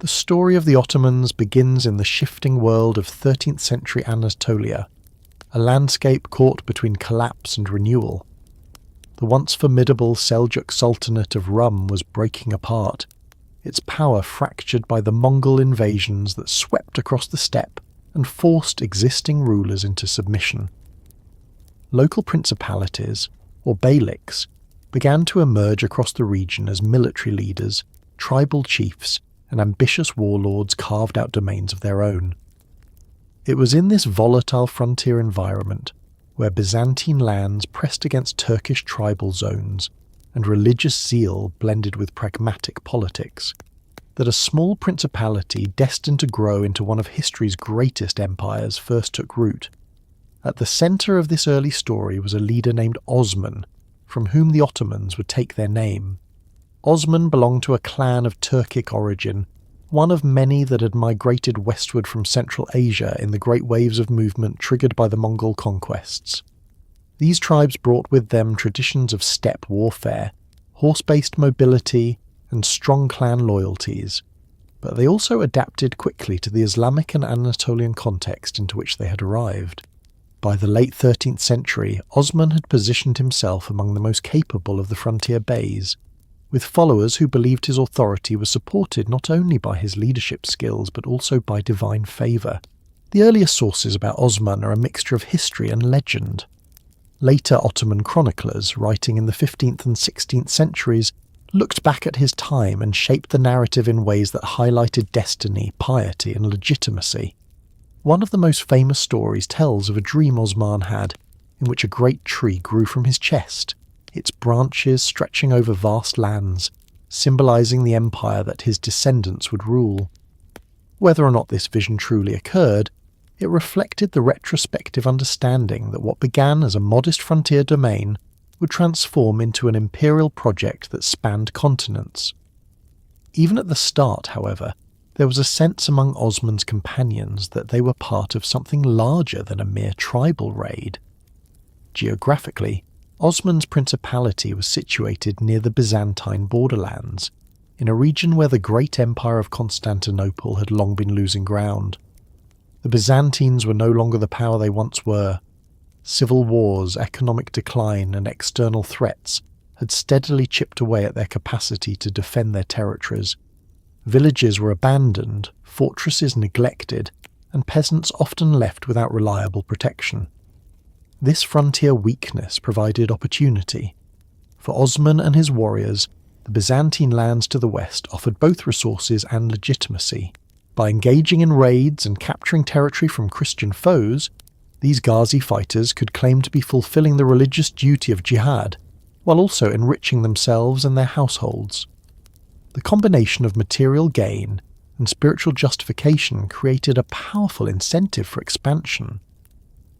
The story of the Ottomans begins in the shifting world of 13th century Anatolia, a landscape caught between collapse and renewal. The once formidable Seljuk Sultanate of Rum was breaking apart, its power fractured by the Mongol invasions that swept across the steppe and forced existing rulers into submission. Local principalities, or beyliks, began to emerge across the region as military leaders, tribal chiefs, and ambitious warlords carved out domains of their own. It was in this volatile frontier environment, where Byzantine lands pressed against Turkish tribal zones, and religious zeal blended with pragmatic politics, that a small principality destined to grow into one of history's greatest empires first took root. At the centre of this early story was a leader named Osman, from whom the Ottomans would take their name. Osman belonged to a clan of Turkic origin, one of many that had migrated westward from Central Asia in the great waves of movement triggered by the Mongol conquests. These tribes brought with them traditions of steppe warfare, horse-based mobility, and strong clan loyalties, but they also adapted quickly to the Islamic and Anatolian context into which they had arrived. By the late 13th century, Osman had positioned himself among the most capable of the frontier beys, with followers who believed his authority was supported not only by his leadership skills but also by divine favour. The earliest sources about Osman are a mixture of history and legend. Later Ottoman chroniclers, writing in the 15th and 16th centuries, looked back at his time and shaped the narrative in ways that highlighted destiny, piety, and legitimacy. One of the most famous stories tells of a dream Osman had, in which a great tree grew from his chest, its branches stretching over vast lands, symbolising the empire that his descendants would rule. Whether or not this vision truly occurred, it reflected the retrospective understanding that what began as a modest frontier domain would transform into an imperial project that spanned continents. Even at the start, however, there was a sense among Osman's companions that they were part of something larger than a mere tribal raid. Geographically, Osman's principality was situated near the Byzantine borderlands, in a region where the great empire of Constantinople had long been losing ground. The Byzantines were no longer the power they once were. Civil wars, economic decline, and external threats had steadily chipped away at their capacity to defend their territories. Villages were abandoned, fortresses neglected, and peasants often left without reliable protection. This frontier weakness provided opportunity. For Osman and his warriors, the Byzantine lands to the west offered both resources and legitimacy. By engaging in raids and capturing territory from Christian foes, these Ghazi fighters could claim to be fulfilling the religious duty of jihad, while also enriching themselves and their households. The combination of material gain and spiritual justification created a powerful incentive for expansion.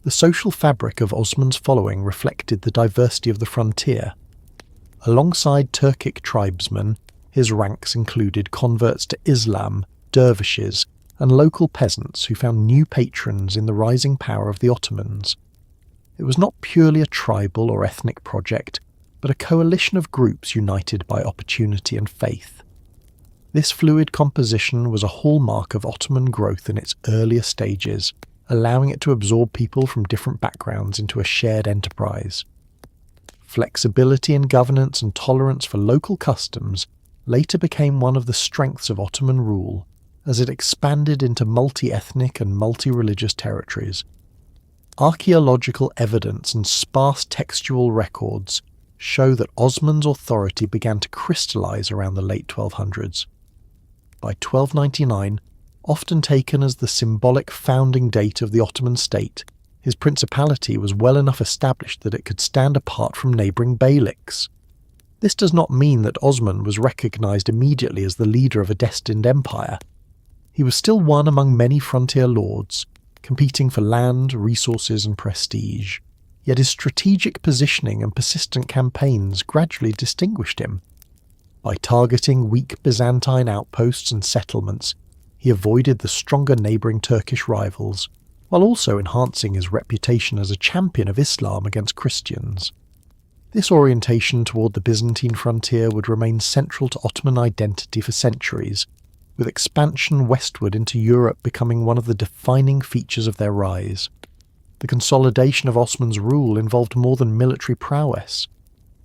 The social fabric of Osman's following reflected the diversity of the frontier. Alongside Turkic tribesmen, his ranks included converts to Islam, dervishes, and local peasants who found new patrons in the rising power of the Ottomans. It was not purely a tribal or ethnic project, but a coalition of groups united by opportunity and faith. This fluid composition was a hallmark of Ottoman growth in its earlier stages, allowing it to absorb people from different backgrounds into a shared enterprise. Flexibility in governance and tolerance for local customs later became one of the strengths of Ottoman rule, as it expanded into multi-ethnic and multi-religious territories. Archaeological evidence and sparse textual records show that Osman's authority began to crystallize around the late 1200s. By 1299, often taken as the symbolic founding date of the Ottoman state, his principality was well enough established that it could stand apart from neighbouring beyliks. This does not mean that Osman was recognised immediately as the leader of a destined empire. He was still one among many frontier lords, competing for land, resources and prestige. Yet his strategic positioning and persistent campaigns gradually distinguished him. By targeting weak Byzantine outposts and settlements, he avoided the stronger neighbouring Turkish rivals, while also enhancing his reputation as a champion of Islam against Christians. This orientation toward the Byzantine frontier would remain central to Ottoman identity for centuries, with expansion westward into Europe becoming one of the defining features of their rise. The consolidation of Osman's rule involved more than military prowess.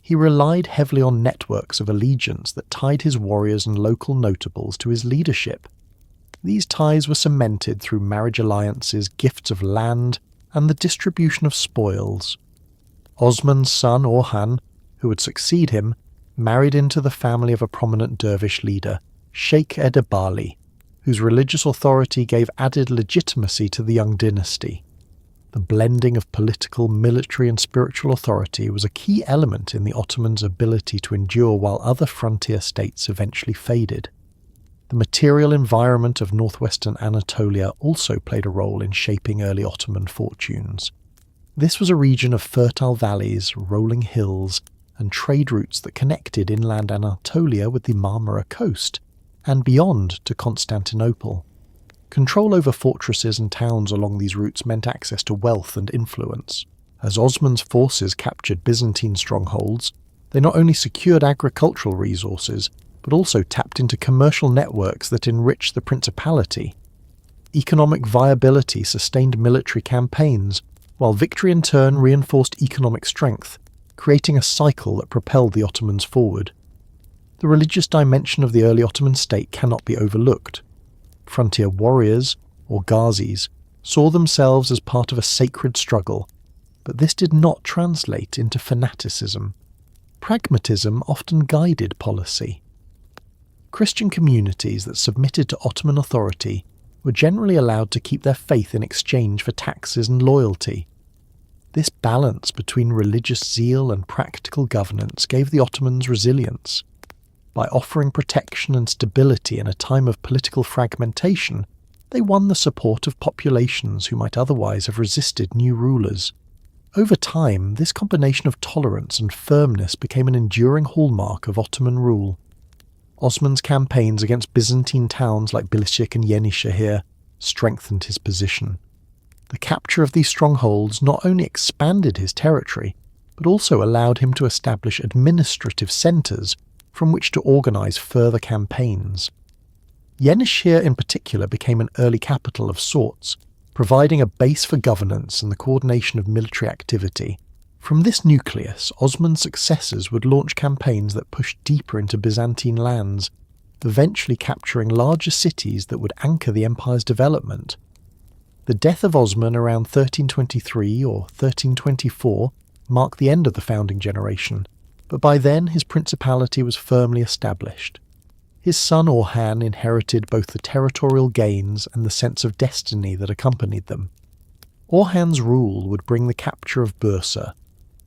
He relied heavily on networks of allegiance that tied his warriors and local notables to his leadership. These ties were cemented through marriage alliances, gifts of land, and the distribution of spoils. Osman's son Orhan, who would succeed him, married into the family of a prominent dervish leader, Sheikh Edebali, whose religious authority gave added legitimacy to the young dynasty. The blending of political, military and spiritual authority was a key element in the Ottomans' ability to endure while other frontier states eventually faded. The material environment of northwestern Anatolia also played a role in shaping early Ottoman fortunes. This was a region of fertile valleys, rolling hills, and trade routes that connected inland Anatolia with the Marmara coast, and beyond to Constantinople. Control over fortresses and towns along these routes meant access to wealth and influence. As Osman's forces captured Byzantine strongholds, they not only secured agricultural resources, but also tapped into commercial networks that enriched the principality. Economic viability sustained military campaigns, while victory in turn reinforced economic strength, creating a cycle that propelled the Ottomans forward. The religious dimension of the early Ottoman state cannot be overlooked. Frontier warriors, or ghazis, saw themselves as part of a sacred struggle, but this did not translate into fanaticism. Pragmatism often guided policy. Christian communities that submitted to Ottoman authority were generally allowed to keep their faith in exchange for taxes and loyalty. This balance between religious zeal and practical governance gave the Ottomans resilience. By offering protection and stability in a time of political fragmentation, they won the support of populations who might otherwise have resisted new rulers. Over time, this combination of tolerance and firmness became an enduring hallmark of Ottoman rule. Osman's campaigns against Byzantine towns like Bilecik and Yenişehir strengthened his position. The capture of these strongholds not only expanded his territory, but also allowed him to establish administrative centres from which to organise further campaigns. Yenişehir in particular became an early capital of sorts, providing a base for governance and the coordination of military activity. From this nucleus, Osman's successors would launch campaigns that pushed deeper into Byzantine lands, eventually capturing larger cities that would anchor the empire's development. The death of Osman around 1323 or 1324 marked the end of the founding generation, but by then his principality was firmly established. His son Orhan inherited both the territorial gains and the sense of destiny that accompanied them. Orhan's rule would bring the capture of Bursa,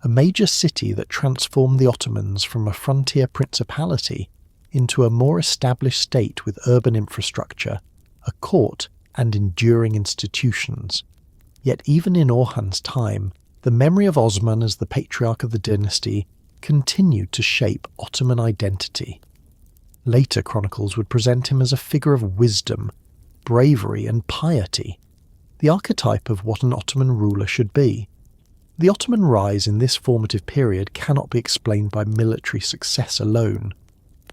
a major city that transformed the Ottomans from a frontier principality into a more established state with urban infrastructure, a court, and enduring institutions. Yet even in Orhan's time, the memory of Osman as the patriarch of the dynasty continued to shape Ottoman identity. Later chronicles would present him as a figure of wisdom, bravery and piety, the archetype of what an Ottoman ruler should be. The Ottoman rise in this formative period cannot be explained by military success alone.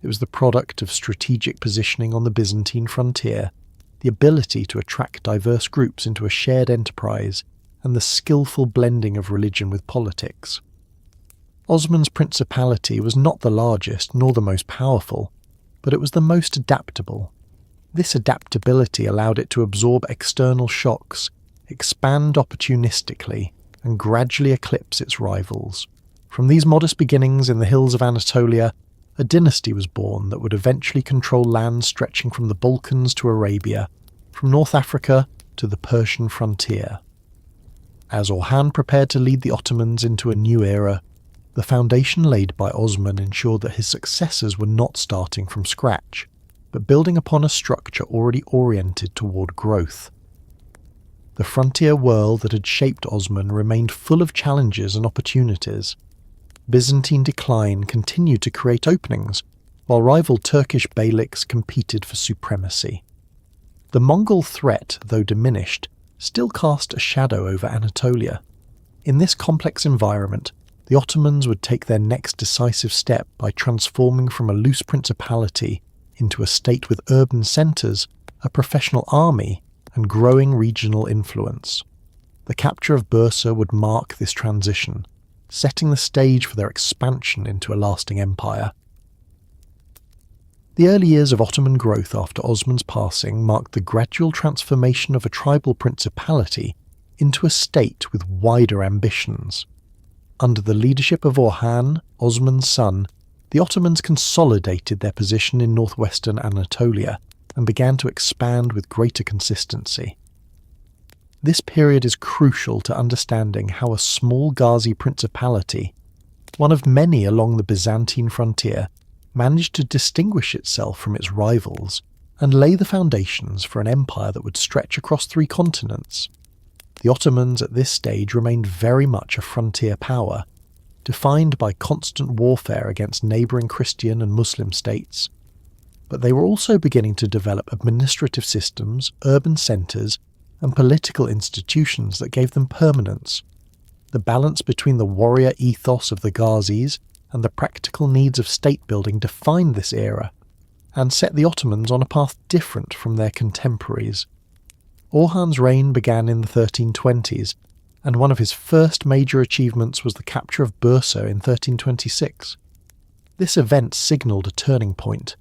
It was the product of strategic positioning on the Byzantine frontier, the ability to attract diverse groups into a shared enterprise, and the skillful blending of religion with politics. Osman's principality was not the largest nor the most powerful, but it was the most adaptable. This adaptability allowed it to absorb external shocks, expand opportunistically, and gradually eclipse its rivals. From these modest beginnings in the hills of Anatolia, a dynasty was born that would eventually control lands stretching from the Balkans to Arabia, from North Africa to the Persian frontier. As Orhan prepared to lead the Ottomans into a new era, the foundation laid by Osman ensured that his successors were not starting from scratch, but building upon a structure already oriented toward growth. The frontier world that had shaped Osman remained full of challenges and opportunities. Byzantine decline continued to create openings, while rival Turkish beyliks competed for supremacy. The Mongol threat, though diminished, still cast a shadow over Anatolia. In this complex environment, the Ottomans would take their next decisive step by transforming from a loose principality into a state with urban centres, a professional army, and growing regional influence. The capture of Bursa would mark this transition, setting the stage for their expansion into a lasting empire. The early years of Ottoman growth after Osman's passing marked the gradual transformation of a tribal principality into a state with wider ambitions. Under the leadership of Orhan, Osman's son, the Ottomans consolidated their position in northwestern Anatolia and began to expand with greater consistency. This period is crucial to understanding how a small Ghazi principality, one of many along the Byzantine frontier, managed to distinguish itself from its rivals and lay the foundations for an empire that would stretch across 3 continents. The Ottomans at this stage remained very much a frontier power, defined by constant warfare against neighbouring Christian and Muslim states. But they were also beginning to develop administrative systems, urban centres, and political institutions that gave them permanence. The balance between the warrior ethos of the Ghazis and the practical needs of state-building defined this era, and set the Ottomans on a path different from their contemporaries. Orhan's reign began in the 1320s, and one of his first major achievements was the capture of Bursa in 1326. This event signalled a turning point.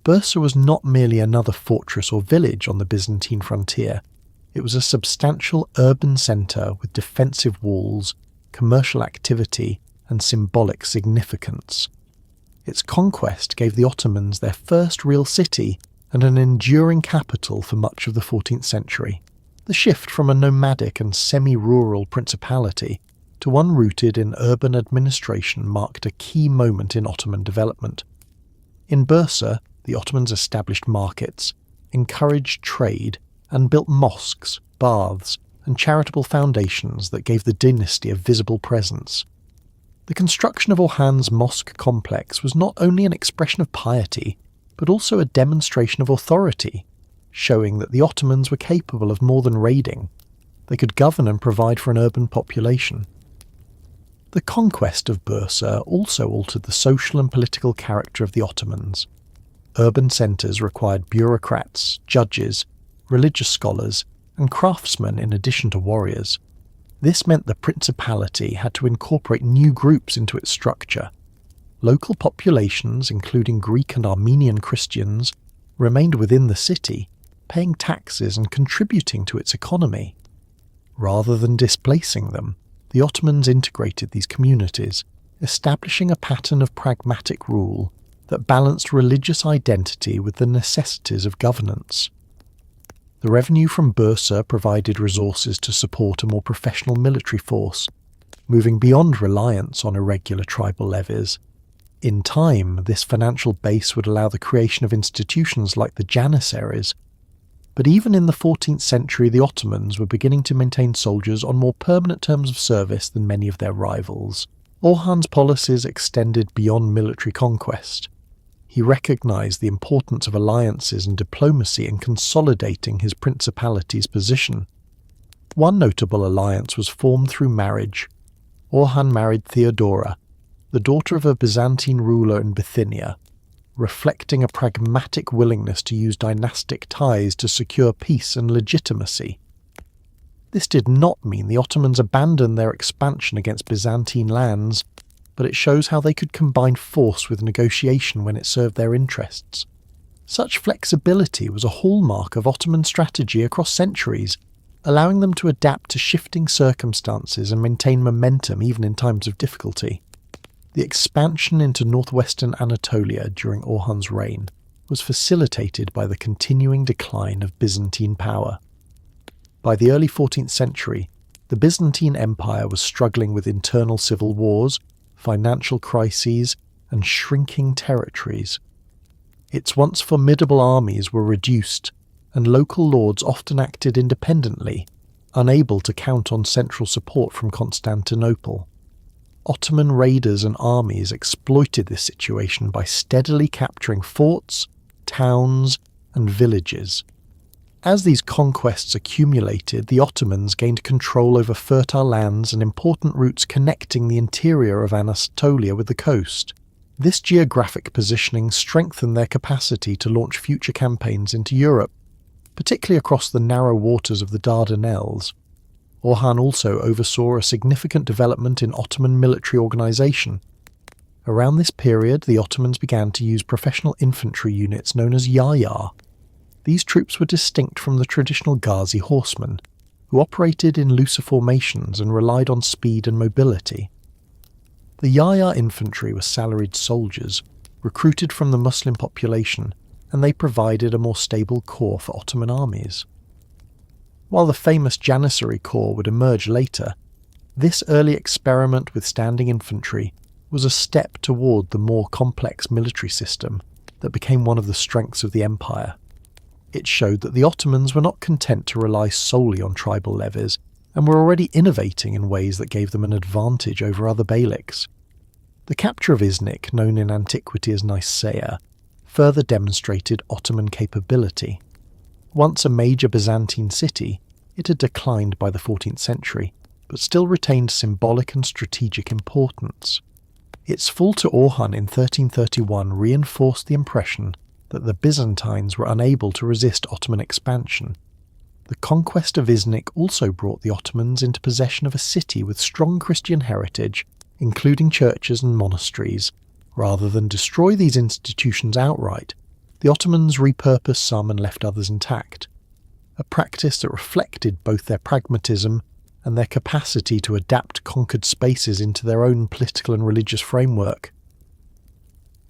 Bursa was not merely another fortress or village on the Byzantine frontier. It was a substantial urban centre with defensive walls, commercial activity, and symbolic significance. Its conquest gave the Ottomans their first real city and an enduring capital for much of the 14th century. The shift from a nomadic and semi-rural principality to one rooted in urban administration marked a key moment in Ottoman development. In Bursa, the Ottomans established markets, encouraged trade, and built mosques, baths, and charitable foundations that gave the dynasty a visible presence. The construction of Orhan's mosque complex was not only an expression of piety, but also a demonstration of authority, showing that the Ottomans were capable of more than raiding. They could govern and provide for an urban population. The conquest of Bursa also altered the social and political character of the Ottomans. Urban centres required bureaucrats, judges, religious scholars, and craftsmen in addition to warriors. This meant the principality had to incorporate new groups into its structure. Local populations, including Greek and Armenian Christians, remained within the city, paying taxes and contributing to its economy. Rather than displacing them, the Ottomans integrated these communities, establishing a pattern of pragmatic rule that balanced religious identity with the necessities of governance. The revenue from Bursa provided resources to support a more professional military force, moving beyond reliance on irregular tribal levies. In time, this financial base would allow the creation of institutions like the Janissaries. But even in the 14th century, the Ottomans were beginning to maintain soldiers on more permanent terms of service than many of their rivals. Orhan's policies extended beyond military conquest. He recognised the importance of alliances and diplomacy in consolidating his principality's position. One notable alliance was formed through marriage. Orhan married Theodora, the daughter of a Byzantine ruler in Bithynia, reflecting a pragmatic willingness to use dynastic ties to secure peace and legitimacy. This did not mean the Ottomans abandoned their expansion against Byzantine lands, but it shows how they could combine force with negotiation when it served their interests. Such flexibility was a hallmark of Ottoman strategy across centuries, allowing them to adapt to shifting circumstances and maintain momentum even in times of difficulty. The expansion into northwestern Anatolia during Orhan's reign was facilitated by the continuing decline of Byzantine power. By the early 14th century, the Byzantine Empire was struggling with internal civil wars, financial crises, and shrinking territories. Its once formidable armies were reduced, and local lords often acted independently, unable to count on central support from Constantinople. Ottoman raiders and armies exploited this situation by steadily capturing forts, towns, and villages. As these conquests accumulated, the Ottomans gained control over fertile lands and important routes connecting the interior of Anatolia with the coast. This geographic positioning strengthened their capacity to launch future campaigns into Europe, particularly across the narrow waters of the Dardanelles. Orhan also oversaw a significant development in Ottoman military organisation. Around this period, the Ottomans began to use professional infantry units known as yaya. These troops were distinct from the traditional Ghazi horsemen, who operated in looser formations and relied on speed and mobility. The yaya infantry were salaried soldiers, recruited from the Muslim population, and they provided a more stable core for Ottoman armies. While the famous Janissary Corps would emerge later, this early experiment with standing infantry was a step toward the more complex military system that became one of the strengths of the empire. It showed that the Ottomans were not content to rely solely on tribal levies, and were already innovating in ways that gave them an advantage over other beyliks. The capture of Iznik, known in antiquity as Nicaea, further demonstrated Ottoman capability. Once a major Byzantine city, it had declined by the 14th century, but still retained symbolic and strategic importance. Its fall to Orhan in 1331 reinforced the impression that the Byzantines were unable to resist Ottoman expansion. The conquest of Iznik also brought the Ottomans into possession of a city with strong Christian heritage, including churches and monasteries. Rather than destroy these institutions outright, the Ottomans repurposed some and left others intact, a practice that reflected both their pragmatism and their capacity to adapt conquered spaces into their own political and religious framework.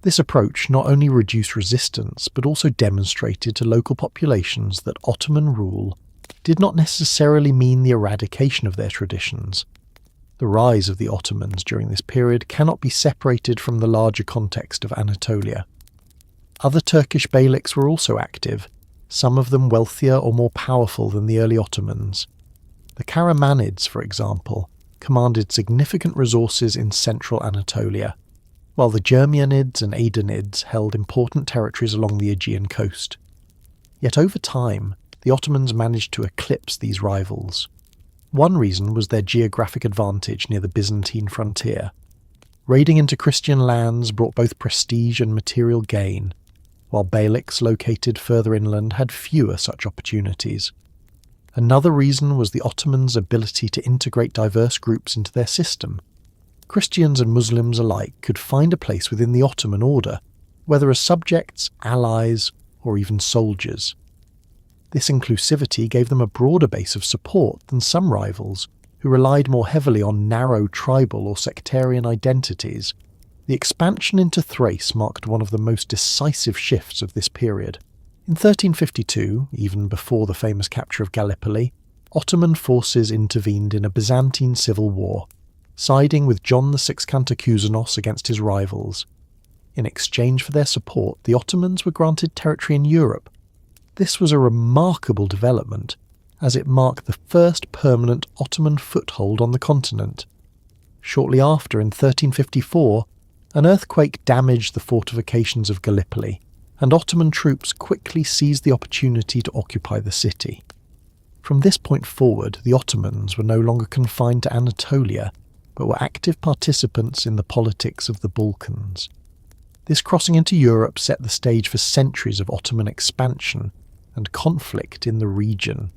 This approach not only reduced resistance but also demonstrated to local populations that Ottoman rule did not necessarily mean the eradication of their traditions. The rise of the Ottomans during this period cannot be separated from the larger context of Anatolia. Other Turkish beyliks were also active, some of them wealthier or more powerful than the early Ottomans. The Karamanids, for example, commanded significant resources in central Anatolia, while the Germianids and Aidanids held important territories along the Aegean coast. Yet over time, the Ottomans managed to eclipse these rivals. One reason was their geographic advantage near the Byzantine frontier. Raiding into Christian lands brought both prestige and material gain, while beyliks located further inland had fewer such opportunities. Another reason was the Ottomans' ability to integrate diverse groups into their system. Christians and Muslims alike could find a place within the Ottoman order, whether as subjects, allies, or even soldiers. This inclusivity gave them a broader base of support than some rivals, who relied more heavily on narrow tribal or sectarian identities. The expansion into Thrace marked one of the most decisive shifts of this period. In 1352, even before the famous capture of Gallipoli, Ottoman forces intervened in a Byzantine civil war, siding with John VI Cantacuzene against his rivals. In exchange for their support, the Ottomans were granted territory in Europe. This was a remarkable development, as it marked the first permanent Ottoman foothold on the continent. Shortly after, in 1354, an earthquake damaged the fortifications of Gallipoli, and Ottoman troops quickly seized the opportunity to occupy the city. From this point forward, the Ottomans were no longer confined to Anatolia, but were active participants in the politics of the Balkans. This crossing into Europe set the stage for centuries of Ottoman expansion and conflict in the region.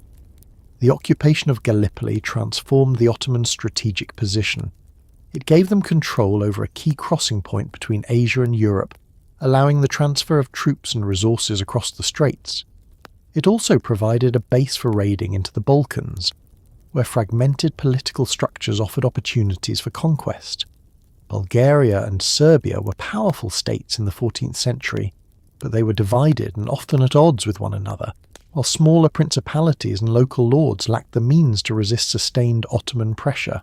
The occupation of Gallipoli transformed the Ottoman strategic position. It gave them control over a key crossing point between Asia and Europe, allowing the transfer of troops and resources across the straits. It also provided a base for raiding into the Balkans, where fragmented political structures offered opportunities for conquest. Bulgaria and Serbia were powerful states in the 14th century, but they were divided and often at odds with one another, while smaller principalities and local lords lacked the means to resist sustained Ottoman pressure.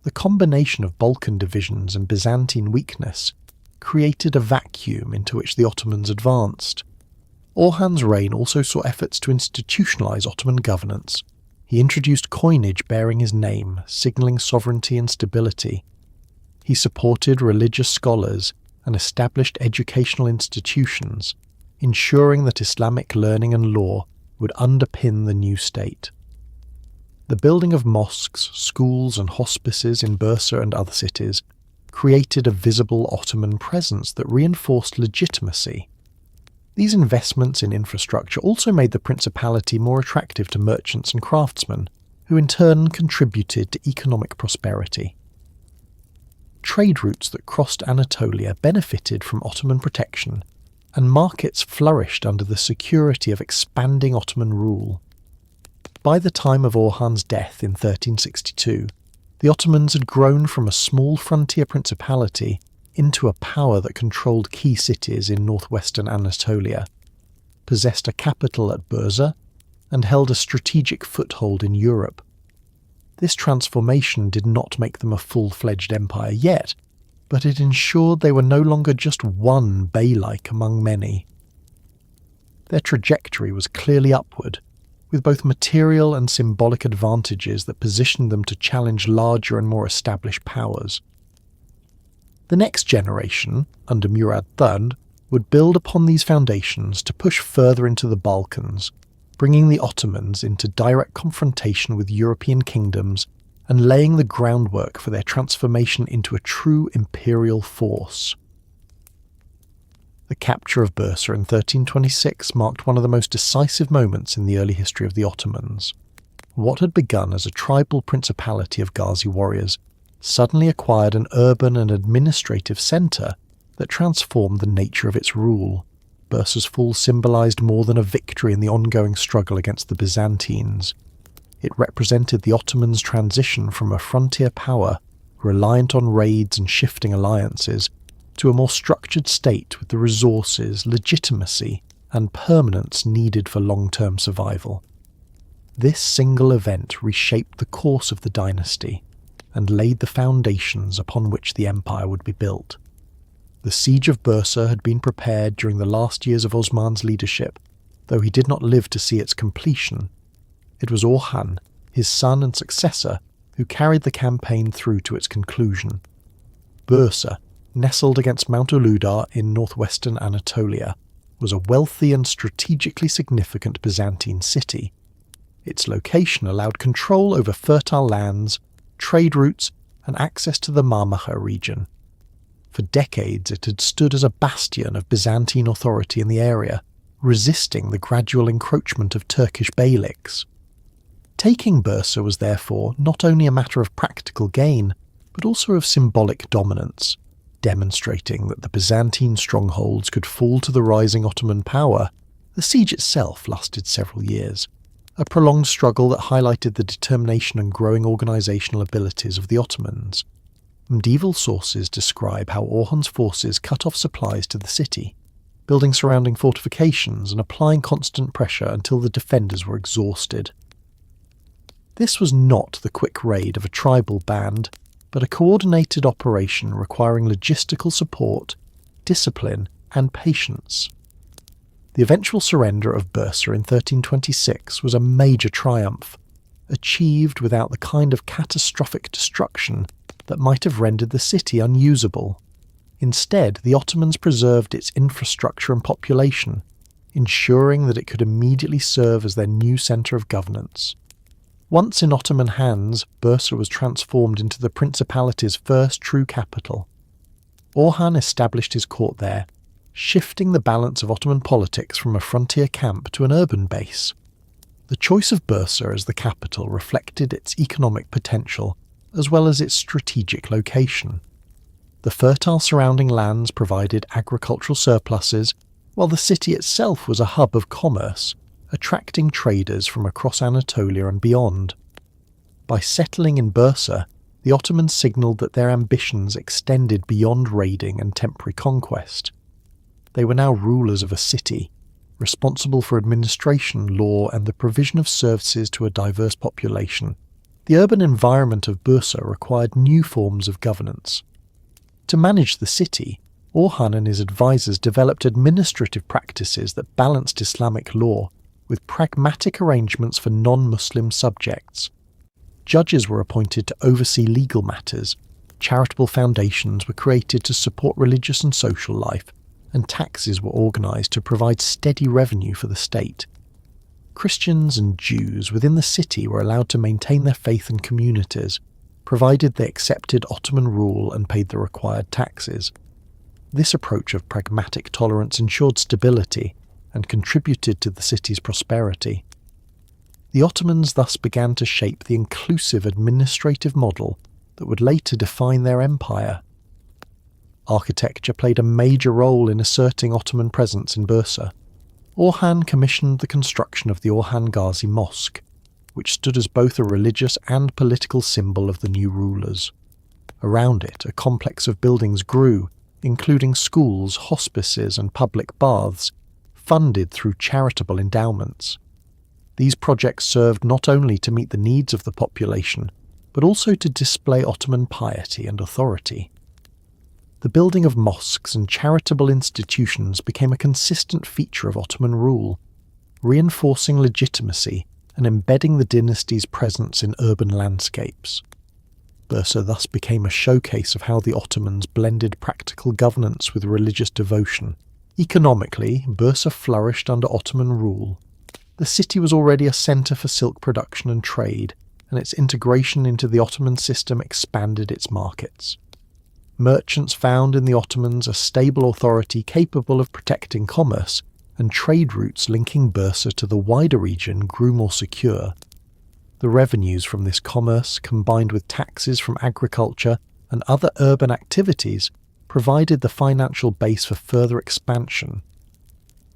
The combination of Balkan divisions and Byzantine weakness created a vacuum into which the Ottomans advanced. Orhan's reign also saw efforts to institutionalize Ottoman governance. He introduced coinage bearing his name, signaling sovereignty and stability. He supported religious scholars and established educational institutions, ensuring that Islamic learning and law would underpin the new state. The building of mosques, schools and hospices in Bursa and other cities created a visible Ottoman presence that reinforced legitimacy. These investments in infrastructure also made the principality more attractive to merchants and craftsmen, who in turn contributed to economic prosperity. Trade routes that crossed Anatolia benefited from Ottoman protection, and markets flourished under the security of expanding Ottoman rule. By the time of Orhan's death in 1362, the Ottomans had grown from a small frontier principality into a power that controlled key cities in northwestern Anatolia, possessed a capital at Bursa, and held a strategic foothold in Europe. This transformation did not make them a full-fledged empire yet, but it ensured they were no longer just one bey-like among many. Their trajectory was clearly upward, with both material and symbolic advantages that positioned them to challenge larger and more established powers. The next generation, under Murad III, would build upon these foundations to push further into the Balkans, bringing the Ottomans into direct confrontation with European kingdoms and laying the groundwork for their transformation into a true imperial force. The capture of Bursa in 1326 marked one of the most decisive moments in the early history of the Ottomans. What had begun as a tribal principality of Ghazi warriors suddenly acquired an urban and administrative centre that transformed the nature of its rule. Bursa's fall symbolised more than a victory in the ongoing struggle against the Byzantines. It represented the Ottomans' transition from a frontier power, reliant on raids and shifting alliances, to a more structured state with the resources, legitimacy, and permanence needed for long-term survival. This single event reshaped the course of the dynasty and laid the foundations upon which the empire would be built. The siege of Bursa had been prepared during the last years of Osman's leadership, though he did not live to see its completion. It was Orhan, his son and successor, who carried the campaign through to its conclusion. Bursa, nestled against Mount Uludağ in northwestern Anatolia, was a wealthy and strategically significant Byzantine city. Its location allowed control over fertile lands, trade routes, and access to the Marmara region. For decades it had stood as a bastion of Byzantine authority in the area, resisting the gradual encroachment of Turkish beyliks. Taking Bursa was therefore not only a matter of practical gain, but also of symbolic dominance, demonstrating that the Byzantine strongholds could fall to the rising Ottoman power. The siege itself lasted several years, a prolonged struggle that highlighted the determination and growing organisational abilities of the Ottomans. Medieval sources describe how Orhan's forces cut off supplies to the city, building surrounding fortifications and applying constant pressure until the defenders were exhausted. This was not the quick raid of a tribal band, but a coordinated operation requiring logistical support, discipline, and patience. The eventual surrender of Bursa in 1326 was a major triumph, achieved without the kind of catastrophic destruction that might have rendered the city unusable. Instead, the Ottomans preserved its infrastructure and population, ensuring that it could immediately serve as their new centre of governance. Once in Ottoman hands, Bursa was transformed into the principality's first true capital. Orhan established his court there, shifting the balance of Ottoman politics from a frontier camp to an urban base. The choice of Bursa as the capital reflected its economic potential as well as its strategic location. The fertile surrounding lands provided agricultural surpluses, while the city itself was a hub of commerce, attracting traders from across Anatolia and beyond. By settling in Bursa, the Ottomans signalled that their ambitions extended beyond raiding and temporary conquest. They were now rulers of a city, responsible for administration, law, and the provision of services to a diverse population. The urban environment of Bursa required new forms of governance. To manage the city, Orhan and his advisors developed administrative practices that balanced Islamic law with pragmatic arrangements for non-Muslim subjects. Judges were appointed to oversee legal matters, charitable foundations were created to support religious and social life, and taxes were organised to provide steady revenue for the state. Christians and Jews within the city were allowed to maintain their faith and communities, provided they accepted Ottoman rule and paid the required taxes. This approach of pragmatic tolerance ensured stability and contributed to the city's prosperity. The Ottomans thus began to shape the inclusive administrative model that would later define their empire. Architecture played a major role in asserting Ottoman presence in Bursa. Orhan commissioned the construction of the Orhan Gazi Mosque, which stood as both a religious and political symbol of the new rulers. Around it, a complex of buildings grew, including schools, hospices, and public baths, funded through charitable endowments. These projects served not only to meet the needs of the population, but also to display Ottoman piety and authority. The building of mosques and charitable institutions became a consistent feature of Ottoman rule, reinforcing legitimacy and embedding the dynasty's presence in urban landscapes. Bursa thus became a showcase of how the Ottomans blended practical governance with religious devotion. Economically, Bursa flourished under Ottoman rule. The city was already a centre for silk production and trade, and its integration into the Ottoman system expanded its markets. Merchants found in the Ottomans a stable authority capable of protecting commerce, and trade routes linking Bursa to the wider region grew more secure. The revenues from this commerce, combined with taxes from agriculture and other urban activities, provided the financial base for further expansion.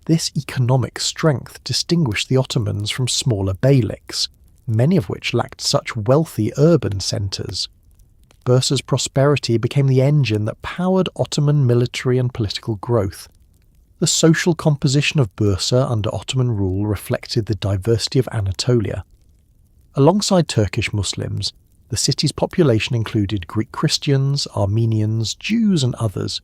This economic strength distinguished the Ottomans from smaller beyliks, many of which lacked such wealthy urban centres. Bursa's prosperity became the engine that powered Ottoman military and political growth. The social composition of Bursa under Ottoman rule reflected the diversity of Anatolia. Alongside Turkish Muslims, the city's population included Greek Christians, Armenians, Jews and others.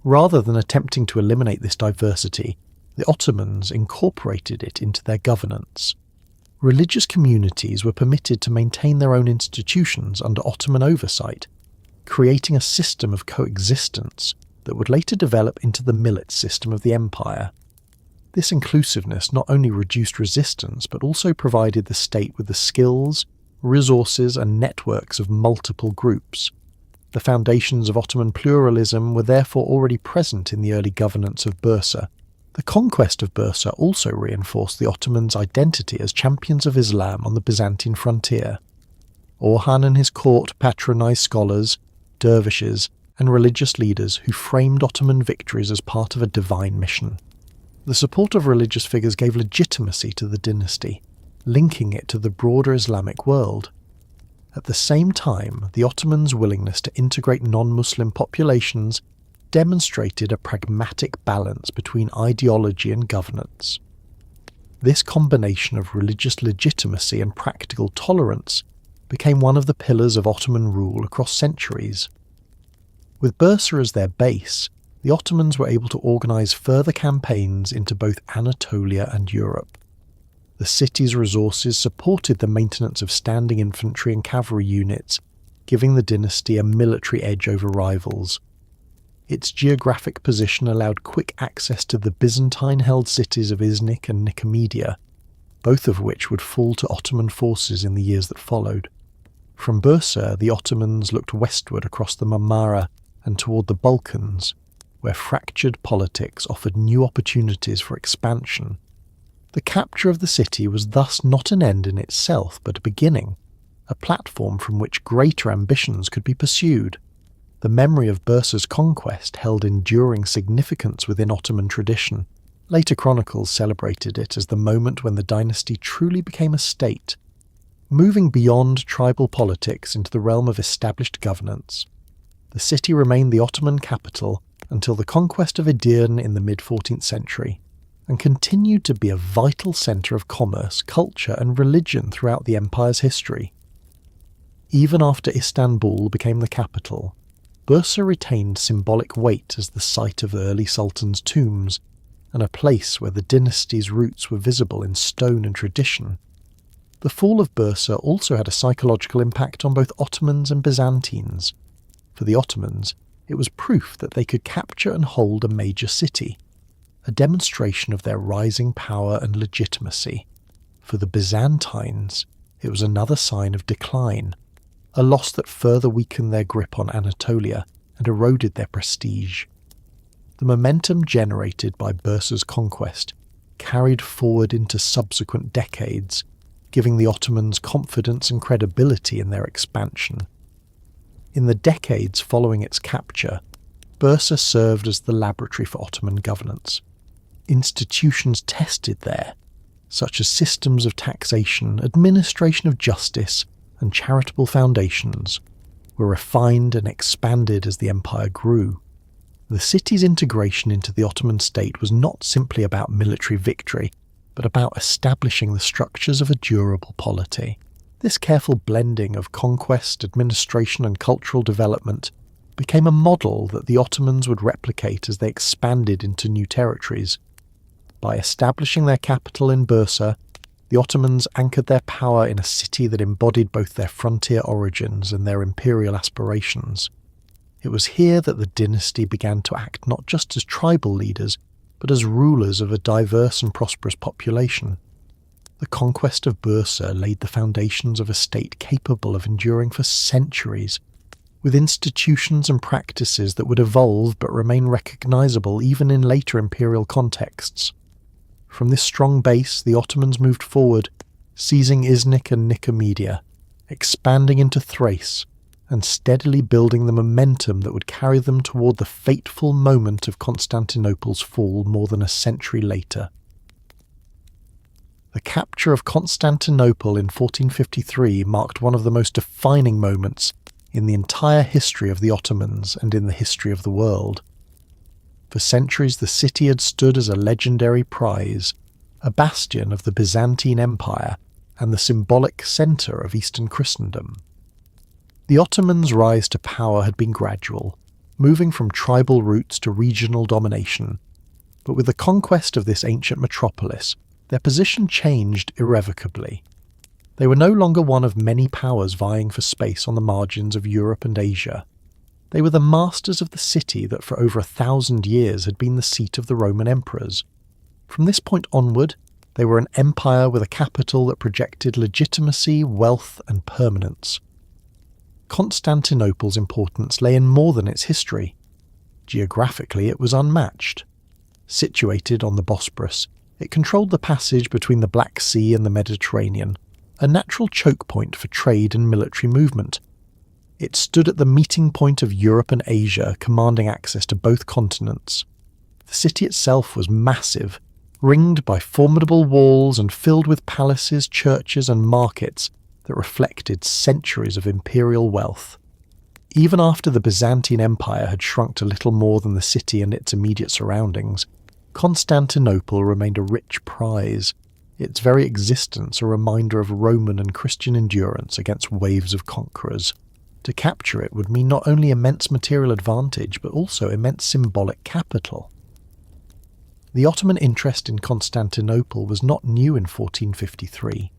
Rather than attempting to eliminate this diversity, the Ottomans incorporated it into their governance. Religious communities were permitted to maintain their own institutions under Ottoman oversight, creating a system of coexistence that would later develop into the millet system of the empire. This inclusiveness not only reduced resistance but also provided the state with the skills, resources and networks of multiple groups. The foundations of Ottoman pluralism were therefore already present in the early governance of Bursa. The conquest of Bursa also reinforced the Ottomans' identity as champions of Islam on the Byzantine frontier. Orhan and his court patronised scholars, dervishes, and religious leaders who framed Ottoman victories as part of a divine mission. The support of religious figures gave legitimacy to the dynasty, linking it to the broader Islamic world. At the same time, the Ottomans' willingness to integrate non-Muslim populations demonstrated a pragmatic balance between ideology and governance. This combination of religious legitimacy and practical tolerance became one of the pillars of Ottoman rule across centuries. With Bursa as their base, the Ottomans were able to organise further campaigns into both Anatolia and Europe. The city's resources supported the maintenance of standing infantry and cavalry units, giving the dynasty a military edge over rivals. Its geographic position allowed quick access to the Byzantine-held cities of Iznik and Nicomedia, both of which would fall to Ottoman forces in the years that followed. From Bursa, the Ottomans looked westward across the Marmara and toward the Balkans, where fractured politics offered new opportunities for expansion. The capture of the city was thus not an end in itself, but a beginning, a platform from which greater ambitions could be pursued. The memory of Bursa's conquest held enduring significance within Ottoman tradition. Later chronicles celebrated it as the moment when the dynasty truly became a state, moving beyond tribal politics into the realm of established governance. The city remained the Ottoman capital until the conquest of Edirne in the mid-14th century, and continued to be a vital centre of commerce, culture and religion throughout the empire's history. Even after Istanbul became the capital, Bursa retained symbolic weight as the site of early sultans' tombs, and a place where the dynasty's roots were visible in stone and tradition. The fall of Bursa also had a psychological impact on both Ottomans and Byzantines. For the Ottomans, it was proof that they could capture and hold a major city, a demonstration of their rising power and legitimacy. For the Byzantines, it was another sign of decline, a loss that further weakened their grip on Anatolia and eroded their prestige. The momentum generated by Bursa's conquest carried forward into subsequent decades, giving the Ottomans confidence and credibility in their expansion. In the decades following its capture, Bursa served as the laboratory for Ottoman governance. Institutions tested there, such as systems of taxation, administration of justice, and charitable foundations, were refined and expanded as the empire grew. The city's integration into the Ottoman state was not simply about military victory, but about establishing the structures of a durable polity. This careful blending of conquest, administration, and cultural development became a model that the Ottomans would replicate as they expanded into new territories. By establishing their capital in Bursa, the Ottomans anchored their power in a city that embodied both their frontier origins and their imperial aspirations. It was here that the dynasty began to act not just as tribal leaders, but as rulers of a diverse and prosperous population. The conquest of Bursa laid the foundations of a state capable of enduring for centuries, with institutions and practices that would evolve but remain recognizable even in later imperial contexts. From this strong base, the Ottomans moved forward, seizing Iznik and Nicomedia, expanding into Thrace, and steadily building the momentum that would carry them toward the fateful moment of Constantinople's fall more than a century later. The capture of Constantinople in 1453 marked one of the most defining moments in the entire history of the Ottomans and in the history of the world. For centuries the city had stood as a legendary prize, a bastion of the Byzantine Empire and the symbolic centre of Eastern Christendom. The Ottomans' rise to power had been gradual, moving from tribal roots to regional domination, but with the conquest of this ancient metropolis, their position changed irrevocably. They were no longer one of many powers vying for space on the margins of Europe and Asia. They were the masters of the city that for over 1,000 years had been the seat of the Roman emperors. From this point onward, they were an empire with a capital that projected legitimacy, wealth, and permanence. Constantinople's importance lay in more than its history. Geographically, it was unmatched. Situated on the Bosporus, it controlled the passage between the Black Sea and the Mediterranean, a natural choke point for trade and military movement. It stood at the meeting point of Europe and Asia, commanding access to both continents. The city itself was massive, ringed by formidable walls and filled with palaces, churches, and markets that reflected centuries of imperial wealth. Even after the Byzantine Empire had shrunk to little more than the city and its immediate surroundings, Constantinople remained a rich prize, its very existence a reminder of Roman and Christian endurance against waves of conquerors. To capture it would mean not only immense material advantage, but also immense symbolic capital. The Ottoman interest in Constantinople was not new in 1453.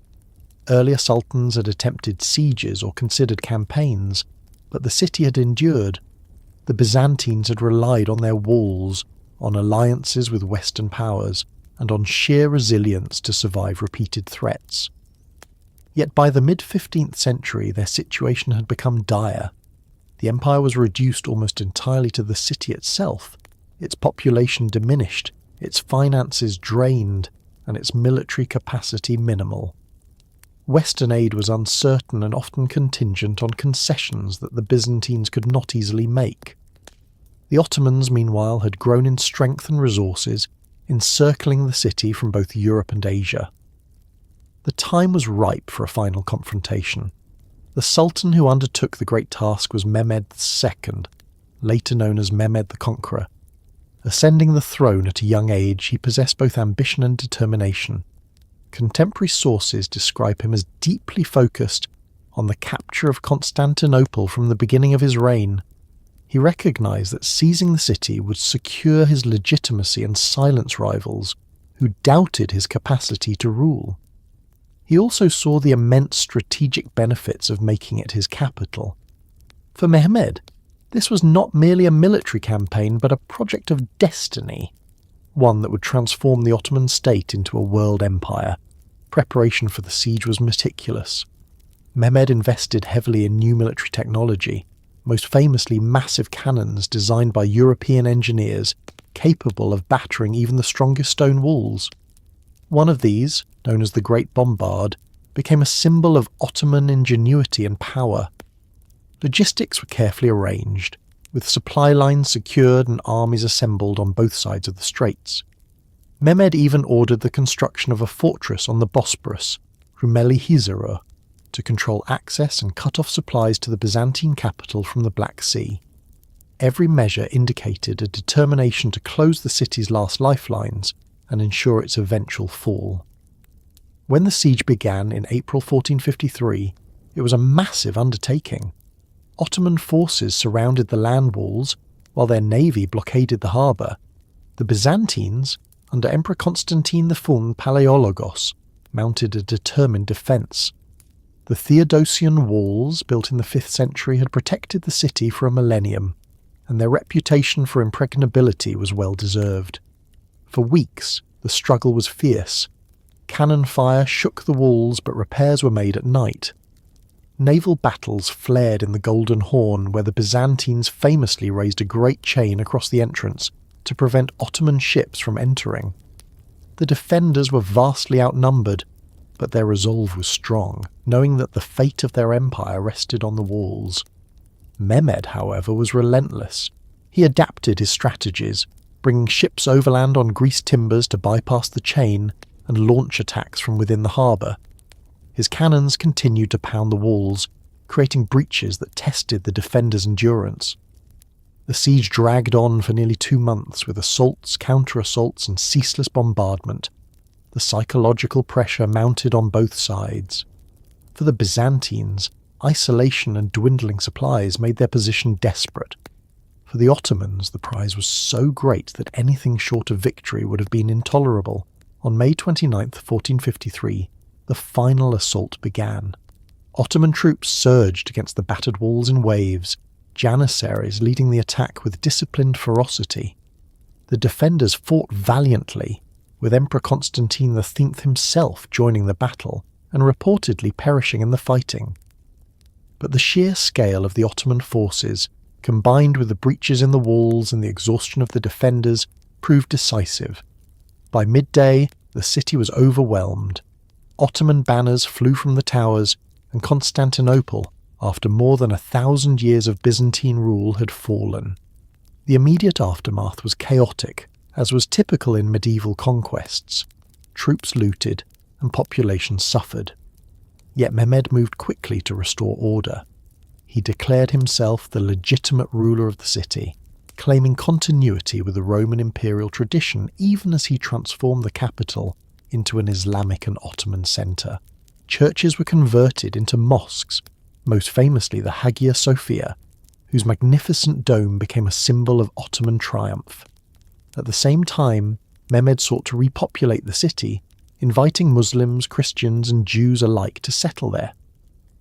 Earlier sultans had attempted sieges or considered campaigns, but the city had endured. The Byzantines had relied on their walls, on alliances with Western powers, and on sheer resilience to survive repeated threats. Yet by the mid-15th century their situation had become dire. The empire was reduced almost entirely to the city itself, its population diminished, its finances drained, and its military capacity minimal. Western aid was uncertain and often contingent on concessions that the Byzantines could not easily make. The Ottomans, meanwhile, had grown in strength and resources, encircling the city from both Europe and Asia. The time was ripe for a final confrontation. The Sultan who undertook the great task was Mehmed II, later known as Mehmed the Conqueror. Ascending the throne at a young age, he possessed both ambition and determination. Contemporary sources describe him as deeply focused on the capture of Constantinople from the beginning of his reign. He recognised that seizing the city would secure his legitimacy and silence rivals who doubted his capacity to rule. He also saw the immense strategic benefits of making it his capital. For Mehmed, this was not merely a military campaign but a project of destiny, one that would transform the Ottoman state into a world empire. Preparation for the siege was meticulous. Mehmed invested heavily in new military technology, most famously massive cannons designed by European engineers capable of battering even the strongest stone walls. One of these, known as the Great Bombard, became a symbol of Ottoman ingenuity and power. Logistics were carefully arranged, with supply lines secured and armies assembled on both sides of the straits. Mehmed even ordered the construction of a fortress on the Bosporus, Rumeli Hisarur, to control access and cut off supplies to the Byzantine capital from the Black Sea. Every measure indicated a determination to close the city's last lifelines and ensure its eventual fall. When the siege began in April 1453, it was a massive undertaking. Ottoman forces surrounded the land walls, while their navy blockaded the harbour. The Byzantines, under Emperor Constantine IV Palaiologos, mounted a determined defence. The Theodosian walls, built in the 5th century, had protected the city for a millennium, and their reputation for impregnability was well deserved. For weeks, the struggle was fierce. Cannon fire shook the walls, but repairs were made at night. Naval battles flared in the Golden Horn, where the Byzantines famously raised a great chain across the entrance to prevent Ottoman ships from entering. The defenders were vastly outnumbered, but their resolve was strong, knowing that the fate of their empire rested on the walls. Mehmed, however, was relentless. He adapted his strategies, bringing ships overland on greased timbers to bypass the chain and launch attacks from within the harbour. His cannons continued to pound the walls, creating breaches that tested the defenders' endurance. The siege dragged on for nearly 2 months, with assaults, counter-assaults and ceaseless bombardment. The psychological pressure mounted on both sides. For the Byzantines, isolation and dwindling supplies made their position desperate. For the Ottomans, the prize was so great that anything short of victory would have been intolerable. On May 29, 1453, the final assault began. Ottoman troops surged against the battered walls in waves, Janissaries leading the attack with disciplined ferocity. The defenders fought valiantly, with Emperor Constantine X himself joining the battle and reportedly perishing in the fighting. But the sheer scale of the Ottoman forces, combined with the breaches in the walls and the exhaustion of the defenders, proved decisive. By midday, the city was overwhelmed. Ottoman banners flew from the towers, and Constantinople, after more than 1,000 years of Byzantine rule, had fallen. The immediate aftermath was chaotic, as was typical in medieval conquests. Troops looted, and population suffered. Yet Mehmed moved quickly to restore order. He declared himself the legitimate ruler of the city, claiming continuity with the Roman imperial tradition even as he transformed the capital into an Islamic and Ottoman centre. Churches were converted into mosques, most famously the Hagia Sophia, whose magnificent dome became a symbol of Ottoman triumph. At the same time, Mehmed sought to repopulate the city, inviting Muslims, Christians and Jews alike to settle there.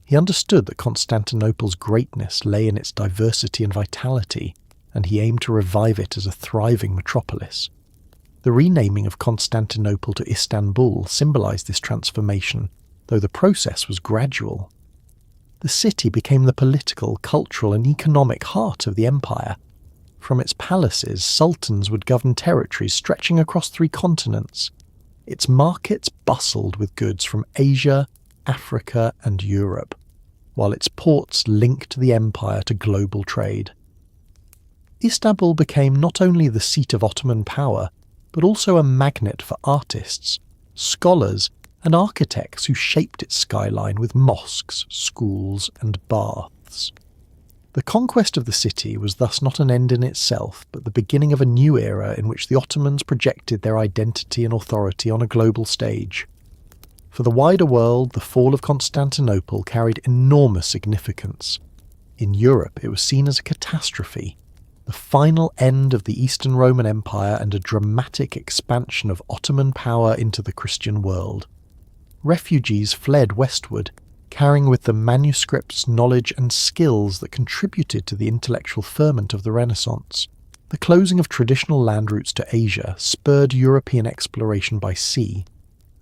He understood that Constantinople's greatness lay in its diversity and vitality, and he aimed to revive it as a thriving metropolis. The renaming of Constantinople to Istanbul symbolized this transformation, though the process was gradual. The city became the political, cultural and economic heart of the empire. From its palaces, sultans would govern territories stretching across 3 continents. Its markets bustled with goods from Asia, Africa and Europe, while its ports linked the empire to global trade. Istanbul became not only the seat of Ottoman power, but also a magnet for artists, scholars and architects who shaped its skyline with mosques, schools and baths. The conquest of the city was thus not an end in itself, but the beginning of a new era in which the Ottomans projected their identity and authority on a global stage. For the wider world, the fall of Constantinople carried enormous significance. In Europe, it was seen as a catastrophe, the final end of the Eastern Roman Empire and a dramatic expansion of Ottoman power into the Christian world. Refugees fled westward, carrying with them manuscripts, knowledge and skills that contributed to the intellectual ferment of the Renaissance. The closing of traditional land routes to Asia spurred European exploration by sea,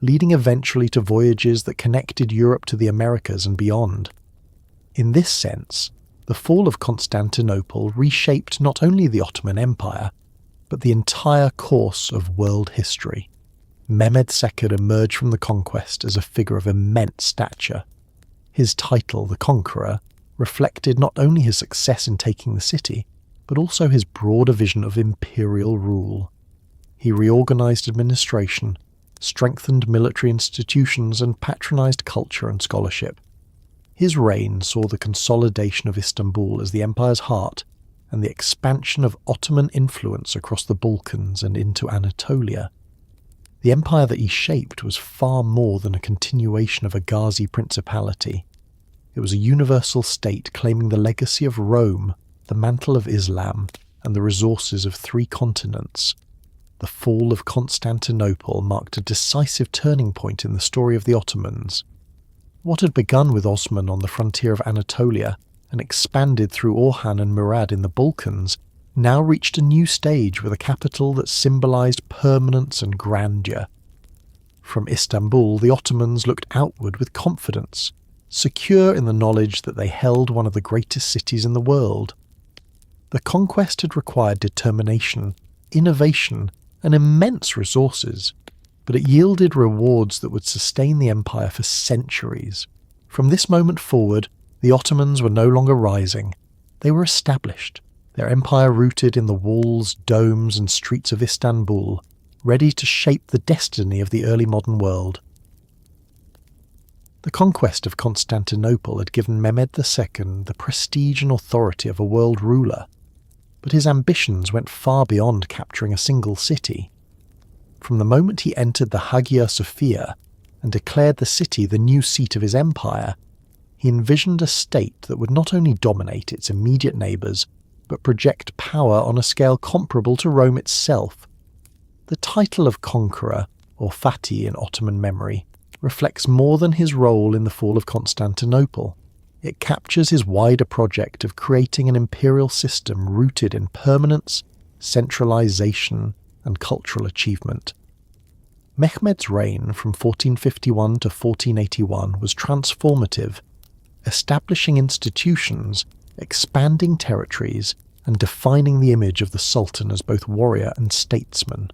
leading eventually to voyages that connected Europe to the Americas and beyond. In this sense, the fall of Constantinople reshaped not only the Ottoman Empire, but the entire course of world history. Mehmed II emerged from the conquest as a figure of immense stature. His title, the Conqueror, reflected not only his success in taking the city, but also his broader vision of imperial rule. He reorganized administration, strengthened military institutions, and patronized culture and scholarship. His reign saw the consolidation of Istanbul as the empire's heart and the expansion of Ottoman influence across the Balkans and into Anatolia. The empire that he shaped was far more than a continuation of a Ghazi principality. It was a universal state claiming the legacy of Rome, the mantle of Islam, and the resources of 3 continents. The fall of Constantinople marked a decisive turning point in the story of the Ottomans. What had begun with Osman on the frontier of Anatolia and expanded through Orhan and Murad in the Balkans now reached a new stage with a capital that symbolized permanence and grandeur. From Istanbul, the Ottomans looked outward with confidence, secure in the knowledge that they held one of the greatest cities in the world. The conquest had required determination, innovation, and immense resources, but it yielded rewards that would sustain the empire for centuries. From this moment forward, the Ottomans were no longer rising. They were established, their empire rooted in the walls, domes, and streets of Istanbul, ready to shape the destiny of the early modern world. The conquest of Constantinople had given Mehmed II the prestige and authority of a world ruler, but his ambitions went far beyond capturing a single city. From the moment he entered the Hagia Sophia and declared the city the new seat of his empire, he envisioned a state that would not only dominate its immediate neighbours, but project power on a scale comparable to Rome itself. The title of conqueror, or Fatih in Ottoman memory, reflects more than his role in the fall of Constantinople. It captures his wider project of creating an imperial system rooted in permanence, centralization, and cultural achievement. Mehmed's reign from 1451 to 1481 was transformative, establishing institutions, expanding territories, and defining the image of the Sultan as both warrior and statesman.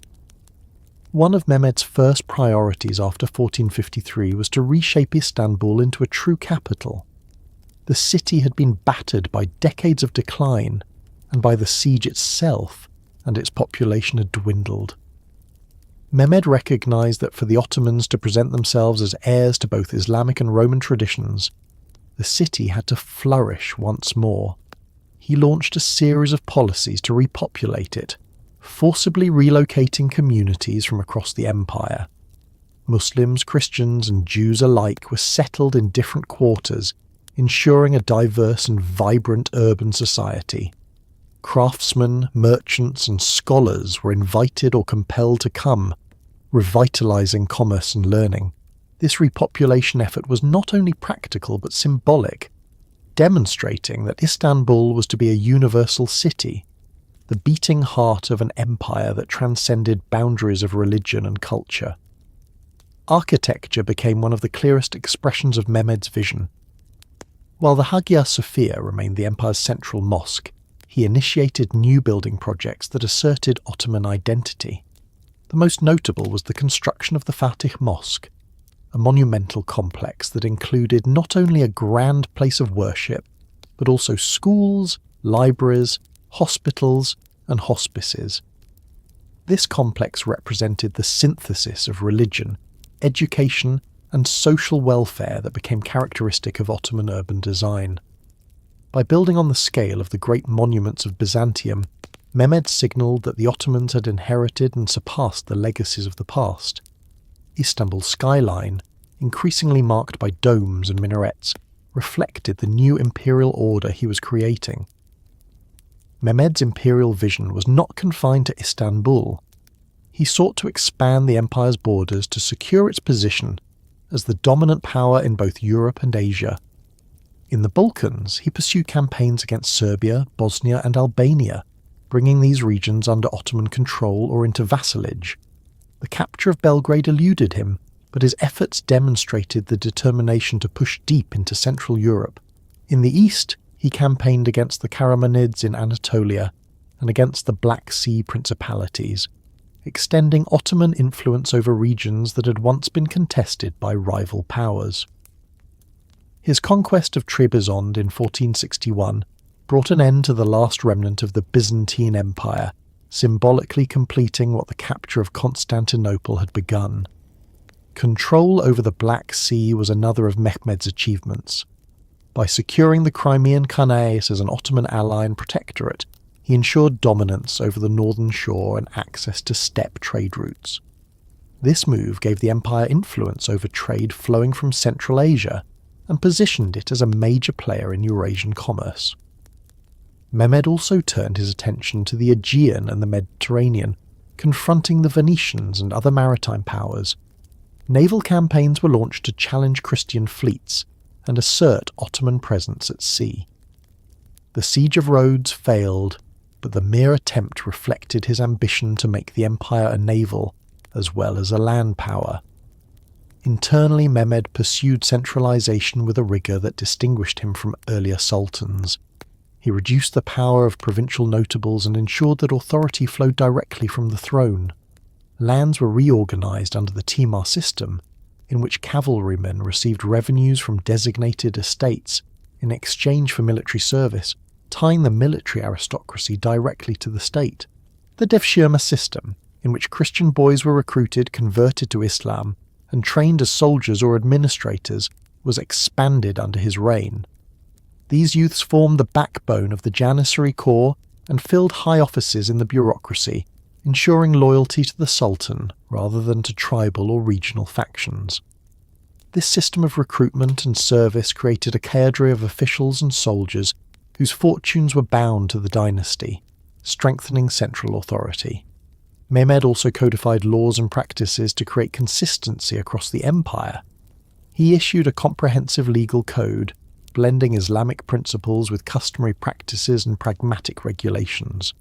One of Mehmed's first priorities after 1453 was to reshape Istanbul into a true capital. The city had been battered by decades of decline, and by the siege itself, and its population had dwindled. Mehmed recognized that for the Ottomans to present themselves as heirs to both Islamic and Roman traditions, the city had to flourish once more. He launched a series of policies to repopulate it, forcibly relocating communities from across the empire. Muslims, Christians, and Jews alike were settled in different quarters, ensuring a diverse and vibrant urban society. Craftsmen, merchants, and scholars were invited or compelled to come, revitalizing commerce and learning. This repopulation effort was not only practical but symbolic, demonstrating that Istanbul was to be a universal city, the beating heart of an empire that transcended boundaries of religion and culture. Architecture became one of the clearest expressions of Mehmed's vision. While the Hagia Sophia remained the empire's central mosque, he initiated new building projects that asserted Ottoman identity. The most notable was the construction of the Fatih Mosque, a monumental complex that included not only a grand place of worship, but also schools, libraries, hospitals, and hospices. This complex represented the synthesis of religion, education, and social welfare that became characteristic of Ottoman urban design. By building on the scale of the great monuments of Byzantium, Mehmed signalled that the Ottomans had inherited and surpassed the legacies of the past. Istanbul's skyline, increasingly marked by domes and minarets, reflected the new imperial order he was creating. Mehmed's imperial vision was not confined to Istanbul. He sought to expand the empire's borders to secure its position as the dominant power in both Europe and Asia. In the Balkans, he pursued campaigns against Serbia, Bosnia, and Albania, bringing these regions under Ottoman control or into vassalage. The capture of Belgrade eluded him, but his efforts demonstrated the determination to push deep into Central Europe. In the east, he campaigned against the Karamanids in Anatolia and against the Black Sea principalities, extending Ottoman influence over regions that had once been contested by rival powers. His conquest of Trebizond in 1461 brought an end to the last remnant of the Byzantine Empire, symbolically completing what the capture of Constantinople had begun. Control over the Black Sea was another of Mehmed's achievements. By securing the Crimean Khanate as an Ottoman ally and protectorate, he ensured dominance over the northern shore and access to steppe trade routes. This move gave the empire influence over trade flowing from Central Asia and positioned it as a major player in Eurasian commerce. Mehmed also turned his attention to the Aegean and the Mediterranean, confronting the Venetians and other maritime powers. Naval campaigns were launched to challenge Christian fleets and assert Ottoman presence at sea. The siege of Rhodes failed, but the mere attempt reflected his ambition to make the empire a naval as well as a land power. Internally, Mehmed pursued centralization with a rigour that distinguished him from earlier sultans. He reduced the power of provincial notables and ensured that authority flowed directly from the throne. Lands were reorganised under the Timar system, in which cavalrymen received revenues from designated estates in exchange for military service, tying the military aristocracy directly to the state. The devshirme system, in which Christian boys were recruited, converted to Islam, and trained as soldiers or administrators, was expanded under his reign. These youths formed the backbone of the Janissary corps and filled high offices in the bureaucracy, ensuring loyalty to the Sultan rather than to tribal or regional factions. This system of recruitment and service created a cadre of officials and soldiers whose fortunes were bound to the dynasty, strengthening central authority. Mehmed also codified laws and practices to create consistency across the empire. He issued a comprehensive legal code, blending Islamic principles with customary practices and pragmatic regulations.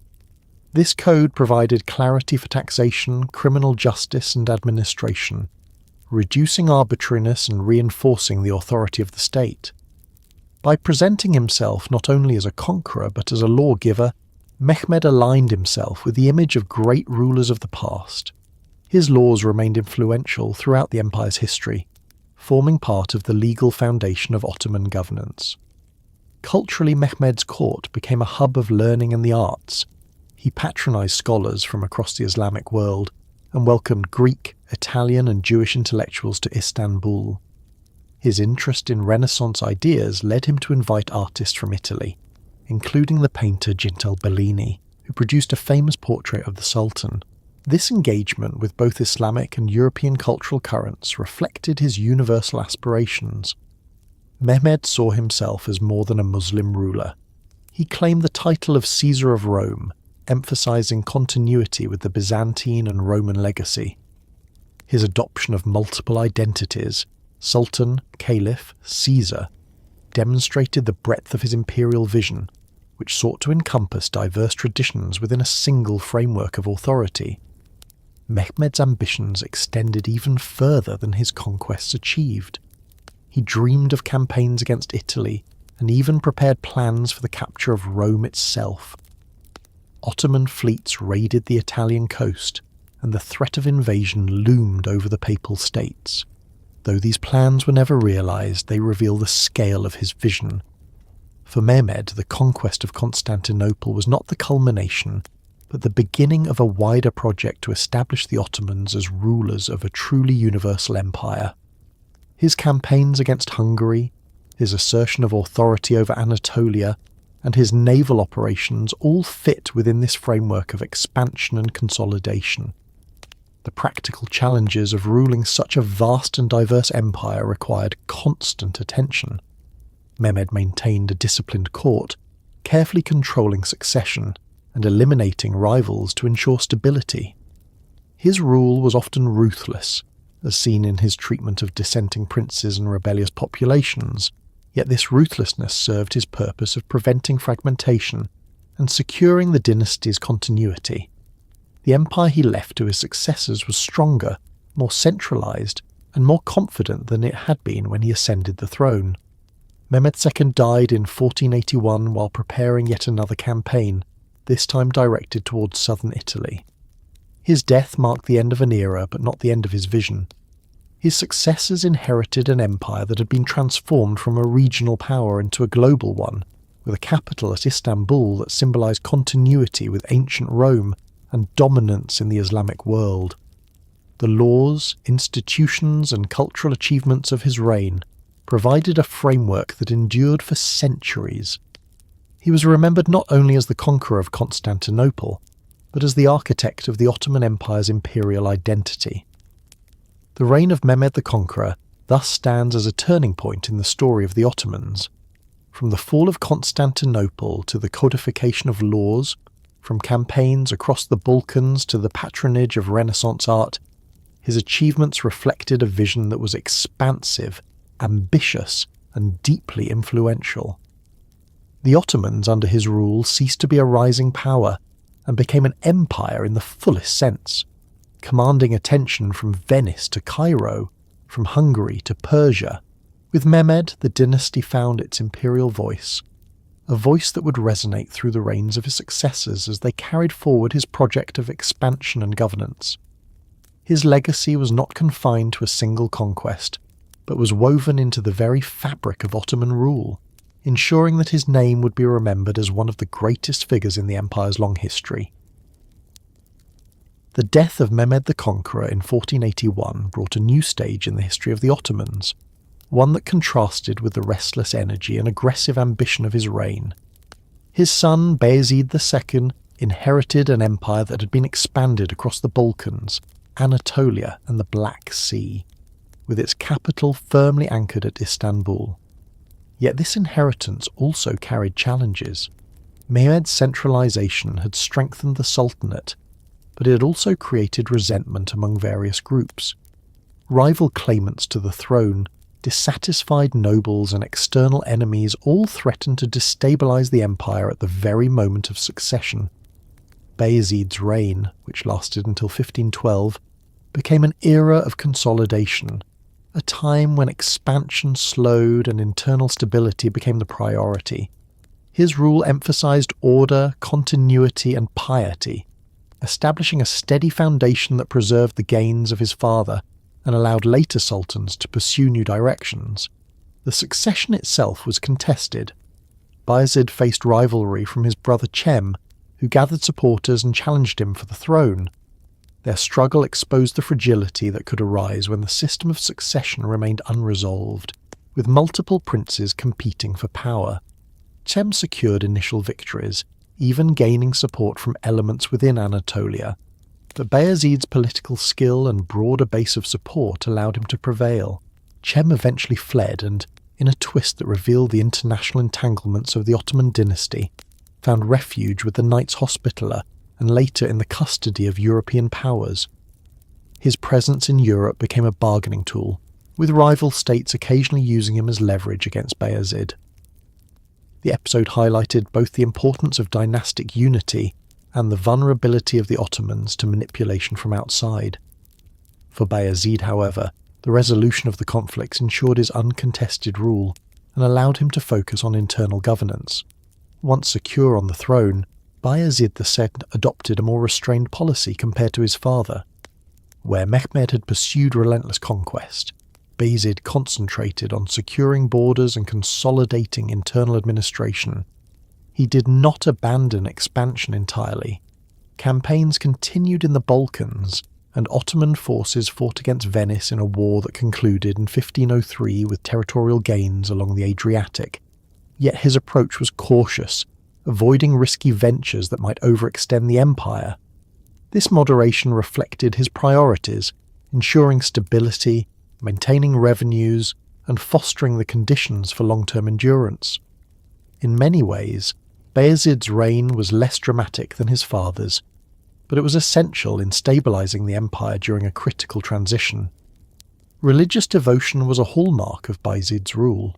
This code provided clarity for taxation, criminal justice and administration, reducing arbitrariness and reinforcing the authority of the state. By presenting himself not only as a conqueror but as a lawgiver, Mehmed aligned himself with the image of great rulers of the past. His laws remained influential throughout the empire's history, forming part of the legal foundation of Ottoman governance. Culturally, Mehmed's court became a hub of learning and the arts. He patronised scholars from across the Islamic world and welcomed Greek, Italian and Jewish intellectuals to Istanbul. His interest in Renaissance ideas led him to invite artists from Italy, including the painter Gintel Bellini, who produced a famous portrait of the Sultan. This engagement with both Islamic and European cultural currents reflected his universal aspirations. Mehmed saw himself as more than a Muslim ruler. He claimed the title of Caesar of Rome, emphasizing continuity with the Byzantine and Roman legacy. His adoption of multiple identities, Sultan, Caliph, Caesar, demonstrated the breadth of his imperial vision, which sought to encompass diverse traditions within a single framework of authority. Mehmed's ambitions extended even further than his conquests achieved. He dreamed of campaigns against Italy and even prepared plans for the capture of Rome itself. Ottoman fleets raided the Italian coast, and the threat of invasion loomed over the Papal States. Though these plans were never realised, they reveal the scale of his vision. For Mehmed, the conquest of Constantinople was not the culmination, but the beginning of a wider project to establish the Ottomans as rulers of a truly universal empire. His campaigns against Hungary, his assertion of authority over Anatolia, and his naval operations all fit within this framework of expansion and consolidation. The practical challenges of ruling such a vast and diverse empire required constant attention. Mehmed maintained a disciplined court, carefully controlling succession and eliminating rivals to ensure stability. His rule was often ruthless, as seen in his treatment of dissenting princes and rebellious populations, yet this ruthlessness served his purpose of preventing fragmentation and securing the dynasty's continuity. The empire he left to his successors was stronger, more centralised, and more confident than it had been when he ascended the throne. Mehmed II died in 1481 while preparing yet another campaign, this time directed towards southern Italy. His death marked the end of an era, but not the end of his vision. His successors inherited an empire that had been transformed from a regional power into a global one, with a capital at Istanbul that symbolized continuity with ancient Rome and dominance in the Islamic world. The laws, institutions, and cultural achievements of his reign provided a framework that endured for centuries. He was remembered not only as the conqueror of Constantinople, but as the architect of the Ottoman Empire's imperial identity. The reign of Mehmed the Conqueror thus stands as a turning point in the story of the Ottomans. From the fall of Constantinople to the codification of laws, from campaigns across the Balkans to the patronage of Renaissance art, his achievements reflected a vision that was expansive, ambitious, and deeply influential. The Ottomans under his rule ceased to be a rising power and became an empire in the fullest sense, commanding attention from Venice to Cairo, from Hungary to Persia. With Mehmed, the dynasty found its imperial voice, a voice that would resonate through the reigns of his successors as they carried forward his project of expansion and governance. His legacy was not confined to a single conquest, but was woven into the very fabric of Ottoman rule, ensuring that his name would be remembered as one of the greatest figures in the empire's long history. The death of Mehmed the Conqueror in 1481 brought a new stage in the history of the Ottomans, one that contrasted with the restless energy and aggressive ambition of his reign. His son, Bayezid II, inherited an empire that had been expanded across the Balkans, Anatolia, and the Black Sea, with its capital firmly anchored at Istanbul. Yet this inheritance also carried challenges. Mehmed's centralization had strengthened the Sultanate, but it had also created resentment among various groups. Rival claimants to the throne, dissatisfied nobles, and external enemies all threatened to destabilize the empire at the very moment of succession. Bayezid's reign, which lasted until 1512, became an era of consolidation, a time when expansion slowed and internal stability became the priority. His rule emphasized order, continuity, and piety, establishing a steady foundation that preserved the gains of his father and allowed later sultans to pursue new directions. The succession itself was contested. Bayezid faced rivalry from his brother Cem, who gathered supporters and challenged him for the throne. Their struggle exposed the fragility that could arise when the system of succession remained unresolved, with multiple princes competing for power. Cem secured initial victories, even gaining support from elements within Anatolia, but Bayezid's political skill and broader base of support allowed him to prevail. Cem eventually fled and, in a twist that revealed the international entanglements of the Ottoman dynasty, found refuge with the Knights Hospitaller and later in the custody of European powers. His presence in Europe became a bargaining tool, with rival states occasionally using him as leverage against Bayezid. The episode highlighted both the importance of dynastic unity and the vulnerability of the Ottomans to manipulation from outside. For Bayezid, however, the resolution of the conflicts ensured his uncontested rule and allowed him to focus on internal governance. Once secure on the throne, Bayezid II adopted a more restrained policy compared to his father. Where Mehmed had pursued relentless conquest, Bayezid concentrated on securing borders and consolidating internal administration. He did not abandon expansion entirely. Campaigns continued in the Balkans, and Ottoman forces fought against Venice in a war that concluded in 1503 with territorial gains along the Adriatic. Yet his approach was cautious, avoiding risky ventures that might overextend the empire. This moderation reflected his priorities, ensuring stability, maintaining revenues, and fostering the conditions for long-term endurance. In many ways, Bayezid's reign was less dramatic than his father's, but it was essential in stabilizing the empire during a critical transition. Religious devotion was a hallmark of Bayezid's rule.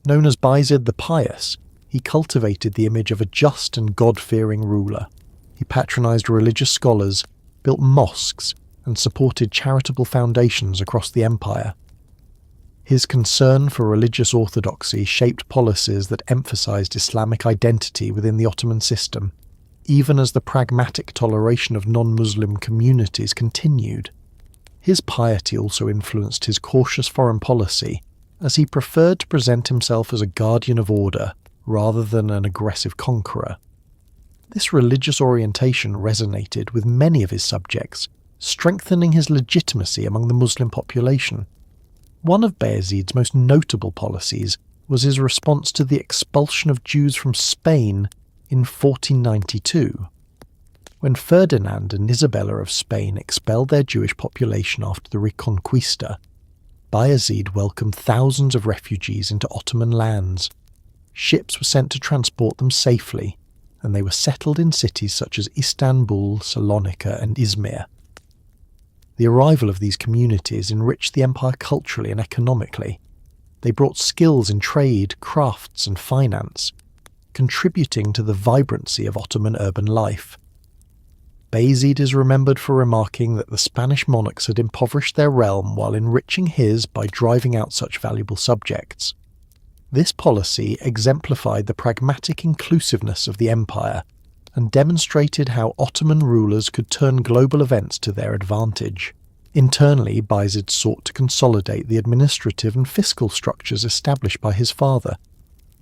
Known as Bayezid the Pious, he cultivated the image of a just and God-fearing ruler. He patronized religious scholars, built mosques, and supported charitable foundations across the empire. His concern for religious orthodoxy shaped policies that emphasized Islamic identity within the Ottoman system, even as the pragmatic toleration of non-Muslim communities continued. His piety also influenced his cautious foreign policy, as he preferred to present himself as a guardian of order rather than an aggressive conqueror. This religious orientation resonated with many of his subjects, strengthening his legitimacy among the Muslim population. One of Bayezid's most notable policies was his response to the expulsion of Jews from Spain in 1492. When Ferdinand and Isabella of Spain expelled their Jewish population after the Reconquista, Bayezid welcomed thousands of refugees into Ottoman lands. Ships were sent to transport them safely, and they were settled in cities such as Istanbul, Salonika, and Izmir. The arrival of these communities enriched the empire culturally and economically. They brought skills in trade, crafts, and finance, contributing to the vibrancy of Ottoman urban life. Bayezid is remembered for remarking that the Spanish monarchs had impoverished their realm while enriching his by driving out such valuable subjects. This policy exemplified the pragmatic inclusiveness of the empire and demonstrated how Ottoman rulers could turn global events to their advantage. Internally, Bayezid sought to consolidate the administrative and fiscal structures established by his father.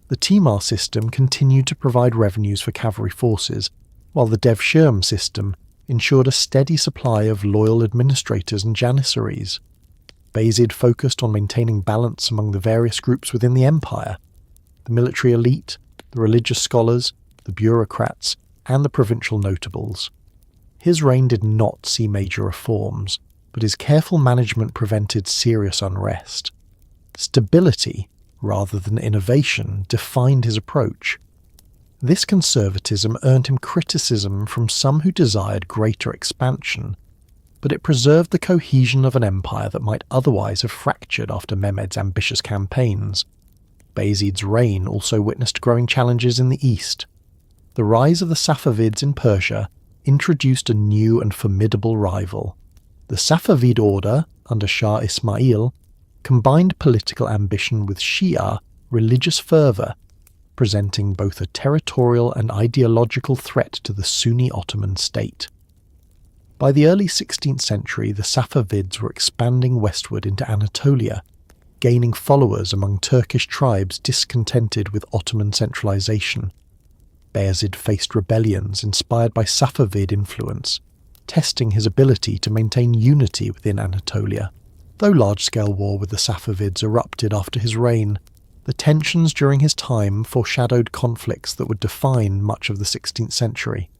The Timar system continued to provide revenues for cavalry forces, while the Devshirme system ensured a steady supply of loyal administrators and Janissaries. Bayezid focused on maintaining balance among the various groups within the empire: the military elite, the religious scholars, the bureaucrats, and the provincial notables. His reign did not see major reforms, but his careful management prevented serious unrest. Stability, rather than innovation, defined his approach. This conservatism earned him criticism from some who desired greater expansion, but it preserved the cohesion of an empire that might otherwise have fractured after Mehmed's ambitious campaigns. Bayezid's reign also witnessed growing challenges in the east. The rise of the Safavids in Persia introduced a new and formidable rival. The Safavid order, under Shah Ismail, combined political ambition with Shia religious fervour, presenting both a territorial and ideological threat to the Sunni Ottoman state. By the early 16th century, the Safavids were expanding westward into Anatolia, gaining followers among Turkish tribes discontented with Ottoman centralization. Bayezid faced rebellions inspired by Safavid influence, testing his ability to maintain unity within Anatolia. Though large-scale war with the Safavids erupted after his reign, the tensions during his time foreshadowed conflicts that would define much of the 16th century.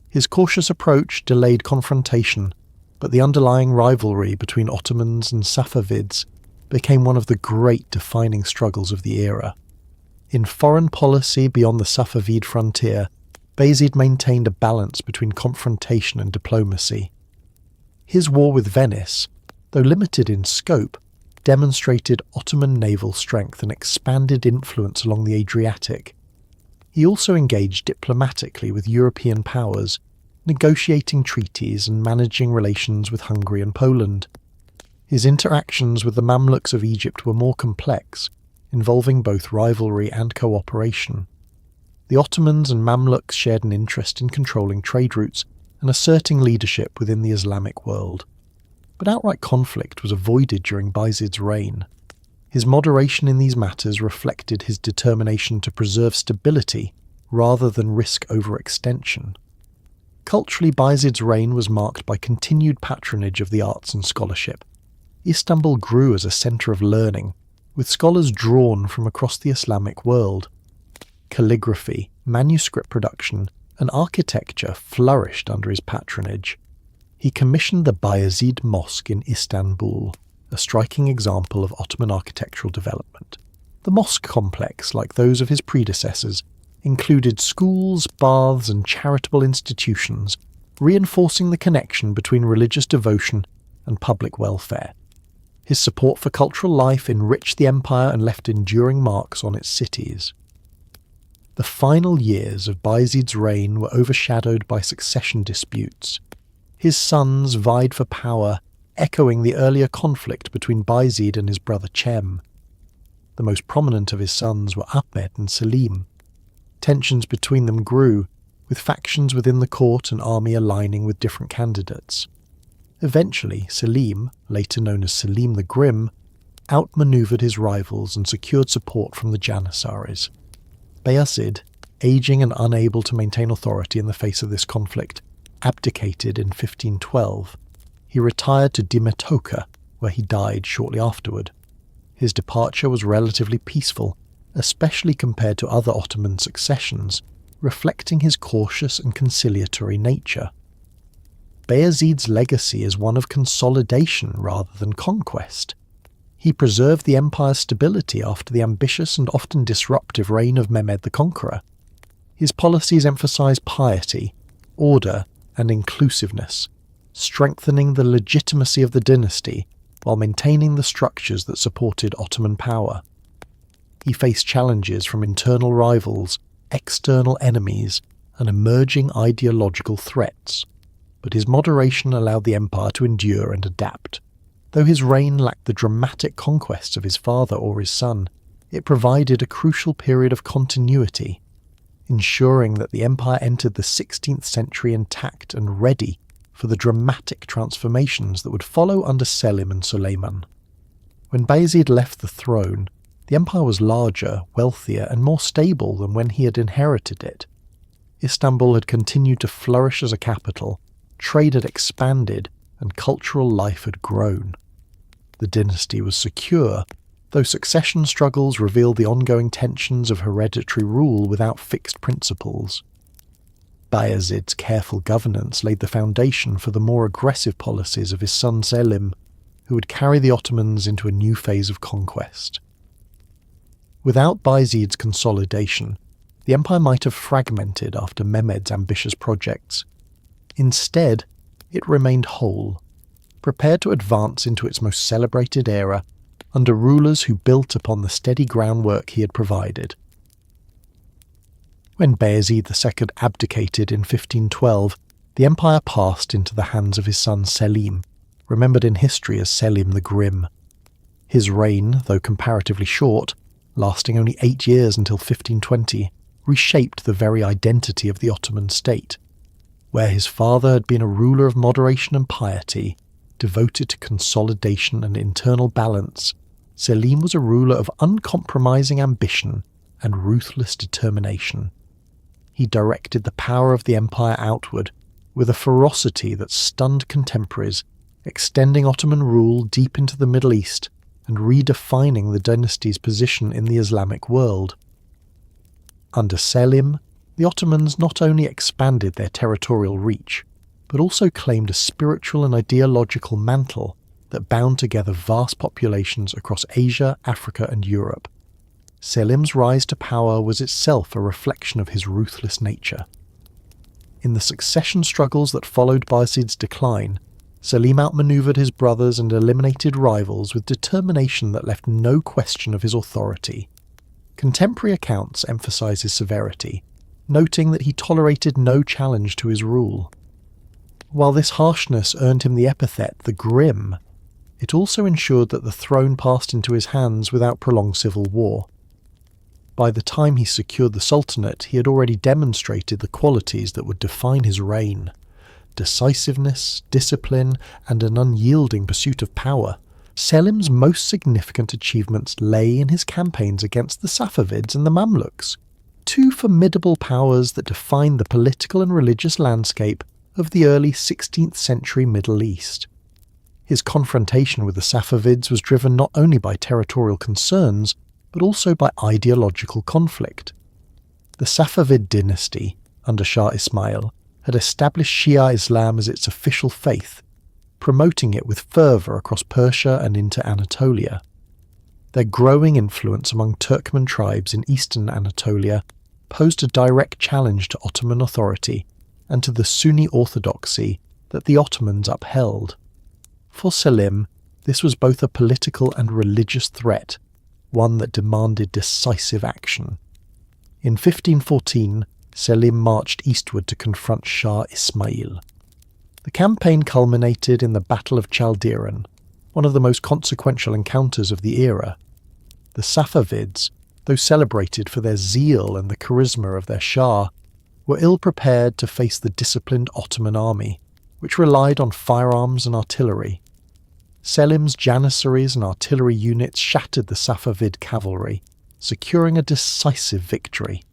His cautious approach delayed confrontation, but the underlying rivalry between Ottomans and Safavids became one of the great defining struggles of the era. In foreign policy beyond the Safavid frontier, Bayezid maintained a balance between confrontation and diplomacy. His war with Venice, though limited in scope, demonstrated Ottoman naval strength and expanded influence along the Adriatic. He also engaged diplomatically with European powers, negotiating treaties and managing relations with Hungary and Poland. His interactions with the Mamluks of Egypt were more complex, involving both rivalry and cooperation. The Ottomans and Mamluks shared an interest in controlling trade routes and asserting leadership within the Islamic world. But outright conflict was avoided during Bayezid's reign. His moderation in these matters reflected his determination to preserve stability rather than risk overextension. Culturally, Bayezid's reign was marked by continued patronage of the arts and scholarship. Istanbul grew as a centre of learning, with scholars drawn from across the Islamic world. Calligraphy, manuscript production, and architecture flourished under his patronage. He commissioned the Bayezid Mosque in Istanbul, a striking example of Ottoman architectural development. The mosque complex, like those of his predecessors, included schools, baths, and charitable institutions, reinforcing the connection between religious devotion and public welfare. His support for cultural life enriched the empire and left enduring marks on its cities. The final years of Bayezid's reign were overshadowed by succession disputes. His sons vied for power, echoing the earlier conflict between Bayezid and his brother Cem. The most prominent of his sons were Ahmed and Selim. Tensions between them grew, with factions within the court and army aligning with different candidates. Eventually, Selim, later known as Selim the Grim, outmaneuvered his rivals and secured support from the Janissaries. Bayezid, aging and unable to maintain authority in the face of this conflict, abdicated in 1512. He retired to Dimetoka, where he died shortly afterward. His departure was relatively peaceful, especially compared to other Ottoman successions, reflecting his cautious and conciliatory nature. Bayezid's legacy is one of consolidation rather than conquest. He preserved the empire's stability after the ambitious and often disruptive reign of Mehmed the Conqueror. His policies emphasized piety, order, and inclusiveness, strengthening the legitimacy of the dynasty while maintaining the structures that supported Ottoman power. He faced challenges from internal rivals, external enemies, and emerging ideological threats, but his moderation allowed the empire to endure and adapt. Though his reign lacked the dramatic conquests of his father or his son, it provided a crucial period of continuity, ensuring that the empire entered the 16th century intact and ready for the dramatic transformations that would follow under Selim and Suleiman. When Bayezid left the throne, the empire was larger, wealthier, and more stable than when he had inherited it. Istanbul had continued to flourish as a capital, trade had expanded, and cultural life had grown. The dynasty was secure, though succession struggles revealed the ongoing tensions of hereditary rule without fixed principles. Bayezid's careful governance laid the foundation for the more aggressive policies of his son Selim, who would carry the Ottomans into a new phase of conquest. Without Bayezid's consolidation, the empire might have fragmented after Mehmed's ambitious projects. Instead, it remained whole, prepared to advance into its most celebrated era under rulers who built upon the steady groundwork he had provided. When Bayezid II abdicated in 1512, the empire passed into the hands of his son Selim, remembered in history as Selim the Grim. His reign, though comparatively short, lasting only 8 years until 1520, reshaped the very identity of the Ottoman state. Where his father had been a ruler of moderation and piety, devoted to consolidation and internal balance, Selim was a ruler of uncompromising ambition and ruthless determination. He directed the power of the empire outward with a ferocity that stunned contemporaries, extending Ottoman rule deep into the Middle East and redefining the dynasty's position in the Islamic world. Under Selim, the Ottomans not only expanded their territorial reach, but also claimed a spiritual and ideological mantle that bound together vast populations across Asia, Africa, and Europe. Selim's rise to power was itself a reflection of his ruthless nature. In the succession struggles that followed Bayezid's decline, Selim outmaneuvered his brothers and eliminated rivals with determination that left no question of his authority. Contemporary accounts emphasize his severity, noting that he tolerated no challenge to his rule. While this harshness earned him the epithet the Grim, it also ensured that the throne passed into his hands without prolonged civil war. By the time he secured the Sultanate, he had already demonstrated the qualities that would define his reign: decisiveness, discipline, and an unyielding pursuit of power. Selim's most significant achievements lay in his campaigns against the Safavids and the Mamluks, two formidable powers that defined the political and religious landscape of the early 16th century Middle East. His confrontation with the Safavids was driven not only by territorial concerns, but also by ideological conflict. The Safavid dynasty, under Shah Ismail, had established Shia Islam as its official faith, promoting it with fervour across Persia and into Anatolia. Their growing influence among Turkmen tribes in eastern Anatolia posed a direct challenge to Ottoman authority and to the Sunni orthodoxy that the Ottomans upheld. For Selim, this was both a political and religious threat, one that demanded decisive action. In 1514, Selim marched eastward to confront Shah Ismail. The campaign culminated in the Battle of Chaldiran, one of the most consequential encounters of the era. The Safavids, though celebrated for their zeal and the charisma of their Shah, were ill-prepared to face the disciplined Ottoman army, which relied on firearms and artillery. Selim's Janissaries and artillery units shattered the Safavid cavalry, securing a decisive victory.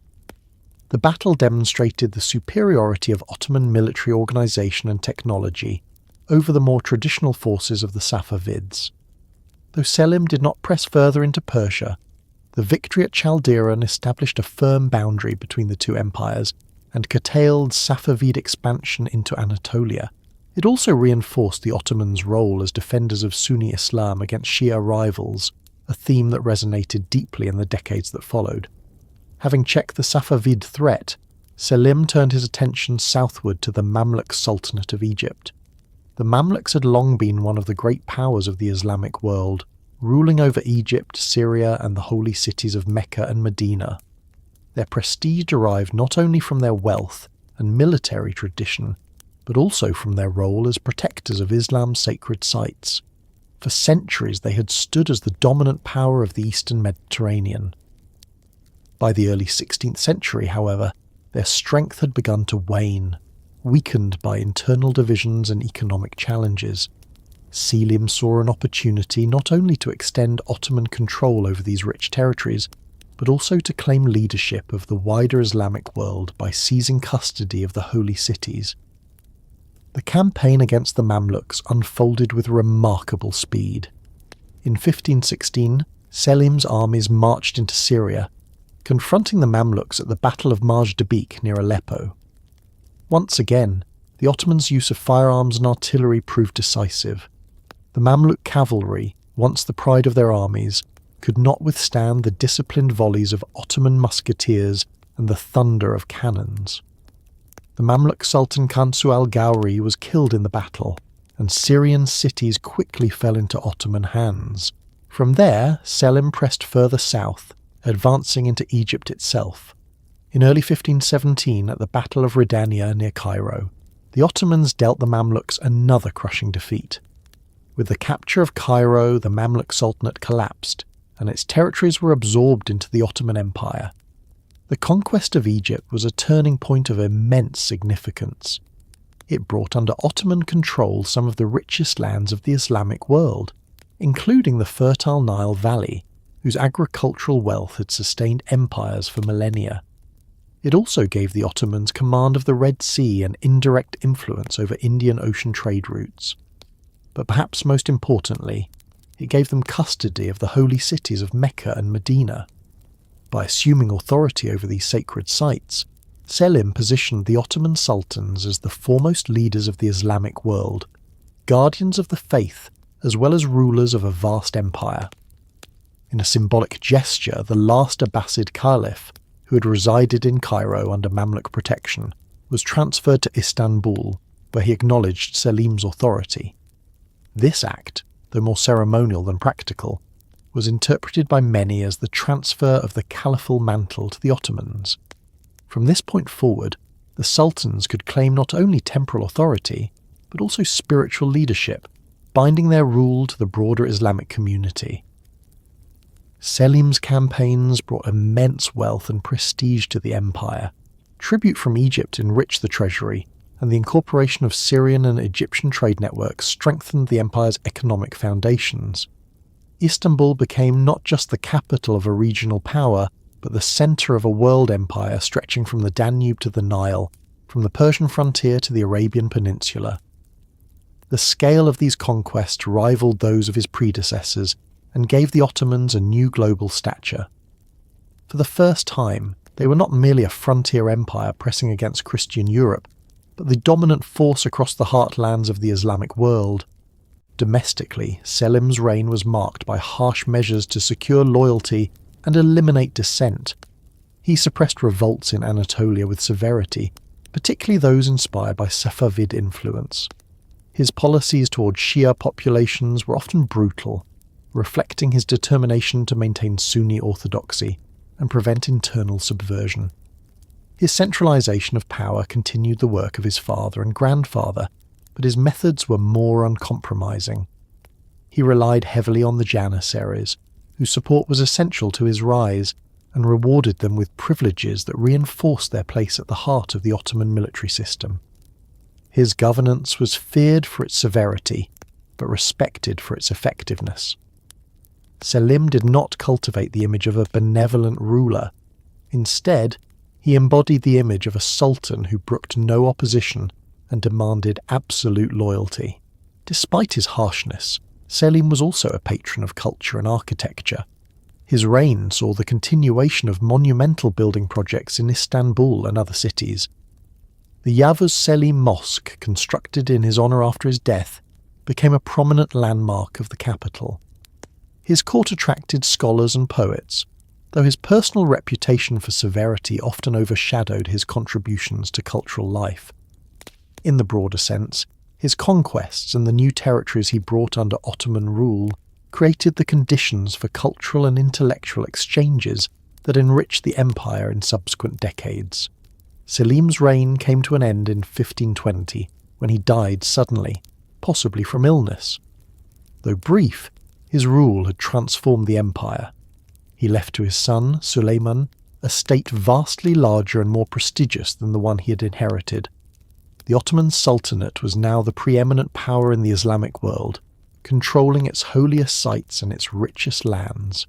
The battle demonstrated the superiority of Ottoman military organisation and technology over the more traditional forces of the Safavids. Though Selim did not press further into Persia, the victory at Chaldiran established a firm boundary between the two empires and curtailed Safavid expansion into Anatolia. It also reinforced the Ottomans' role as defenders of Sunni Islam against Shia rivals, a theme that resonated deeply in the decades that followed. Having checked the Safavid threat, Selim turned his attention southward to the Mamluk Sultanate of Egypt. The Mamluks had long been one of the great powers of the Islamic world, ruling over Egypt, Syria, and the holy cities of Mecca and Medina. Their prestige derived not only from their wealth and military tradition, but also from their role as protectors of Islam's sacred sites. For centuries they had stood as the dominant power of the Eastern Mediterranean. By the early 16th century, however, their strength had begun to wane, weakened by internal divisions and economic challenges. Selim saw an opportunity not only to extend Ottoman control over these rich territories, but also to claim leadership of the wider Islamic world by seizing custody of the holy cities. The campaign against the Mamluks unfolded with remarkable speed. In 1516, Selim's armies marched into Syria, confronting the Mamluks at the Battle of Majdabik near Aleppo. Once again, the Ottomans' use of firearms and artillery proved decisive. The Mamluk cavalry, once the pride of their armies, could not withstand the disciplined volleys of Ottoman musketeers and the thunder of cannons. The Mamluk Sultan Kansu al-Ghauri was killed in the battle, and Syrian cities quickly fell into Ottoman hands. From there, Selim pressed further south, advancing into Egypt itself. In early 1517, at the Battle of Ridania near Cairo, the Ottomans dealt the Mamluks another crushing defeat. With the capture of Cairo, the Mamluk Sultanate collapsed, and its territories were absorbed into the Ottoman Empire. The conquest of Egypt was a turning point of immense significance. It brought under Ottoman control some of the richest lands of the Islamic world, including the fertile Nile Valley, whose agricultural wealth had sustained empires for millennia. It also gave the Ottomans command of the Red Sea and indirect influence over Indian Ocean trade routes. But perhaps most importantly, it gave them custody of the holy cities of Mecca and Medina. By assuming authority over these sacred sites, Selim positioned the Ottoman sultans as the foremost leaders of the Islamic world, guardians of the faith as well as rulers of a vast empire. In a symbolic gesture, the last Abbasid caliph, who had resided in Cairo under Mamluk protection, was transferred to Istanbul, where he acknowledged Selim's authority. This act, though more ceremonial than practical, was interpreted by many as the transfer of the caliphal mantle to the Ottomans. From this point forward, the sultans could claim not only temporal authority, but also spiritual leadership, binding their rule to the broader Islamic community. Selim's campaigns brought immense wealth and prestige to the empire. Tribute from Egypt enriched the treasury, and the incorporation of Syrian and Egyptian trade networks strengthened the empire's economic foundations. Istanbul became not just the capital of a regional power, but the centre of a world empire stretching from the Danube to the Nile, from the Persian frontier to the Arabian Peninsula. The scale of these conquests rivaled those of his predecessors and gave the Ottomans a new global stature. For the first time, they were not merely a frontier empire pressing against Christian Europe, but the dominant force across the heartlands of the Islamic world. Domestically, Selim's reign was marked by harsh measures to secure loyalty and eliminate dissent. He suppressed revolts in Anatolia with severity, particularly those inspired by Safavid influence. His policies toward Shia populations were often brutal, reflecting his determination to maintain Sunni orthodoxy and prevent internal subversion. His centralization of power continued the work of his father and grandfather, but his methods were more uncompromising. He relied heavily on the Janissaries, whose support was essential to his rise, and rewarded them with privileges that reinforced their place at the heart of the Ottoman military system. His governance was feared for its severity, but respected for its effectiveness. Selim did not cultivate the image of a benevolent ruler. Instead, he embodied the image of a sultan who brooked no opposition and demanded absolute loyalty. Despite his harshness, Selim was also a patron of culture and architecture. His reign saw the continuation of monumental building projects in Istanbul and other cities. The Yavuz Selim Mosque, constructed in his honour after his death, became a prominent landmark of the capital. His court attracted scholars and poets, though his personal reputation for severity often overshadowed his contributions to cultural life. In the broader sense, his conquests and the new territories he brought under Ottoman rule created the conditions for cultural and intellectual exchanges that enriched the empire in subsequent decades. Selim's reign came to an end in 1520, when he died suddenly, possibly from illness. Though brief, his rule had transformed the empire. He left to his son, Suleiman, a state vastly larger and more prestigious than the one he had inherited. The Ottoman Sultanate was now the preeminent power in the Islamic world, controlling its holiest sites and its richest lands.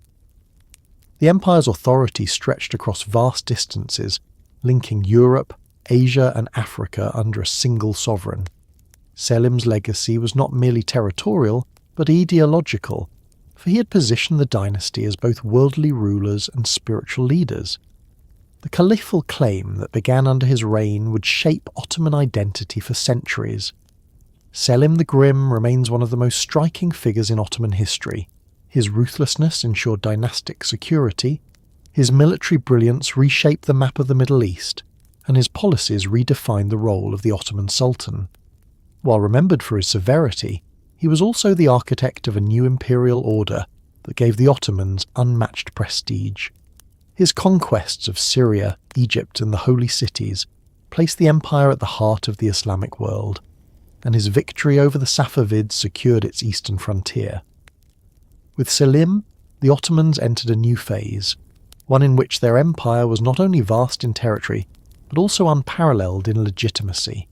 The empire's authority stretched across vast distances, linking Europe, Asia and Africa under a single sovereign. Selim's legacy was not merely territorial, but ideological, for he had positioned the dynasty as both worldly rulers and spiritual leaders. The caliphal claim that began under his reign would shape Ottoman identity for centuries. Selim the Grim remains one of the most striking figures in Ottoman history. His ruthlessness ensured dynastic security, his military brilliance reshaped the map of the Middle East, and his policies redefined the role of the Ottoman Sultan. While remembered for his severity, he was also the architect of a new imperial order that gave the Ottomans unmatched prestige. His conquests of Syria, Egypt and the Holy Cities placed the empire at the heart of the Islamic world, and his victory over the Safavids secured its eastern frontier. With Selim, the Ottomans entered a new phase, one in which their empire was not only vast in territory, but also unparalleled in legitimacy.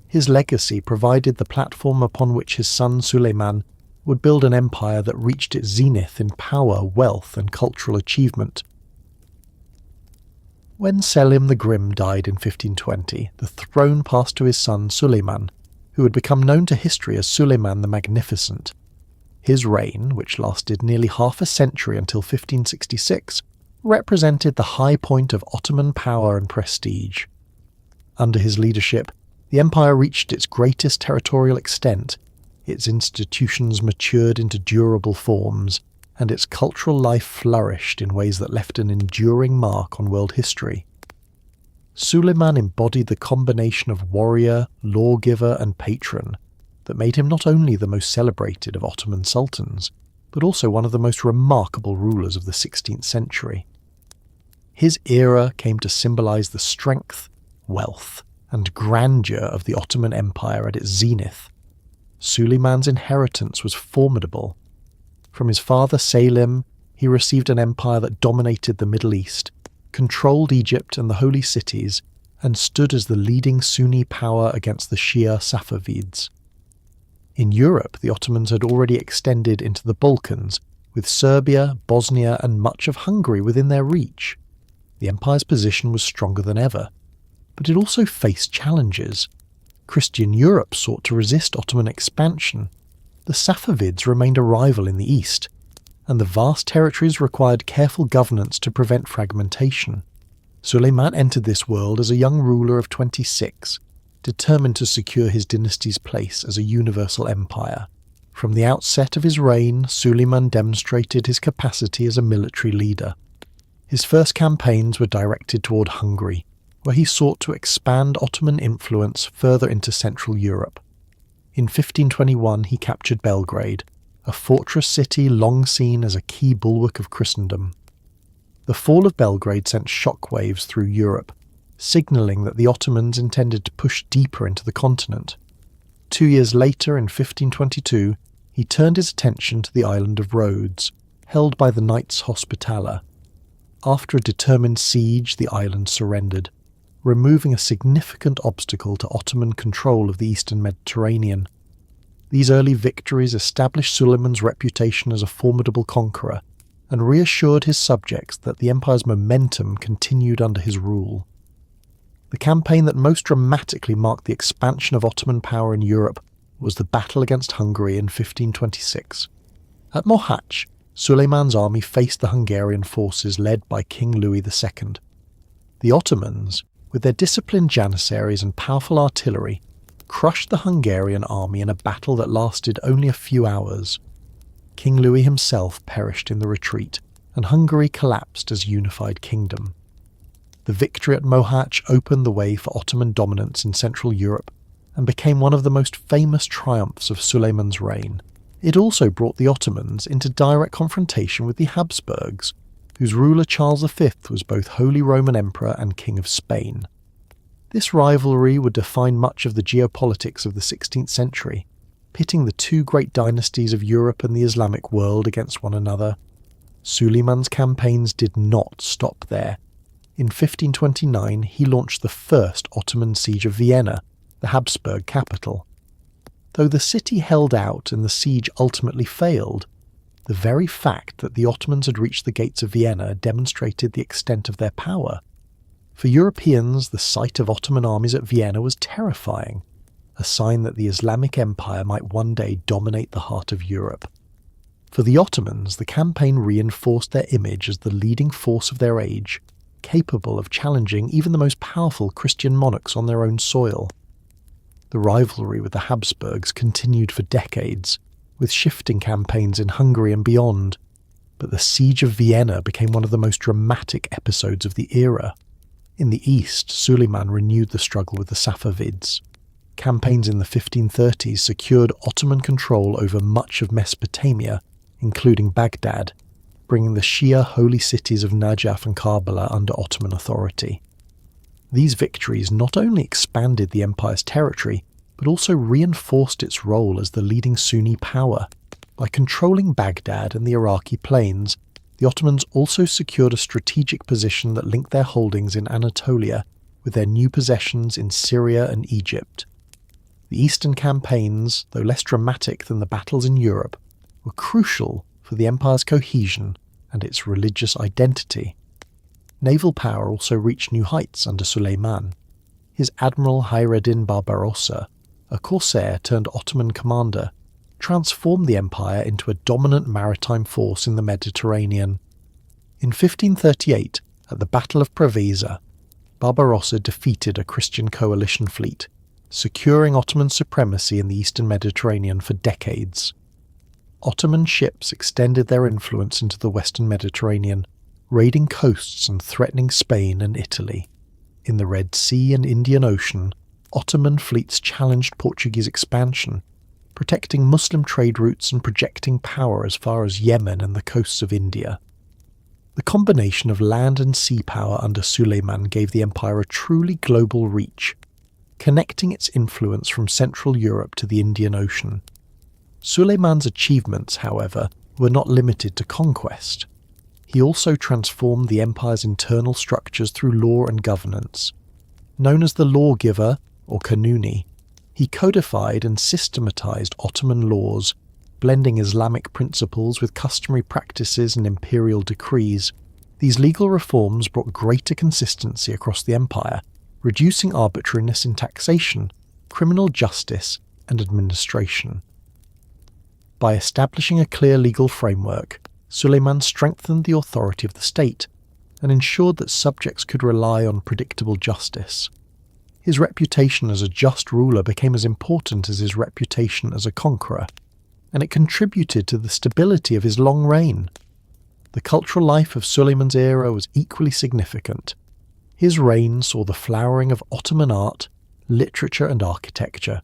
His legacy provided the platform upon which his son Suleiman would build an empire that reached its zenith in power, wealth and cultural achievement. When Selim the Grim died in 1520, the throne passed to his son Suleiman, who had become known to history as Suleiman the Magnificent. His reign, which lasted nearly half a century until 1566, represented the high point of Ottoman power and prestige. Under his leadership, the empire reached its greatest territorial extent, its institutions matured into durable forms, and its cultural life flourished in ways that left an enduring mark on world history. Suleiman embodied the combination of warrior, lawgiver and patron that made him not only the most celebrated of Ottoman sultans, but also one of the most remarkable rulers of the 16th century. His era came to symbolize the strength, wealth, and grandeur of the Ottoman Empire at its zenith. Suleiman's inheritance was formidable. From his father Selim, he received an empire that dominated the Middle East, controlled Egypt and the Holy Cities, and stood as the leading Sunni power against the Shia Safavids. In Europe, the Ottomans had already extended into the Balkans, with Serbia, Bosnia and much of Hungary within their reach. The empire's position was stronger than ever, but it also faced challenges. Christian Europe sought to resist Ottoman expansion. The Safavids remained a rival in the east, and the vast territories required careful governance to prevent fragmentation. Suleiman entered this world as a young ruler of 26, determined to secure his dynasty's place as a universal empire. From the outset of his reign, Suleiman demonstrated his capacity as a military leader. His first campaigns were directed toward Hungary, where he sought to expand Ottoman influence further into Central Europe. In 1521 he captured Belgrade, a fortress city long seen as a key bulwark of Christendom. The fall of Belgrade sent shockwaves through Europe, signalling that the Ottomans intended to push deeper into the continent. 2 years later, in 1522, he turned his attention to the island of Rhodes, held by the Knights Hospitaller. After a determined siege, the island surrendered, removing a significant obstacle to Ottoman control of the eastern Mediterranean. These early victories established Suleiman's reputation as a formidable conqueror and reassured his subjects that the empire's momentum continued under his rule. The campaign that most dramatically marked the expansion of Ottoman power in Europe was the battle against Hungary in 1526. At Mohács, Suleiman's army faced the Hungarian forces led by King Louis II. The Ottomans, with their disciplined Janissaries and powerful artillery, crushed the Hungarian army in a battle that lasted only a few hours. King Louis himself perished in the retreat, and Hungary collapsed as a unified kingdom. The victory at Mohács opened the way for Ottoman dominance in Central Europe and became one of the most famous triumphs of Suleiman's reign. It also brought the Ottomans into direct confrontation with the Habsburgs, whose ruler Charles V was both Holy Roman Emperor and King of Spain. This rivalry would define much of the geopolitics of the 16th century, pitting the two great dynasties of Europe and the Islamic world against one another. Suleiman's campaigns did not stop there. In 1529, he launched the first Ottoman siege of Vienna, the Habsburg capital. Though the city held out and the siege ultimately failed, the very fact that the Ottomans had reached the gates of Vienna demonstrated the extent of their power. For Europeans, the sight of Ottoman armies at Vienna was terrifying, a sign that the Islamic Empire might one day dominate the heart of Europe. For the Ottomans, the campaign reinforced their image as the leading force of their age, capable of challenging even the most powerful Christian monarchs on their own soil. The rivalry with the Habsburgs continued for decades, with shifting campaigns in Hungary and beyond, but the Siege of Vienna became one of the most dramatic episodes of the era. In the east, Suleiman renewed the struggle with the Safavids. Campaigns in the 1530s secured Ottoman control over much of Mesopotamia, including Baghdad, bringing the Shia holy cities of Najaf and Karbala under Ottoman authority. These victories not only expanded the empire's territory, but also reinforced its role as the leading Sunni power. By controlling Baghdad and the Iraqi plains, the Ottomans also secured a strategic position that linked their holdings in Anatolia with their new possessions in Syria and Egypt. The eastern campaigns, though less dramatic than the battles in Europe, were crucial for the empire's cohesion and its religious identity. Naval power also reached new heights under Suleiman. His admiral Hayreddin Barbarossa, a corsair turned Ottoman commander, transformed the empire into a dominant maritime force in the Mediterranean. In 1538, at the Battle of Preveza, Barbarossa defeated a Christian coalition fleet, securing Ottoman supremacy in the eastern Mediterranean for decades. Ottoman ships extended their influence into the western Mediterranean, raiding coasts and threatening Spain and Italy. In the Red Sea and Indian Ocean, Ottoman fleets challenged Portuguese expansion, protecting Muslim trade routes and projecting power as far as Yemen and the coasts of India. The combination of land and sea power under Suleiman gave the empire a truly global reach, connecting its influence from Central Europe to the Indian Ocean. Suleiman's achievements, however, were not limited to conquest. He also transformed the empire's internal structures through law and governance. Known as the lawgiver, or kanuni, he codified and systematized Ottoman laws, blending Islamic principles with customary practices and imperial decrees. These legal reforms brought greater consistency across the empire, reducing arbitrariness in taxation, criminal justice, and administration. By establishing a clear legal framework, Suleiman strengthened the authority of the state and ensured that subjects could rely on predictable justice. His reputation as a just ruler became as important as his reputation as a conqueror, and it contributed to the stability of his long reign. The cultural life of Suleiman's era was equally significant. His reign saw the flowering of Ottoman art, literature and architecture.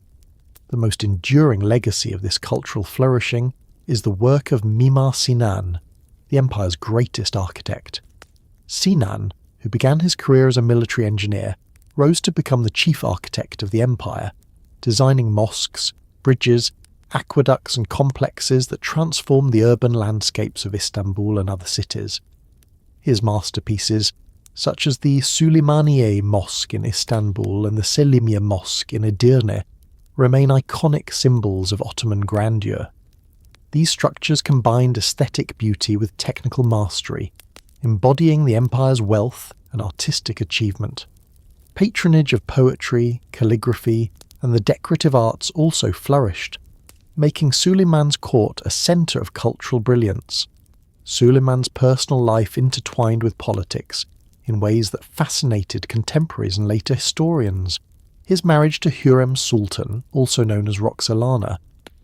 The most enduring legacy of this cultural flourishing is the work of Mimar Sinan, the empire's greatest architect. Sinan, who began his career as a military engineer, rose to become the chief architect of the empire, designing mosques, bridges, aqueducts and complexes that transformed the urban landscapes of Istanbul and other cities. His masterpieces, such as the Süleymaniye Mosque in Istanbul and the Selimiye Mosque in Edirne, remain iconic symbols of Ottoman grandeur. These structures combined aesthetic beauty with technical mastery, embodying the empire's wealth and artistic achievement. Patronage of poetry, calligraphy, and the decorative arts also flourished, making Suleiman's court a centre of cultural brilliance. Suleiman's personal life intertwined with politics in ways that fascinated contemporaries and later historians. His marriage to Hürrem Sultan, also known as Roxolana,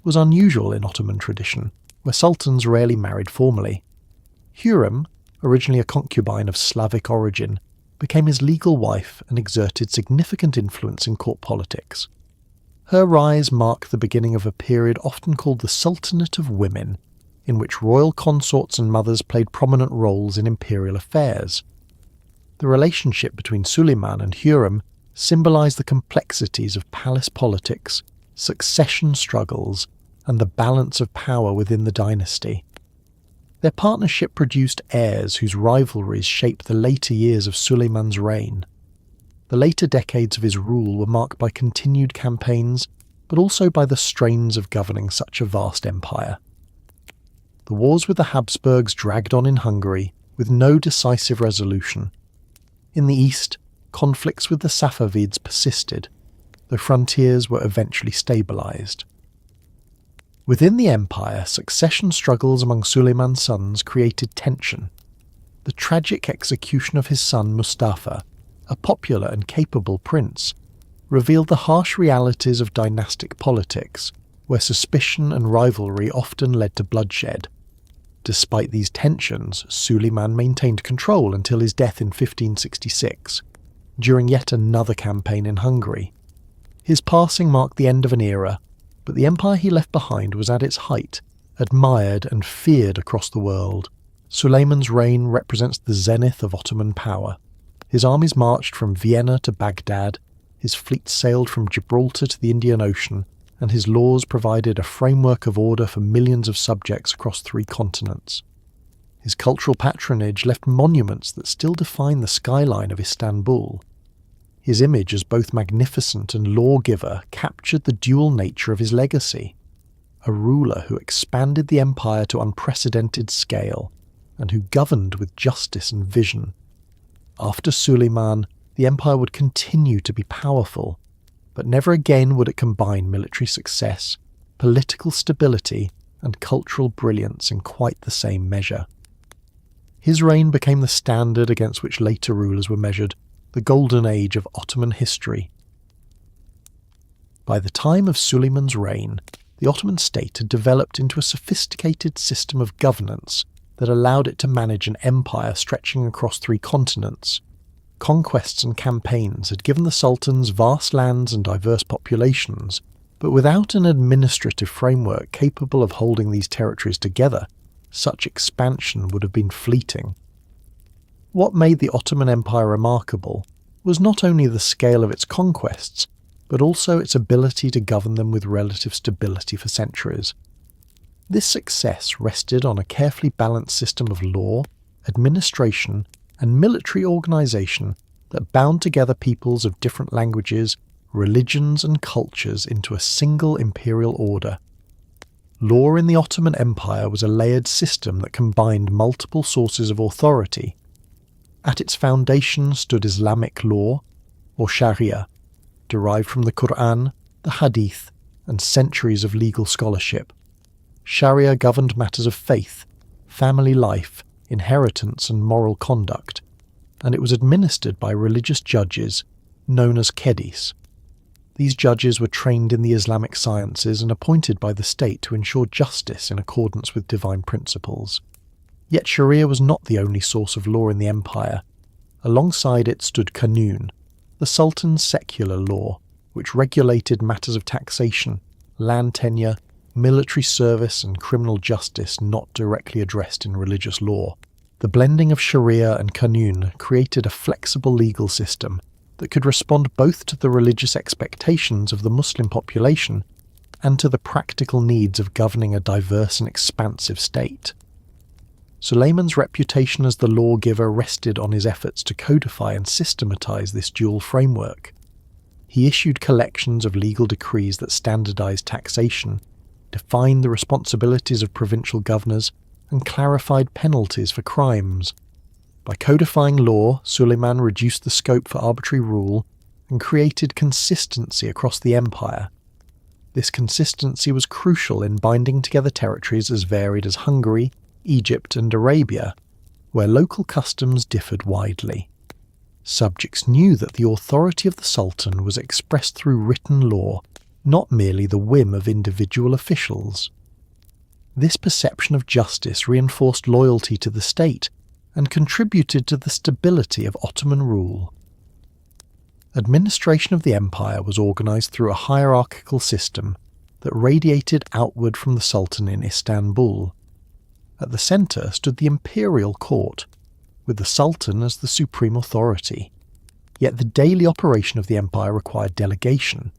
was unusual in Ottoman tradition, where sultans rarely married formally. Hürrem, originally a concubine of Slavic origin, became his legal wife and exerted significant influence in court politics. Her rise marked the beginning of a period often called the Sultanate of Women, in which royal consorts and mothers played prominent roles in imperial affairs. The relationship between Suleiman and Hürrem symbolised the complexities of palace politics, succession struggles, and the balance of power within the dynasty. Their partnership produced heirs whose rivalries shaped the later years of Suleiman's reign. The later decades of his rule were marked by continued campaigns, but also by the strains of governing such a vast empire. The wars with the Habsburgs dragged on in Hungary, with no decisive resolution. In the east, conflicts with the Safavids persisted, though frontiers were eventually stabilised. Within the empire, succession struggles among Suleiman's sons created tension. The tragic execution of his son Mustafa, a popular and capable prince, revealed the harsh realities of dynastic politics, where suspicion and rivalry often led to bloodshed. Despite these tensions, Suleiman maintained control until his death in 1566, during yet another campaign in Hungary. His passing marked the end of an era, but the empire he left behind was at its height, admired and feared across the world. Suleiman's reign represents the zenith of Ottoman power. His armies marched from Vienna to Baghdad, his fleet sailed from Gibraltar to the Indian Ocean, and his laws provided a framework of order for millions of subjects across 3 continents. His cultural patronage left monuments that still define the skyline of Istanbul. His image as both magnificent and lawgiver captured the dual nature of his legacy, a ruler who expanded the empire to unprecedented scale, and who governed with justice and vision. After Suleiman, the empire would continue to be powerful, but never again would it combine military success, political stability, and cultural brilliance in quite the same measure. His reign became the standard against which later rulers were measured, the golden age of Ottoman history. By the time of Suleiman's reign, the Ottoman state had developed into a sophisticated system of governance that allowed it to manage an empire stretching across 3 continents. Conquests and campaigns had given the sultans vast lands and diverse populations, but without an administrative framework capable of holding these territories together, such expansion would have been fleeting. What made the Ottoman Empire remarkable was not only the scale of its conquests, but also its ability to govern them with relative stability for centuries. This success rested on a carefully balanced system of law, administration, and military organisation that bound together peoples of different languages, religions, and cultures into a single imperial order. Law in the Ottoman Empire was a layered system that combined multiple sources of authority. At its foundation stood Islamic law, or Sharia, derived from the Quran, the Hadith, and centuries of legal scholarship. Sharia governed matters of faith, family life, inheritance, and moral conduct, and it was administered by religious judges, known as Kedis. These judges were trained in the Islamic sciences and appointed by the state to ensure justice in accordance with divine principles. Yet Sharia was not the only source of law in the empire. Alongside it stood Qanun, the Sultan's secular law, which regulated matters of taxation, land tenure, military service, and criminal justice not directly addressed in religious law. The blending of Sharia and Qanun created a flexible legal system that could respond both to the religious expectations of the Muslim population and to the practical needs of governing a diverse and expansive state. Suleiman's reputation as the lawgiver rested on his efforts to codify and systematize this dual framework. He issued collections of legal decrees that standardized taxation, defined the responsibilities of provincial governors, and clarified penalties for crimes. By codifying law, Suleiman reduced the scope for arbitrary rule and created consistency across the empire. This consistency was crucial in binding together territories as varied as Hungary, Egypt, and Arabia, where local customs differed widely. Subjects knew that the authority of the Sultan was expressed through written law, not merely the whim of individual officials. This perception of justice reinforced loyalty to the state and contributed to the stability of Ottoman rule. Administration of the empire was organised through a hierarchical system that radiated outward from the Sultan in Istanbul. At the centre stood the imperial court, with the Sultan as the supreme authority. Yet the daily operation of the empire required delegation.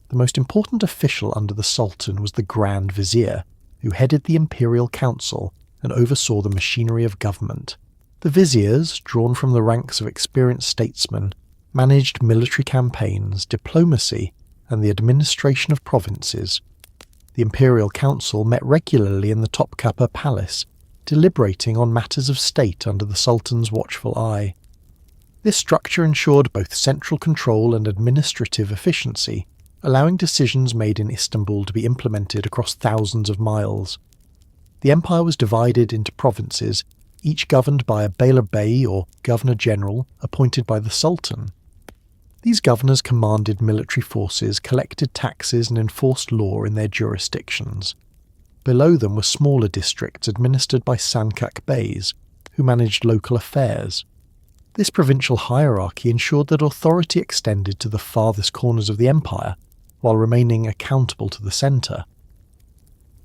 The most important official under the Sultan was the Grand Vizier, who headed the imperial council and oversaw the machinery of government. The viziers, drawn from the ranks of experienced statesmen, managed military campaigns, diplomacy, and the administration of provinces. The imperial council met regularly in the Topkapi Palace, deliberating on matters of state under the Sultan's watchful eye. This structure ensured both central control and administrative efficiency, allowing decisions made in Istanbul to be implemented across thousands of miles. The empire was divided into provinces, each governed by a Beylerbey or governor-general appointed by the Sultan. These governors commanded military forces, collected taxes, and enforced law in their jurisdictions. Below them were smaller districts administered by Sancak Beys, who managed local affairs. This provincial hierarchy ensured that authority extended to the farthest corners of the empire, while remaining accountable to the centre.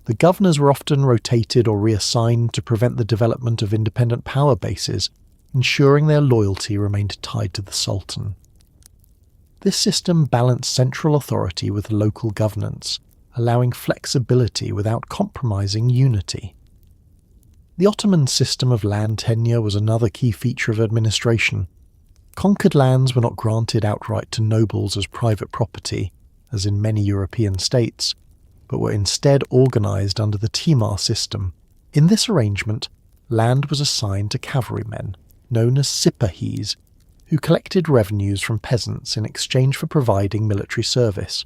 The governors were often rotated or reassigned to prevent the development of independent power bases, ensuring their loyalty remained tied to the Sultan. This system balanced central authority with local governance, allowing flexibility without compromising unity. The Ottoman system of land tenure was another key feature of administration. Conquered lands were not granted outright to nobles as private property, as in many European states, but were instead organised under the timar system. In this arrangement, land was assigned to cavalrymen, known as sipahis, who collected revenues from peasants in exchange for providing military service.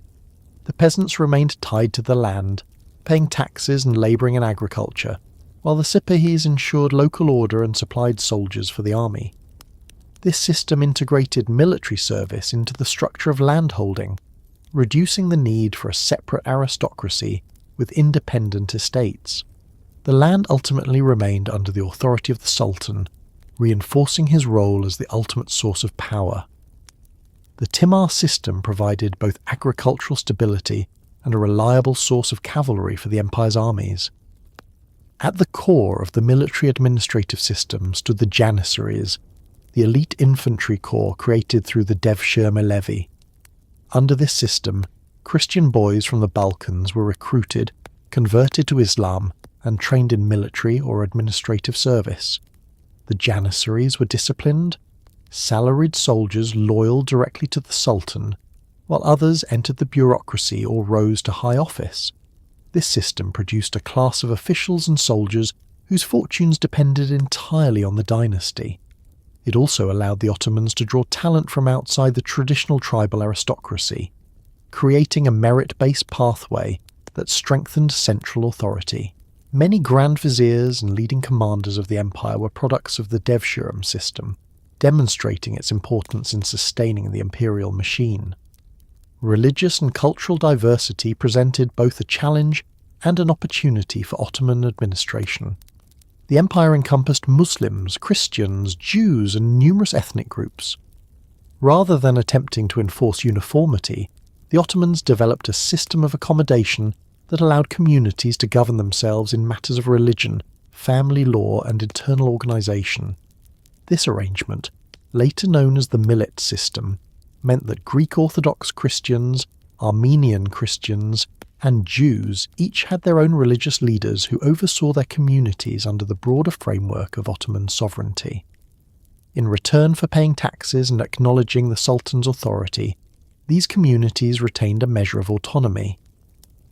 The peasants remained tied to the land, paying taxes and labouring in agriculture, while the sipahis ensured local order and supplied soldiers for the army. This system integrated military service into the structure of landholding, reducing the need for a separate aristocracy with independent estates. The land ultimately remained under the authority of the Sultan, reinforcing his role as the ultimate source of power. The timar system provided both agricultural stability and a reliable source of cavalry for the empire's armies. At the core of the military administrative system stood the Janissaries, the elite infantry corps created through the Devshirme levy. Under this system, Christian boys from the Balkans were recruited, converted to Islam, and trained in military or administrative service. The Janissaries were disciplined, salaried soldiers loyal directly to the Sultan, while others entered the bureaucracy or rose to high office. This system produced a class of officials and soldiers whose fortunes depended entirely on the dynasty. It also allowed the Ottomans to draw talent from outside the traditional tribal aristocracy, creating a merit-based pathway that strengthened central authority. Many grand viziers and leading commanders of the empire were products of the Devshirme system, demonstrating its importance in sustaining the imperial machine. Religious and cultural diversity presented both a challenge and an opportunity for Ottoman administration. The empire encompassed Muslims, Christians, Jews, and numerous ethnic groups. Rather than attempting to enforce uniformity, the Ottomans developed a system of accommodation that allowed communities to govern themselves in matters of religion, family law, and internal organisation. This arrangement, later known as the millet system, meant that Greek Orthodox Christians, Armenian Christians, and Jews each had their own religious leaders who oversaw their communities under the broader framework of Ottoman sovereignty. In return for paying taxes and acknowledging the Sultan's authority, these communities retained a measure of autonomy.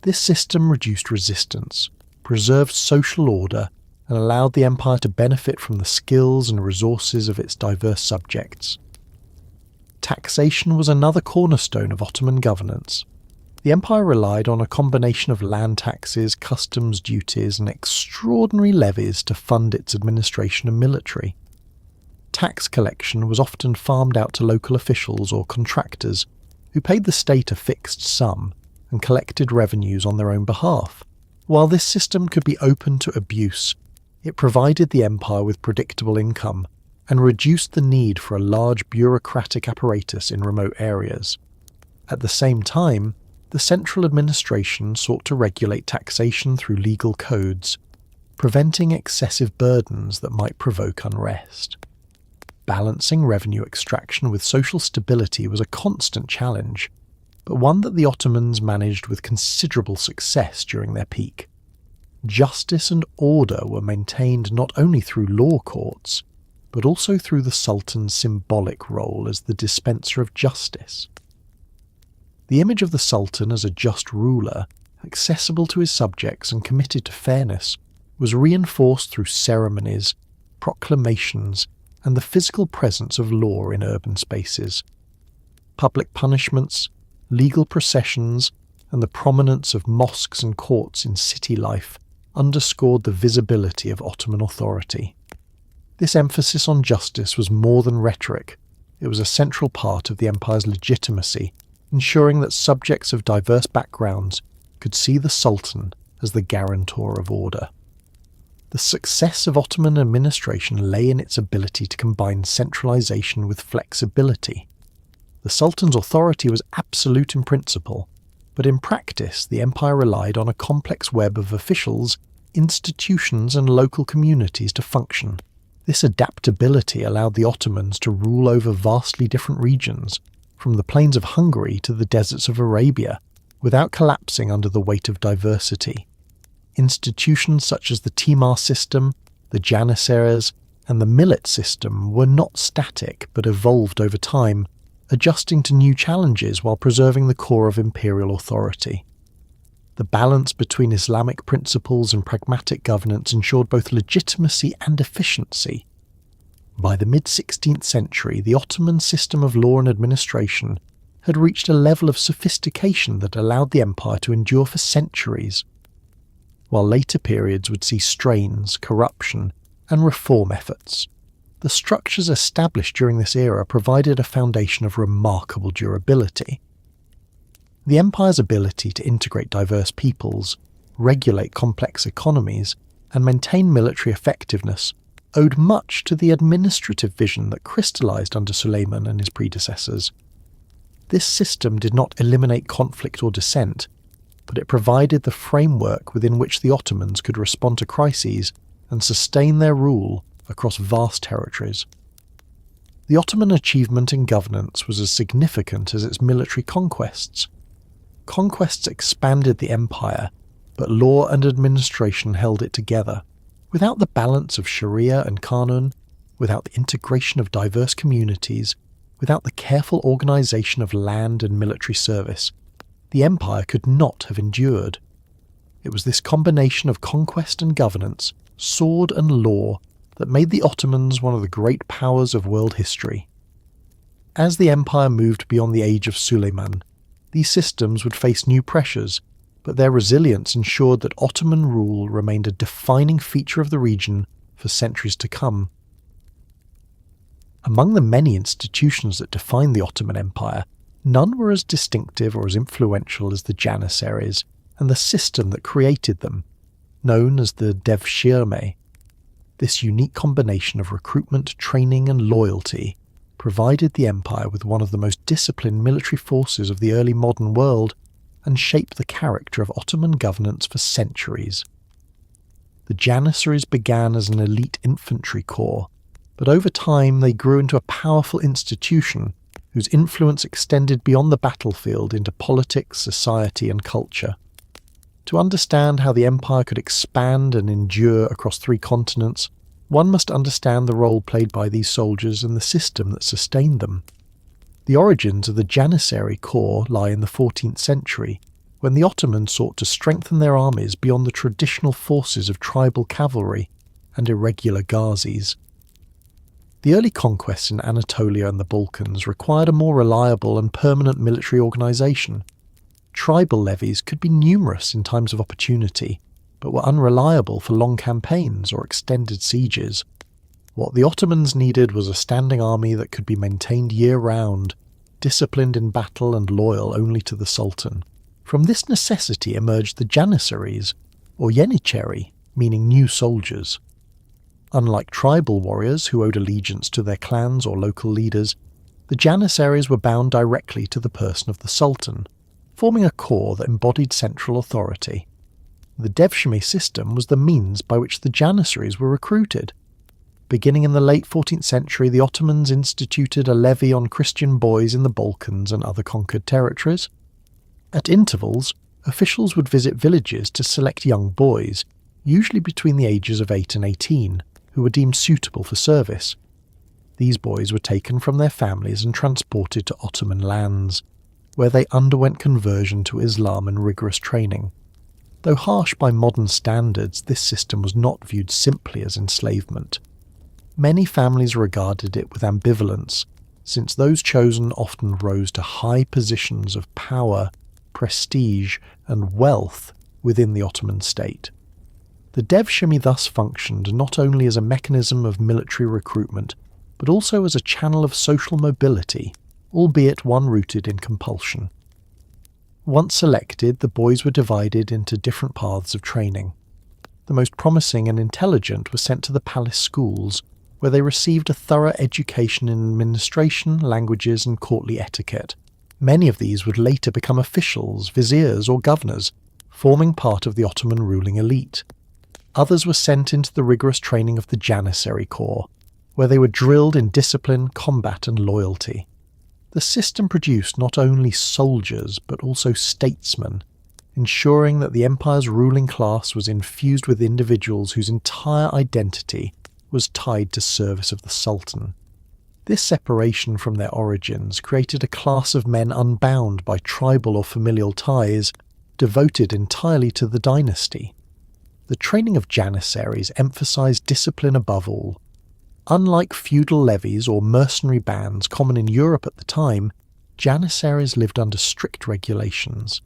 This system reduced resistance, preserved social order, and allowed the empire to benefit from the skills and resources of its diverse subjects. Taxation was another cornerstone of Ottoman governance. The empire relied on a combination of land taxes, customs duties, and extraordinary levies to fund its administration and military. Tax collection was often farmed out to local officials or contractors, who paid the state a fixed sum and collected revenues on their own behalf. While this system could be open to abuse, it provided the empire with predictable income and reduced the need for a large bureaucratic apparatus in remote areas. At the same time, the central administration sought to regulate taxation through legal codes, preventing excessive burdens that might provoke unrest. Balancing revenue extraction with social stability was a constant challenge, but one that the Ottomans managed with considerable success during their peak. Justice and order were maintained not only through law courts, but also through the Sultan's symbolic role as the dispenser of justice. The image of the Sultan as a just ruler, accessible to his subjects and committed to fairness, was reinforced through ceremonies, proclamations, and the physical presence of law in urban spaces. Public punishments, legal processions, and the prominence of mosques and courts in city life underscored the visibility of Ottoman authority. This emphasis on justice was more than rhetoric. It was a central part of the empire's legitimacy, ensuring that subjects of diverse backgrounds could see the Sultan as the guarantor of order. The success of Ottoman administration lay in its ability to combine centralization with flexibility. The Sultan's authority was absolute in principle, but in practice the empire relied on a complex web of officials, institutions, and local communities to function. This adaptability allowed the Ottomans to rule over vastly different regions, from the plains of Hungary to the deserts of Arabia, without collapsing under the weight of diversity. Institutions such as the Timar system, the Janissaries, and the millet system were not static but evolved over time, adjusting to new challenges while preserving the core of imperial authority. The balance between Islamic principles and pragmatic governance ensured both legitimacy and efficiency. By the mid-16th century, the Ottoman system of law and administration had reached a level of sophistication that allowed the empire to endure for centuries, while later periods would see strains, corruption, and reform efforts. The structures established during this era provided a foundation of remarkable durability. The empire's ability to integrate diverse peoples, regulate complex economies, and maintain military effectiveness owed much to the administrative vision that crystallized under Suleiman and his predecessors. This system did not eliminate conflict or dissent, but it provided the framework within which the Ottomans could respond to crises and sustain their rule across vast territories. The Ottoman achievement in governance was as significant as its military conquests. Conquests expanded the empire, but law and administration held it together. Without the balance of Sharia and Qanun, without the integration of diverse communities, without the careful organization of land and military service, the empire could not have endured. It was this combination of conquest and governance, sword and law, that made the Ottomans one of the great powers of world history. As the empire moved beyond the age of Suleiman, these systems would face new pressures, but their resilience ensured that Ottoman rule remained a defining feature of the region for centuries to come. Among the many institutions that defined the Ottoman Empire, none were as distinctive or as influential as the Janissaries and the system that created them, known as the devshirme. This unique combination of recruitment, training, and loyalty provided the empire with one of the most disciplined military forces of the early modern world and shaped the character of Ottoman governance for centuries. The Janissaries began as an elite infantry corps, but over time they grew into a powerful institution, whose influence extended beyond the battlefield into politics, society, and culture. To understand how the empire could expand and endure across 3 continents, one must understand the role played by these soldiers and the system that sustained them. The origins of the Janissary corps lie in the 14th century, when the Ottomans sought to strengthen their armies beyond the traditional forces of tribal cavalry and irregular ghazis. The early conquests in Anatolia and the Balkans required a more reliable and permanent military organisation. Tribal levies could be numerous in times of opportunity, but were unreliable for long campaigns or extended sieges. What the Ottomans needed was a standing army that could be maintained year-round, disciplined in battle and loyal only to the Sultan. From this necessity emerged the Janissaries, or Yenicheri, meaning new soldiers. Unlike tribal warriors who owed allegiance to their clans or local leaders, the Janissaries were bound directly to the person of the Sultan, forming a corps that embodied central authority. The Devshirme system was the means by which the Janissaries were recruited. Beginning in the late 14th century, the Ottomans instituted a levy on Christian boys in the Balkans and other conquered territories. At intervals, officials would visit villages to select young boys, usually between the ages of 8 and 18, who were deemed suitable for service. These boys were taken from their families and transported to Ottoman lands, where they underwent conversion to Islam and rigorous training. Though harsh by modern standards, this system was not viewed simply as enslavement. Many families regarded it with ambivalence, since those chosen often rose to high positions of power, prestige, and wealth within the Ottoman state. The Devshirme thus functioned not only as a mechanism of military recruitment, but also as a channel of social mobility, albeit one rooted in compulsion. Once selected, the boys were divided into different paths of training. The most promising and intelligent were sent to the palace schools, where they received a thorough education in administration, languages, and courtly etiquette. Many of these would later become officials, viziers, or governors, forming part of the Ottoman ruling elite. Others were sent into the rigorous training of the Janissary corps, where they were drilled in discipline, combat, and loyalty. The system produced not only soldiers, but also statesmen, ensuring that the empire's ruling class was infused with individuals whose entire identity was tied to service of the Sultan. This separation from their origins created a class of men unbound by tribal or familial ties, devoted entirely to the dynasty. The training of Janissaries emphasized discipline above all. Unlike feudal levies or mercenary bands common in Europe at the time, Janissaries lived under strict regulations.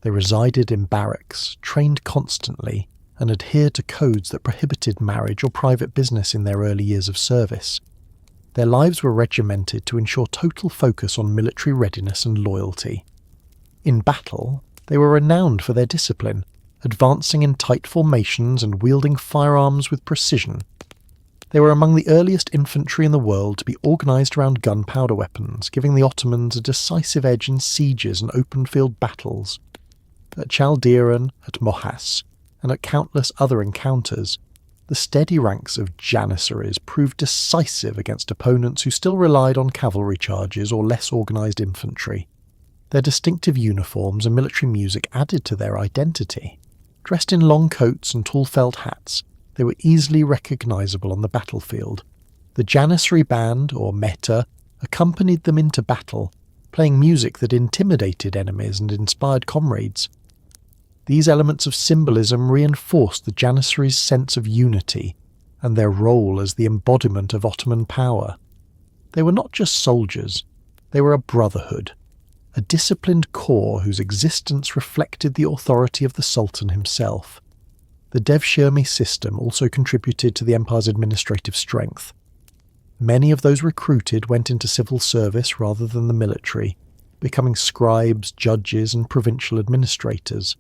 They resided in barracks, trained constantly, and adhered to codes that prohibited marriage or private business in their early years of service. Their lives were regimented to ensure total focus on military readiness and loyalty. In battle, they were renowned for their discipline, advancing in tight formations and wielding firearms with precision. They were among the earliest infantry in the world to be organised around gunpowder weapons, giving the Ottomans a decisive edge in sieges and open-field battles. At Chaldiran, at Mosques, and at countless other encounters, the steady ranks of Janissaries proved decisive against opponents who still relied on cavalry charges or less organised infantry. Their distinctive uniforms and military music added to their identity. Dressed in long coats and tall felt hats, they were easily recognisable on the battlefield. The Janissary band, or meta, accompanied them into battle, playing music that intimidated enemies and inspired comrades. These elements of symbolism reinforced the Janissaries' sense of unity and their role as the embodiment of Ottoman power. They were not just soldiers, they were a brotherhood, a disciplined corps whose existence reflected the authority of the Sultan himself. The Devshirme system also contributed to the empire's administrative strength. Many of those recruited went into civil service rather than the military, becoming scribes, judges, and provincial administrators.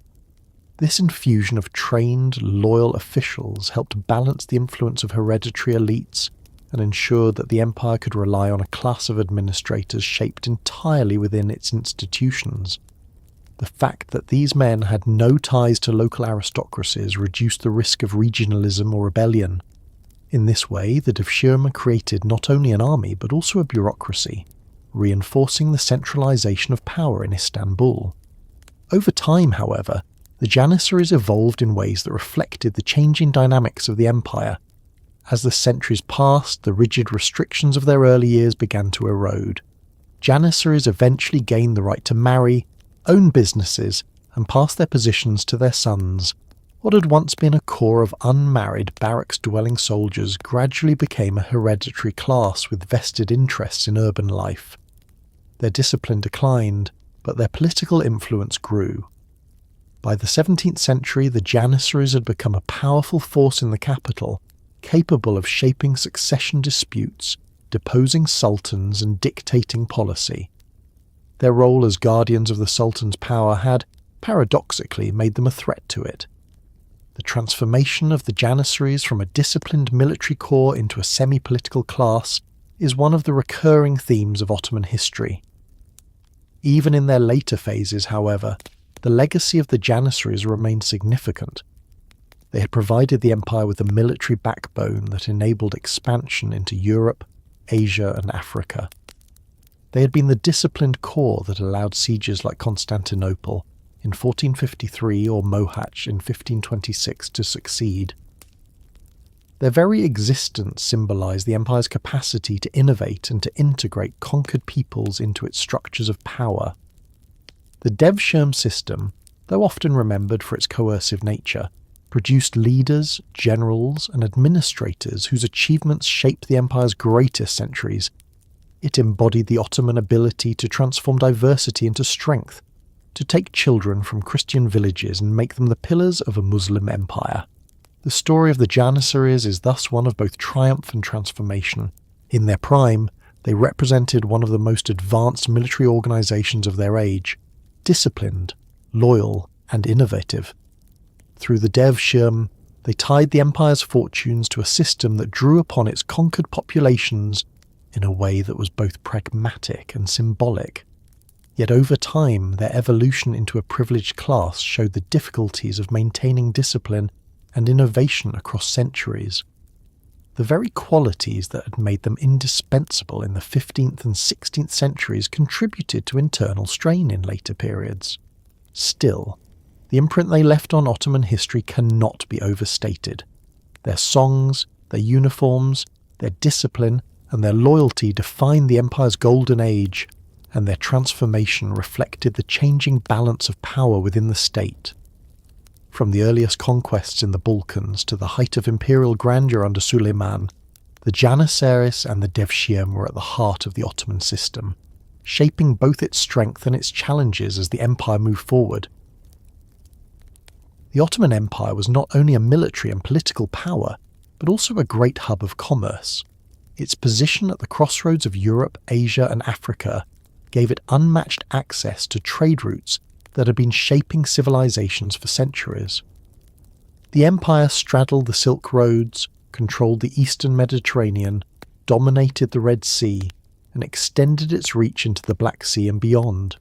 This infusion of trained, loyal officials helped balance the influence of hereditary elites and ensured that the empire could rely on a class of administrators shaped entirely within its institutions. The fact that these men had no ties to local aristocracies reduced the risk of regionalism or rebellion. In this way, the Devshirme created not only an army but also a bureaucracy, reinforcing the centralisation of power in Istanbul. Over time, however, the Janissaries evolved in ways that reflected the changing dynamics of the empire. As the centuries passed, the rigid restrictions of their early years began to erode. Janissaries eventually gained the right to marry, own businesses, and pass their positions to their sons. What had once been a corps of unmarried barracks-dwelling soldiers gradually became a hereditary class with vested interests in urban life. Their discipline declined, but their political influence grew. By the 17th century, the Janissaries had become a powerful force in the capital, capable of shaping succession disputes, deposing sultans and dictating policy. Their role as guardians of the sultan's power had, paradoxically, made them a threat to it. The transformation of the Janissaries from a disciplined military corps into a semi-political class is one of the recurring themes of Ottoman history. Even in their later phases, however, the legacy of the Janissaries remained significant. They had provided the empire with a military backbone that enabled expansion into Europe, Asia and Africa. They had been the disciplined corps that allowed sieges like Constantinople in 1453 or Mohacs in 1526 to succeed. Their very existence symbolised the empire's capacity to innovate and to integrate conquered peoples into its structures of power. The Devshirme system, though often remembered for its coercive nature, produced leaders, generals and administrators whose achievements shaped the empire's greatest centuries. It embodied the Ottoman ability to transform diversity into strength, to take children from Christian villages and make them the pillars of a Muslim empire. The story of the Janissaries is thus one of both triumph and transformation. In their prime, they represented one of the most advanced military organisations of their age, disciplined, loyal and innovative. Through the Devshirme, they tied the empire's fortunes to a system that drew upon its conquered populations in a way that was both pragmatic and symbolic. Yet over time, their evolution into a privileged class showed the difficulties of maintaining discipline and innovation across centuries. The very qualities that had made them indispensable in the 15th and 16th centuries contributed to internal strain in later periods. Still, the imprint they left on Ottoman history cannot be overstated. Their songs, their uniforms, their discipline, and their loyalty defined the empire's golden age, and their transformation reflected the changing balance of power within the state. From the earliest conquests in the Balkans to the height of imperial grandeur under Suleiman, the Janissaries and the Devshirme were at the heart of the Ottoman system, shaping both its strength and its challenges as the empire moved forward. The Ottoman Empire was not only a military and political power, but also a great hub of commerce. Its position at the crossroads of Europe, Asia and Africa gave it unmatched access to trade routes that had been shaping civilizations for centuries. The empire straddled the Silk Roads, controlled the eastern Mediterranean, dominated the Red Sea, and extended its reach into the Black Sea and beyond.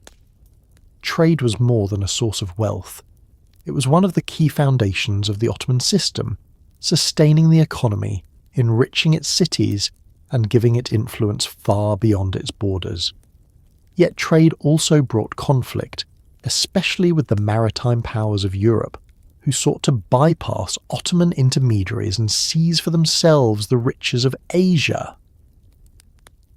Trade was more than a source of wealth. It was one of the key foundations of the Ottoman system, sustaining the economy, enriching its cities, and giving it influence far beyond its borders. Yet trade also brought conflict, especially with the maritime powers of Europe, who sought to bypass Ottoman intermediaries and seize for themselves the riches of Asia.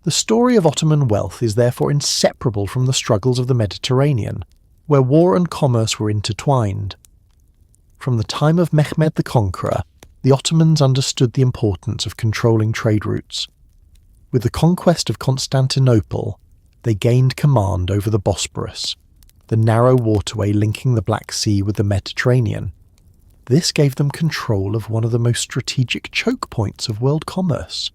The story of Ottoman wealth is therefore inseparable from the struggles of the Mediterranean, where war and commerce were intertwined. From the time of Mehmed the Conqueror, the Ottomans understood the importance of controlling trade routes. With the conquest of Constantinople, they gained command over the Bosporus, the narrow waterway linking the Black Sea with the Mediterranean. This gave them control of one of the most strategic choke points of world commerce.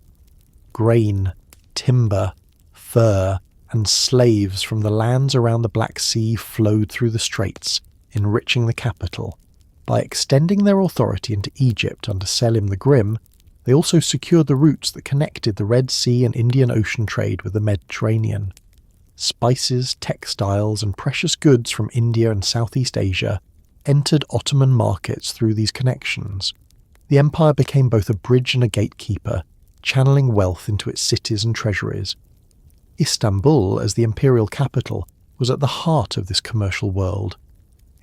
Grain, timber, fur, and slaves from the lands around the Black Sea flowed through the straits, enriching the capital. By extending their authority into Egypt under Selim the Grim, they also secured the routes that connected the Red Sea and Indian Ocean trade with the Mediterranean. Spices, textiles, and precious goods from India and Southeast Asia entered Ottoman markets through these connections. The empire became both a bridge and a gatekeeper, channeling wealth into its cities and treasuries. Istanbul, as the imperial capital, was at the heart of this commercial world.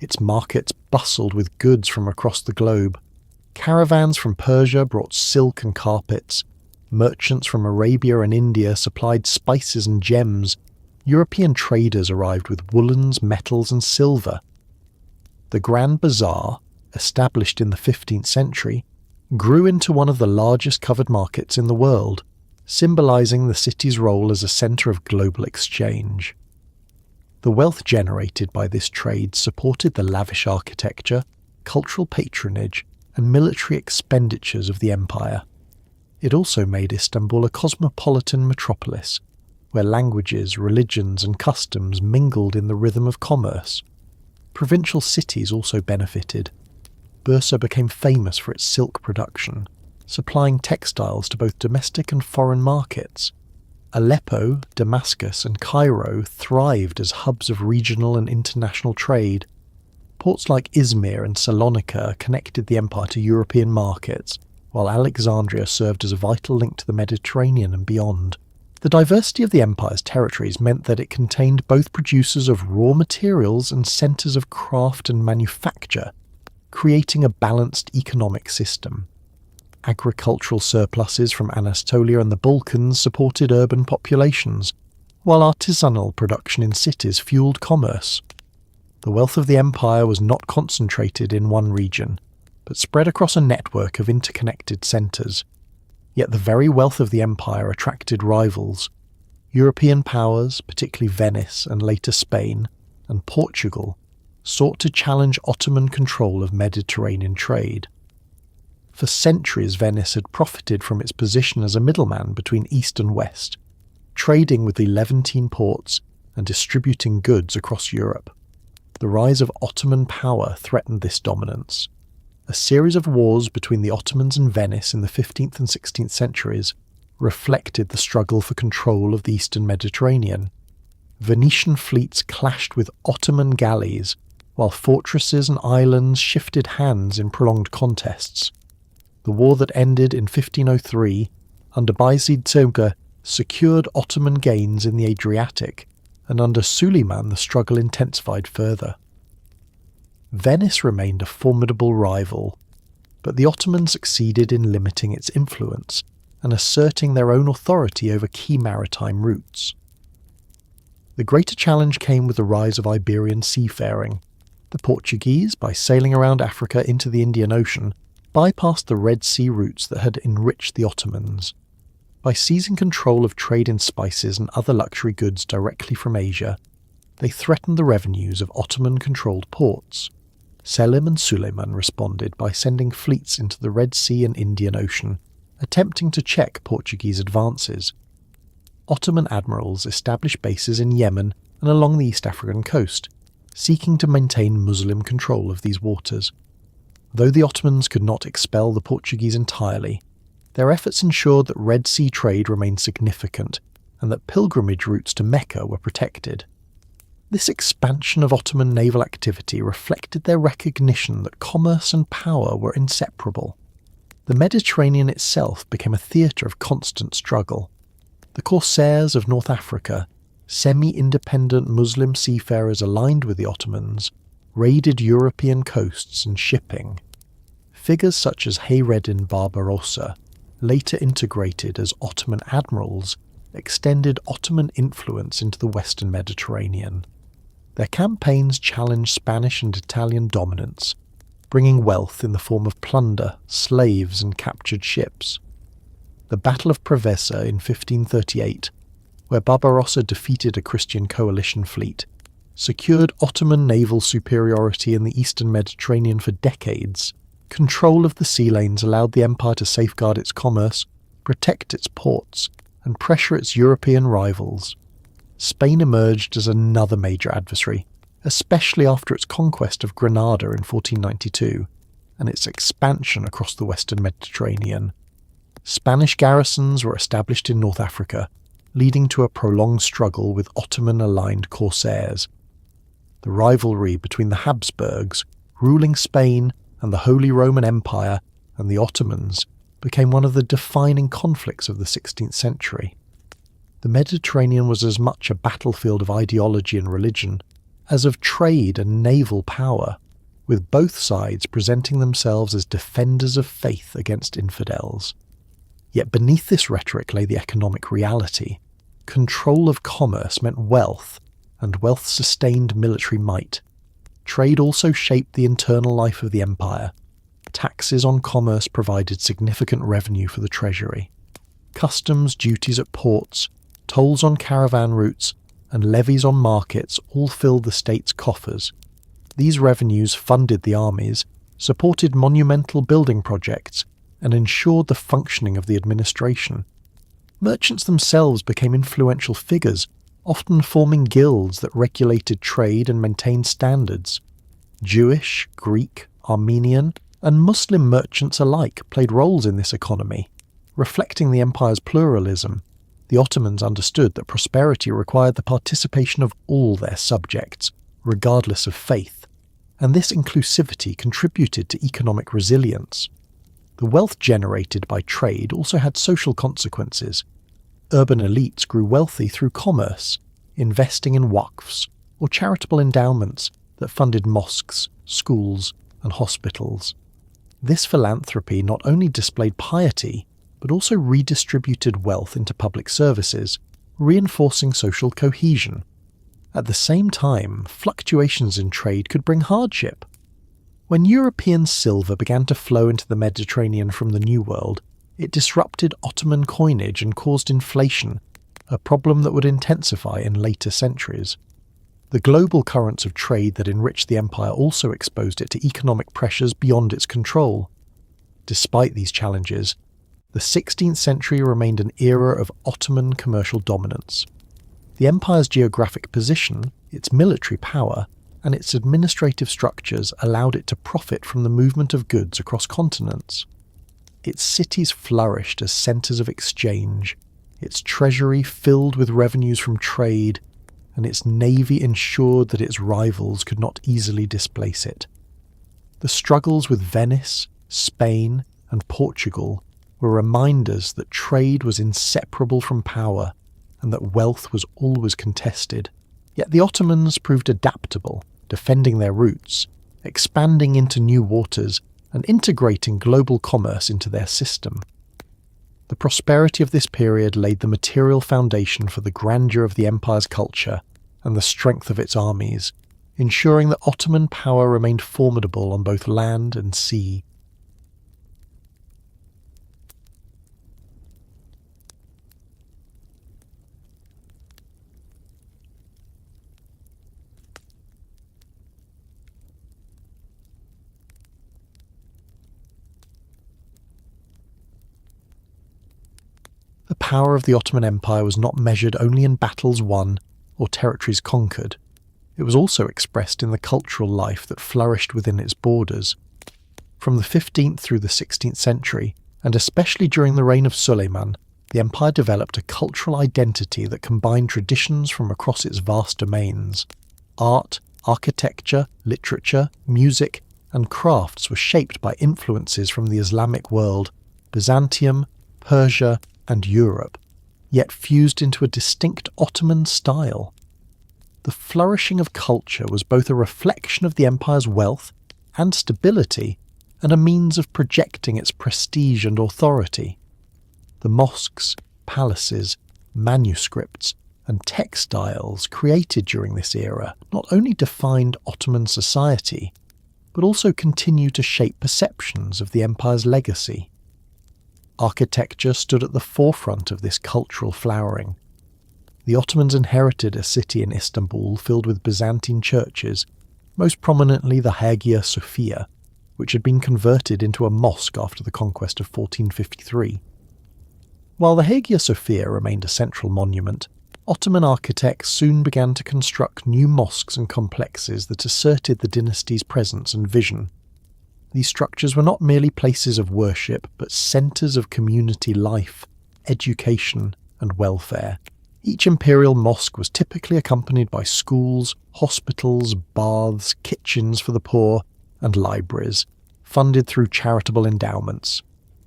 Its markets bustled with goods from across the globe. Caravans from Persia brought silk and carpets. Merchants from Arabia and India supplied spices and gems. European traders arrived with woolens, metals and silver. The Grand Bazaar, established in the 15th century, grew into one of the largest covered markets in the world, symbolizing the city's role as a center of global exchange. The wealth generated by this trade supported the lavish architecture, cultural patronage, and military expenditures of the empire. It also made Istanbul a cosmopolitan metropolis, where languages, religions, and customs mingled in the rhythm of commerce. Provincial cities also benefited. Bursa became famous for its silk production, supplying textiles to both domestic and foreign markets. Aleppo, Damascus, and Cairo thrived as hubs of regional and international trade. Ports like Izmir and Salonika connected the empire to European markets, while Alexandria served as a vital link to the Mediterranean and beyond. The diversity of the empire's territories meant that it contained both producers of raw materials and centres of craft and manufacture, creating a balanced economic system. Agricultural surpluses from Anatolia and the Balkans supported urban populations, while artisanal production in cities fueled commerce. The wealth of the empire was not concentrated in one region, but spread across a network of interconnected centres. Yet the very wealth of the empire attracted rivals. European powers, particularly Venice and later Spain, and Portugal, sought to challenge Ottoman control of Mediterranean trade. For centuries, Venice had profited from its position as a middleman between East and West, trading with the Levantine ports and distributing goods across Europe. The rise of Ottoman power threatened this dominance. A series of wars between the Ottomans and Venice in the 15th and 16th centuries reflected the struggle for control of the eastern Mediterranean. Venetian fleets clashed with Ottoman galleys, while fortresses and islands shifted hands in prolonged contests. The war that ended in 1503, under Bayezid Tugha, secured Ottoman gains in the Adriatic, and under Suleiman the struggle intensified further. Venice remained a formidable rival, but the Ottomans succeeded in limiting its influence and asserting their own authority over key maritime routes. The greater challenge came with the rise of Iberian seafaring. The Portuguese, by sailing around Africa into the Indian Ocean, bypassed the Red Sea routes that had enriched the Ottomans. By seizing control of trade in spices and other luxury goods directly from Asia, they threatened the revenues of Ottoman-controlled ports. Selim and Suleiman responded by sending fleets into the Red Sea and Indian Ocean, attempting to check Portuguese advances. Ottoman admirals established bases in Yemen and along the East African coast, seeking to maintain Muslim control of these waters. Though the Ottomans could not expel the Portuguese entirely, their efforts ensured that Red Sea trade remained significant and that pilgrimage routes to Mecca were protected. This expansion of Ottoman naval activity reflected their recognition that commerce and power were inseparable. The Mediterranean itself became a theatre of constant struggle. The corsairs of North Africa, semi-independent Muslim seafarers aligned with the Ottomans, raided European coasts and shipping. Figures such as Hayreddin Barbarossa, later integrated as Ottoman admirals, extended Ottoman influence into the western Mediterranean. Their campaigns challenged Spanish and Italian dominance, bringing wealth in the form of plunder, slaves and captured ships. The Battle of Preveza in 1538, where Barbarossa defeated a Christian coalition fleet, secured Ottoman naval superiority in the eastern Mediterranean for decades. Control of the sea lanes allowed the empire to safeguard its commerce, protect its ports, and pressure its European rivals. Spain emerged as another major adversary, especially after its conquest of Granada in 1492 and its expansion across the western Mediterranean. Spanish garrisons were established in North Africa, leading to a prolonged struggle with Ottoman-aligned corsairs. The rivalry between the Habsburgs, ruling Spain, and the Holy Roman Empire and the Ottomans became one of the defining conflicts of the 16th century. The Mediterranean was as much a battlefield of ideology and religion as of trade and naval power, with both sides presenting themselves as defenders of faith against infidels. Yet beneath this rhetoric lay the economic reality. Control of commerce meant wealth, and wealth sustained military might. Trade also shaped the internal life of the empire. Taxes on commerce provided significant revenue for the treasury. Customs duties at ports, tolls on caravan routes, and levies on markets all filled the state's coffers. These revenues funded the armies, supported monumental building projects, and ensured the functioning of the administration. Merchants themselves became influential figures, often forming guilds that regulated trade and maintained standards. Jewish, Greek, Armenian, and Muslim merchants alike played roles in this economy. Reflecting the empire's pluralism, the Ottomans understood that prosperity required the participation of all their subjects, regardless of faith, and this inclusivity contributed to economic resilience. The wealth generated by trade also had social consequences. Urban elites grew wealthy through commerce, investing in waqfs or charitable endowments that funded mosques, schools, and hospitals. This philanthropy not only displayed piety, but also redistributed wealth into public services, reinforcing social cohesion. At the same time, fluctuations in trade could bring hardship. When European silver began to flow into the Mediterranean from the New World, it disrupted Ottoman coinage and caused inflation, a problem that would intensify in later centuries. The global currents of trade that enriched the empire also exposed it to economic pressures beyond its control. Despite these challenges, the 16th century remained an era of Ottoman commercial dominance. The empire's geographic position, its military power, and its administrative structures allowed it to profit from the movement of goods across continents. Its cities flourished as centres of exchange, its treasury filled with revenues from trade, and its navy ensured that its rivals could not easily displace it. The struggles with Venice, Spain, and Portugal were reminders that trade was inseparable from power and that wealth was always contested. Yet the Ottomans proved adaptable, defending their roots, expanding into new waters, and integrating global commerce into their system. The prosperity of this period laid the material foundation for the grandeur of the empire's culture and the strength of its armies, ensuring that Ottoman power remained formidable on both land and sea. The power of the Ottoman Empire was not measured only in battles won or territories conquered. It was also expressed in the cultural life that flourished within its borders. From the 15th through the 16th century, and especially during the reign of Suleiman, the empire developed a cultural identity that combined traditions from across its vast domains. Art, architecture, literature, music, and crafts were shaped by influences from the Islamic world, Byzantium, Persia, and Europe, yet fused into a distinct Ottoman style. The flourishing of culture was both a reflection of the empire's wealth and stability, and a means of projecting its prestige and authority. The mosques, palaces, manuscripts, and textiles created during this era not only defined Ottoman society, but also continue to shape perceptions of the empire's legacy. Architecture stood at the forefront of this cultural flowering. The Ottomans inherited a city in Istanbul filled with Byzantine churches, most prominently the Hagia Sophia, which had been converted into a mosque after the conquest of 1453. While the Hagia Sophia remained a central monument, Ottoman architects soon began to construct new mosques and complexes that asserted the dynasty's presence and vision. These structures were not merely places of worship, but centres of community life, education, and welfare. Each imperial mosque was typically accompanied by schools, hospitals, baths, kitchens for the poor, and libraries, funded through charitable endowments.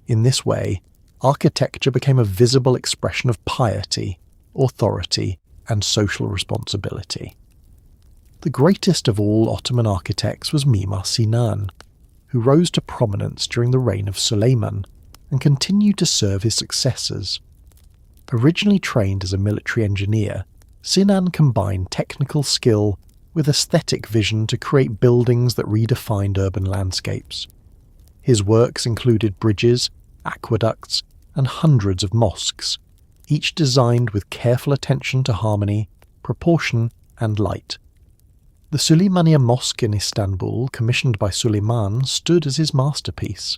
In this way, architecture became a visible expression of piety, authority, and social responsibility. The greatest of all Ottoman architects was Mimar Sinan, who rose to prominence during the reign of Suleiman and continued to serve his successors. Originally trained as a military engineer, Sinan combined technical skill with aesthetic vision to create buildings that redefined urban landscapes. His works included bridges, aqueducts, and hundreds of mosques, each designed with careful attention to harmony, proportion, and light. The Süleymaniye Mosque in Istanbul, commissioned by Suleiman, stood as his masterpiece.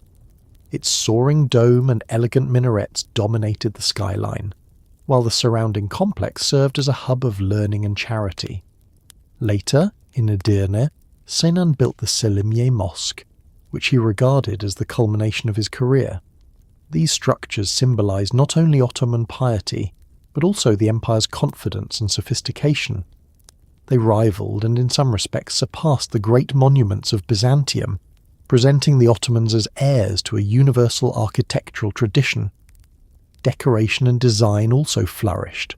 Its soaring dome and elegant minarets dominated the skyline, while the surrounding complex served as a hub of learning and charity. Later, in Edirne, Sinan built the Selimiye Mosque, which he regarded as the culmination of his career. These structures symbolized not only Ottoman piety, but also the empire's confidence and sophistication. They rivaled and in some respects surpassed the great monuments of Byzantium, presenting the Ottomans as heirs to a universal architectural tradition. Decoration and design also flourished.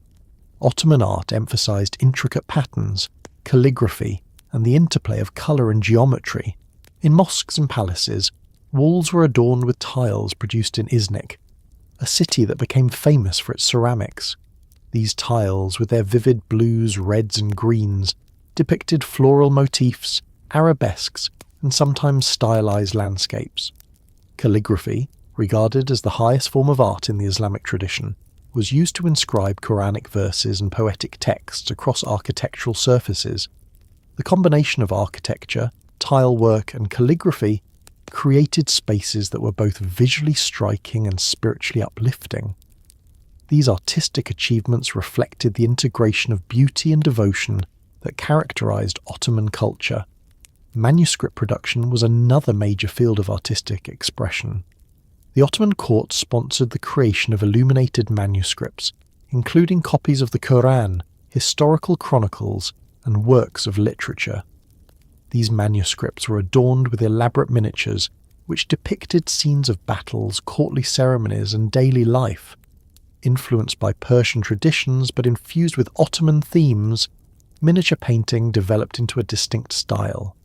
Ottoman art emphasized intricate patterns, calligraphy, and the interplay of colour and geometry. In mosques and palaces, walls were adorned with tiles produced in Iznik, a city that became famous for its ceramics. These tiles, with their vivid blues, reds and greens, depicted floral motifs, arabesques, and sometimes stylized landscapes. Calligraphy, regarded as the highest form of art in the Islamic tradition, was used to inscribe Quranic verses and poetic texts across architectural surfaces. The combination of architecture, tile work, and calligraphy created spaces that were both visually striking and spiritually uplifting. These artistic achievements reflected the integration of beauty and devotion that characterized Ottoman culture. Manuscript production was another major field of artistic expression. The Ottoman court sponsored the creation of illuminated manuscripts, including copies of the Quran, historical chronicles, and works of literature. These manuscripts were adorned with elaborate miniatures which depicted scenes of battles, courtly ceremonies, and daily life. Influenced by Persian traditions but infused with Ottoman themes, miniature painting developed into a distinct style.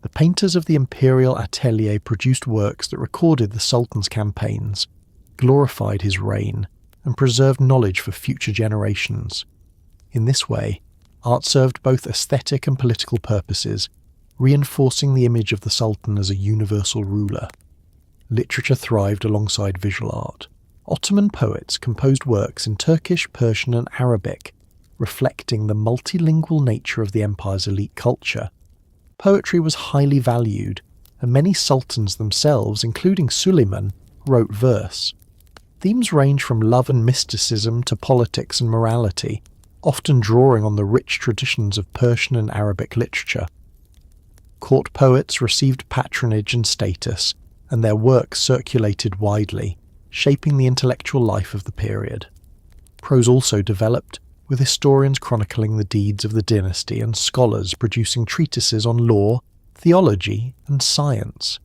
The painters of the imperial atelier produced works that recorded the Sultan's campaigns, glorified his reign, and preserved knowledge for future generations. In this way, art served both aesthetic and political purposes, reinforcing the image of the Sultan as a universal ruler. Literature thrived alongside visual art. Ottoman poets composed works in Turkish, Persian, and Arabic, reflecting the multilingual nature of the empire's elite culture. Poetry was highly valued, and many sultans themselves, including Suleiman, wrote verse. Themes range from love and mysticism to politics and morality, often drawing on the rich traditions of Persian and Arabic literature. Court poets received patronage and status, and their works circulated widely, shaping the intellectual life of the period. Prose also developed, with historians chronicling the deeds of the dynasty and scholars producing treatises on law, theology, and science.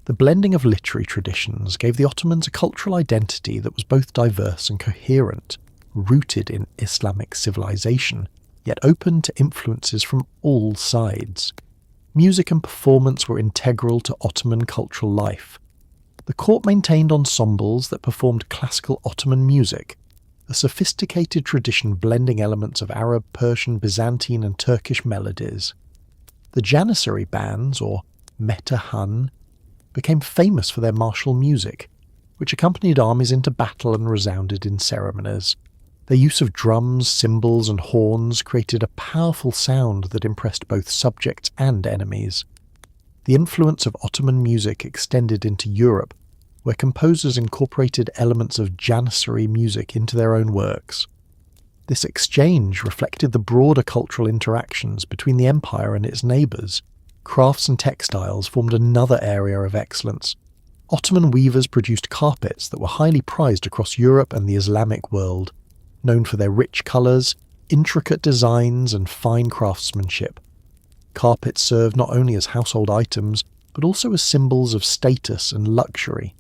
The blending of literary traditions gave the Ottomans a cultural identity that was both diverse and coherent, rooted in Islamic civilization, yet open to influences from all sides. Music and performance were integral to Ottoman cultural life. The court maintained ensembles that performed classical Ottoman music, a sophisticated tradition blending elements of Arab, Persian, Byzantine, and Turkish melodies. The Janissary bands, or Mehmed, became famous for their martial music, which accompanied armies into battle and resounded in ceremonies. Their use of drums, cymbals, and horns created a powerful sound that impressed both subjects and enemies. The influence of Ottoman music extended into Europe, where composers incorporated elements of Janissary music into their own works. This exchange reflected the broader cultural interactions between the empire and its neighbours. Crafts and textiles formed another area of excellence. Ottoman weavers produced carpets that were highly prized across Europe and the Islamic world, known for their rich colours, intricate designs, and fine craftsmanship. Carpets served not only as household items, but also as symbols of status and luxury.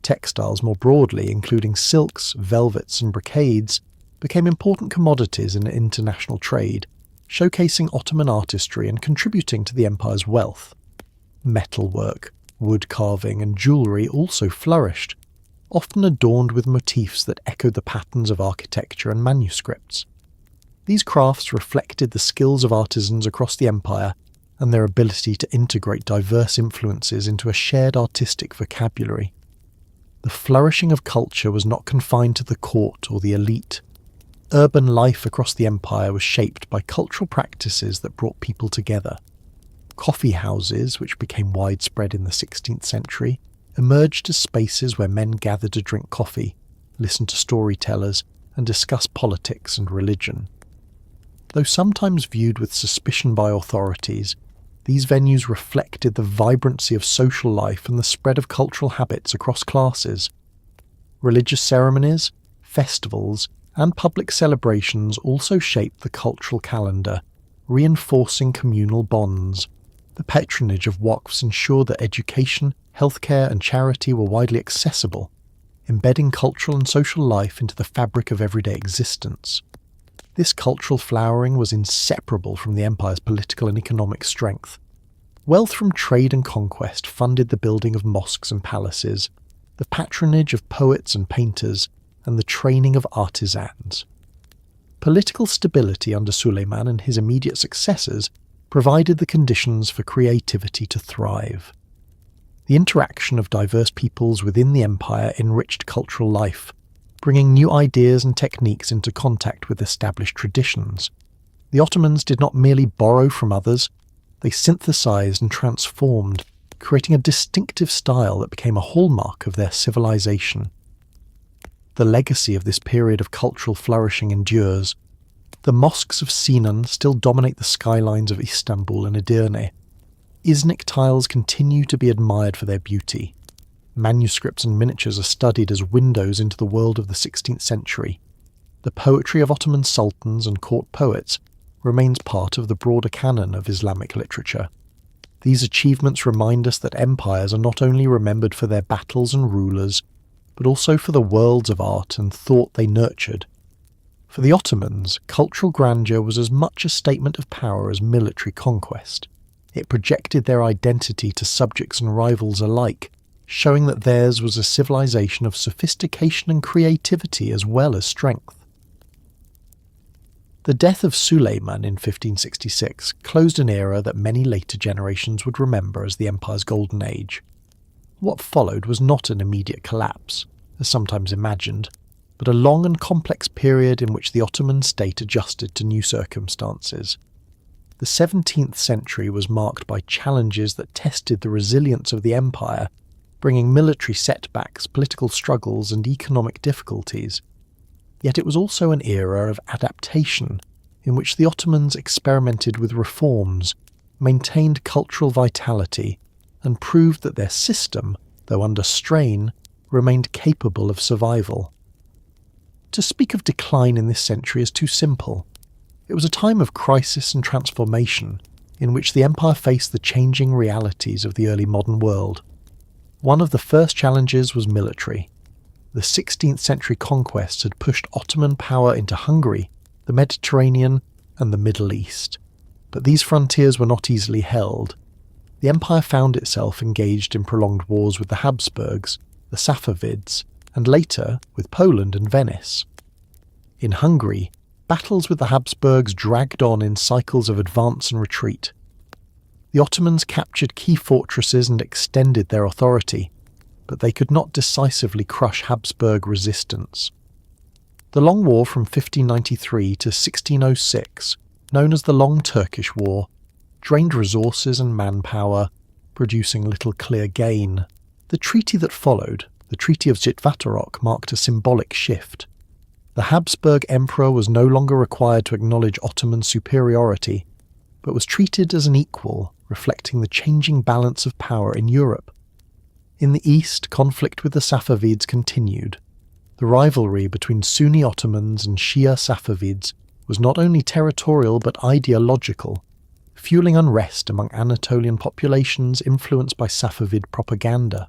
Textiles more broadly, including silks, velvets, and brocades, became important commodities in international trade, showcasing Ottoman artistry and contributing to the empire's wealth. Metalwork, wood carving and jewellery also flourished, often adorned with motifs that echoed the patterns of architecture and manuscripts. These crafts reflected the skills of artisans across the empire and their ability to integrate diverse influences into a shared artistic vocabulary. The flourishing of culture was not confined to the court or the elite. Urban life across the empire was shaped by cultural practices that brought people together. Coffee houses, which became widespread in the 16th century, emerged as spaces where men gathered to drink coffee, listen to storytellers, and discuss politics and religion. Though sometimes viewed with suspicion by authorities, these venues reflected the vibrancy of social life and the spread of cultural habits across classes. Religious ceremonies, festivals, and public celebrations also shaped the cultural calendar, reinforcing communal bonds. The patronage of waqfs ensured that education, healthcare, and charity were widely accessible, embedding cultural and social life into the fabric of everyday existence. This cultural flowering was inseparable from the empire's political and economic strength. Wealth from trade and conquest funded the building of mosques and palaces, the patronage of poets and painters, and the training of artisans. Political stability under Suleiman and his immediate successors provided the conditions for creativity to thrive. The interaction of diverse peoples within the empire enriched cultural life, bringing new ideas and techniques into contact with established traditions. The Ottomans did not merely borrow from others, they synthesized and transformed, creating a distinctive style that became a hallmark of their civilization. The legacy of this period of cultural flourishing endures. The mosques of Sinan still dominate the skylines of Istanbul and Edirne. Iznik tiles continue to be admired for their beauty. Manuscripts and miniatures are studied as windows into the world of the 16th century. The poetry of Ottoman sultans and court poets remains part of the broader canon of Islamic literature. These achievements remind us that empires are not only remembered for their battles and rulers, but also for the worlds of art and thought they nurtured. For the Ottomans, cultural grandeur was as much a statement of power as military conquest. It projected their identity to subjects and rivals alike, showing that theirs was a civilization of sophistication and creativity as well as strength. The death of Suleiman in 1566 closed an era that many later generations would remember as the empire's golden age. What followed was not an immediate collapse, as sometimes imagined, but a long and complex period in which the Ottoman state adjusted to new circumstances. The 17th century was marked by challenges that tested the resilience of the empire, bringing military setbacks, political struggles, and economic difficulties. Yet it was also an era of adaptation, in which the Ottomans experimented with reforms, maintained cultural vitality, and proved that their system, though under strain, remained capable of survival. To speak of decline in this century is too simple. It was a time of crisis and transformation, in which the empire faced the changing realities of the early modern world. One of the first challenges was military. The 16th century conquests had pushed Ottoman power into Hungary, the Mediterranean, and the Middle East. But these frontiers were not easily held. The empire found itself engaged in prolonged wars with the Habsburgs, the Safavids, and later with Poland and Venice. In Hungary, battles with the Habsburgs dragged on in cycles of advance and retreat. The Ottomans captured key fortresses and extended their authority, but they could not decisively crush Habsburg resistance. The Long War from 1593 to 1606, known as the Long Turkish War, drained resources and manpower, producing little clear gain. The treaty that followed, the Treaty of Zitvatorok, marked a symbolic shift. The Habsburg emperor was no longer required to acknowledge Ottoman superiority, but was treated as an equal, reflecting the changing balance of power in Europe. In the east, conflict with the Safavids continued. The rivalry between Sunni Ottomans and Shia Safavids was not only territorial but ideological, fueling unrest among Anatolian populations influenced by Safavid propaganda.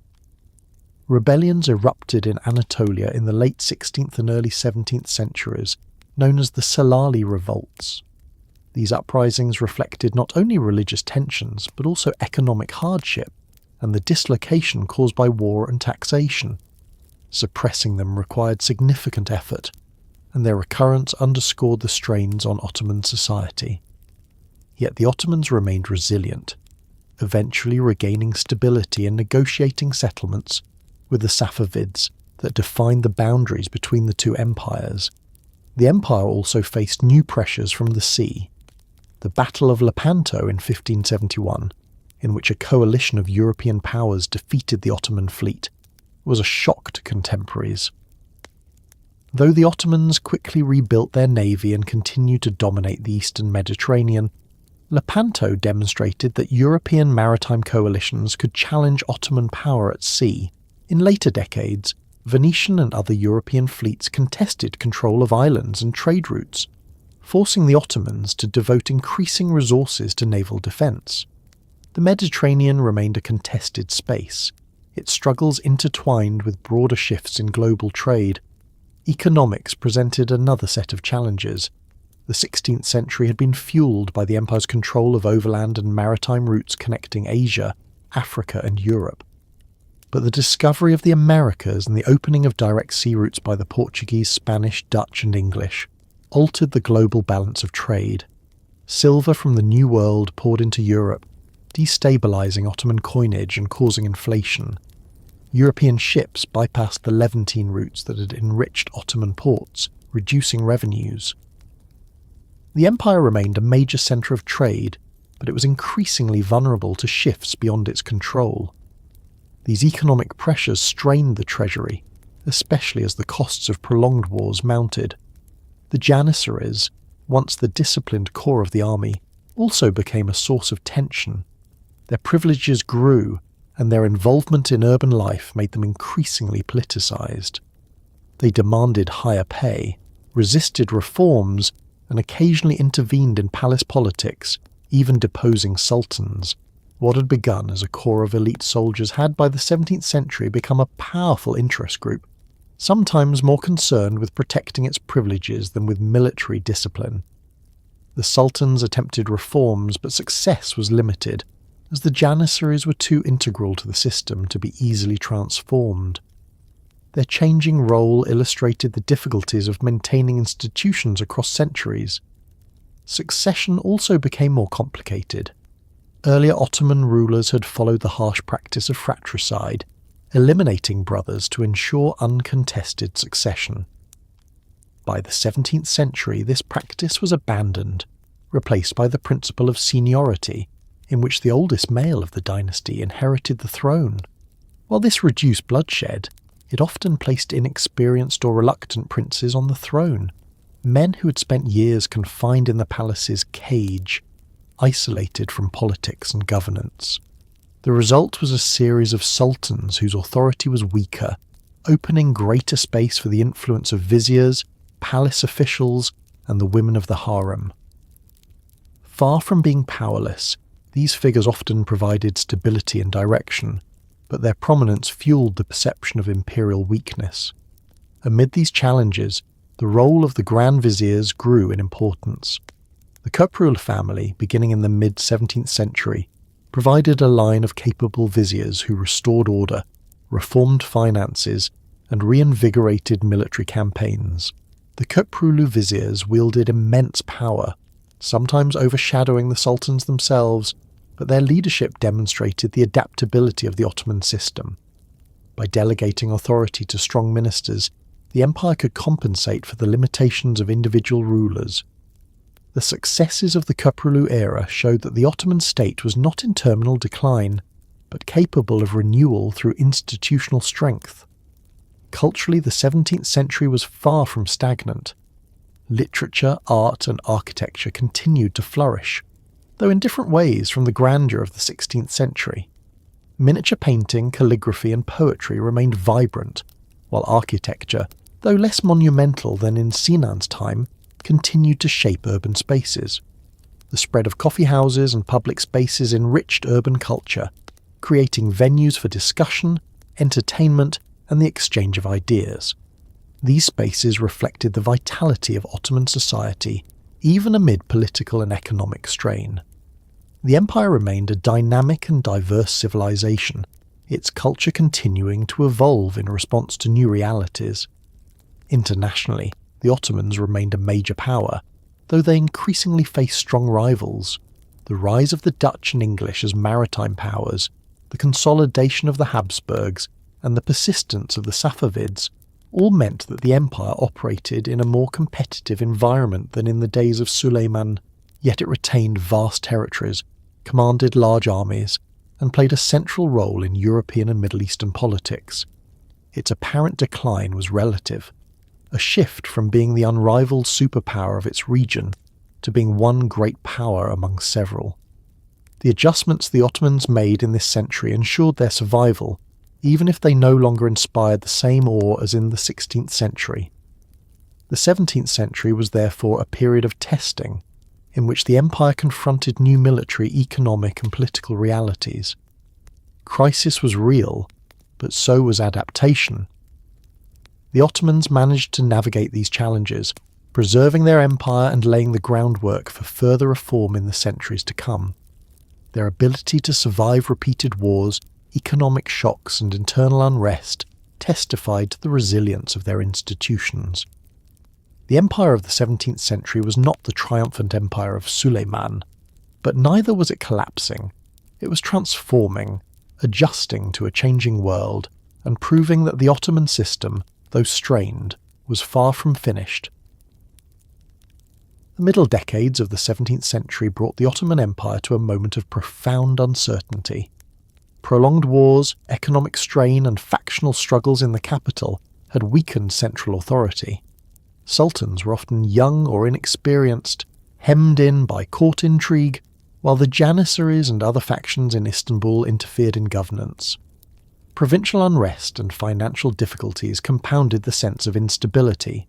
Rebellions erupted in Anatolia in the late 16th and early 17th centuries, known as the Salali revolts. These uprisings reflected not only religious tensions but also economic hardship and the dislocation caused by war and taxation. Suppressing them required significant effort, and their recurrence underscored the strains on Ottoman society. Yet the Ottomans remained resilient, eventually regaining stability and negotiating settlements with the Safavids that defined the boundaries between the two empires. The empire also faced new pressures from the sea. The Battle of Lepanto in 1571, in which a coalition of European powers defeated the Ottoman fleet, was a shock to contemporaries. Though the Ottomans quickly rebuilt their navy and continued to dominate the eastern Mediterranean, Lepanto demonstrated that European maritime coalitions could challenge Ottoman power at sea. In later decades, Venetian and other European fleets contested control of islands and trade routes, forcing the Ottomans to devote increasing resources to naval defence. The Mediterranean remained a contested space, its struggles intertwined with broader shifts in global trade. Economics presented another set of challenges. The 16th century had been fuelled by the empire's control of overland and maritime routes connecting Asia, Africa and Europe. But the discovery of the Americas and the opening of direct sea routes by the Portuguese, Spanish, Dutch and English altered the global balance of trade. Silver from the New World poured into Europe, destabilising Ottoman coinage and causing inflation. European ships bypassed the Levantine routes that had enriched Ottoman ports, reducing revenues. The empire remained a major centre of trade, but it was increasingly vulnerable to shifts beyond its control. These economic pressures strained the treasury, especially as the costs of prolonged wars mounted. The Janissaries, once the disciplined core of the army, also became a source of tension. Their privileges grew, and their involvement in urban life made them increasingly politicised. They demanded higher pay, resisted reforms, and occasionally intervened in palace politics, even deposing sultans. What had begun as a corps of elite soldiers had by the 17th century become a powerful interest group, sometimes more concerned with protecting its privileges than with military discipline. The sultans attempted reforms, but success was limited, as the Janissaries were too integral to the system to be easily transformed. Their changing role illustrated the difficulties of maintaining institutions across centuries. Succession also became more complicated. Earlier Ottoman rulers had followed the harsh practice of fratricide, eliminating brothers to ensure uncontested succession. By the 17th century, this practice was abandoned, replaced by the principle of seniority, in which the oldest male of the dynasty inherited the throne. While this reduced bloodshed, it often placed inexperienced or reluctant princes on the throne, men who had spent years confined in the palace's cage, isolated from politics and governance. The result was a series of sultans whose authority was weaker, opening greater space for the influence of viziers, palace officials, and the women of the harem. Far from being powerless, these figures often provided stability and direction, but their prominence fueled the perception of imperial weakness. Amid these challenges, the role of the Grand Viziers grew in importance. The Köprülü family, beginning in the mid-17th century, provided a line of capable viziers who restored order, reformed finances, and reinvigorated military campaigns. The Köprülü viziers wielded immense power, sometimes overshadowing the sultans themselves, but their leadership demonstrated the adaptability of the Ottoman system. By delegating authority to strong ministers, the empire could compensate for the limitations of individual rulers. The successes of the Köprülü era showed that the Ottoman state was not in terminal decline, but capable of renewal through institutional strength. Culturally, the 17th century was far from stagnant. Literature, art, and architecture continued to flourish, though in different ways from the grandeur of the 16th century. Miniature painting, calligraphy, and poetry remained vibrant, while architecture, though less monumental than in Sinan's time, continued to shape urban spaces. The spread of coffee houses and public spaces enriched urban culture, creating venues for discussion, entertainment, and the exchange of ideas. These spaces reflected the vitality of Ottoman society, even amid political and economic strain. The empire remained a dynamic and diverse civilization, its culture continuing to evolve in response to new realities. Internationally, the Ottomans remained a major power, though they increasingly faced strong rivals. The rise of the Dutch and English as maritime powers, the consolidation of the Habsburgs, and the persistence of the Safavids all meant that the empire operated in a more competitive environment than in the days of Suleiman, yet it retained vast territories, commanded large armies, and played a central role in European and Middle Eastern politics. Its apparent decline was relative, a shift from being the unrivaled superpower of its region to being one great power among several. The adjustments the Ottomans made in this century ensured their survival, even if they no longer inspired the same awe as in the 16th century. The 17th century was therefore a period of testing, in which the empire confronted new military, economic and political realities. Crisis was real, but so was adaptation. The Ottomans managed to navigate these challenges, preserving their empire and laying the groundwork for further reform in the centuries to come. Their ability to survive repeated wars, economic shocks and internal unrest testified to the resilience of their institutions. The empire of the 17th century was not the triumphant empire of Suleiman, but neither was it collapsing. It was transforming, adjusting to a changing world, and proving that the Ottoman system, though strained, was far from finished. The middle decades of the 17th century brought the Ottoman Empire to a moment of profound uncertainty. Prolonged wars, economic strain and factional struggles in the capital had weakened central authority. Sultans were often young or inexperienced, hemmed in by court intrigue, while the Janissaries and other factions in Istanbul interfered in governance. Provincial unrest and financial difficulties compounded the sense of instability.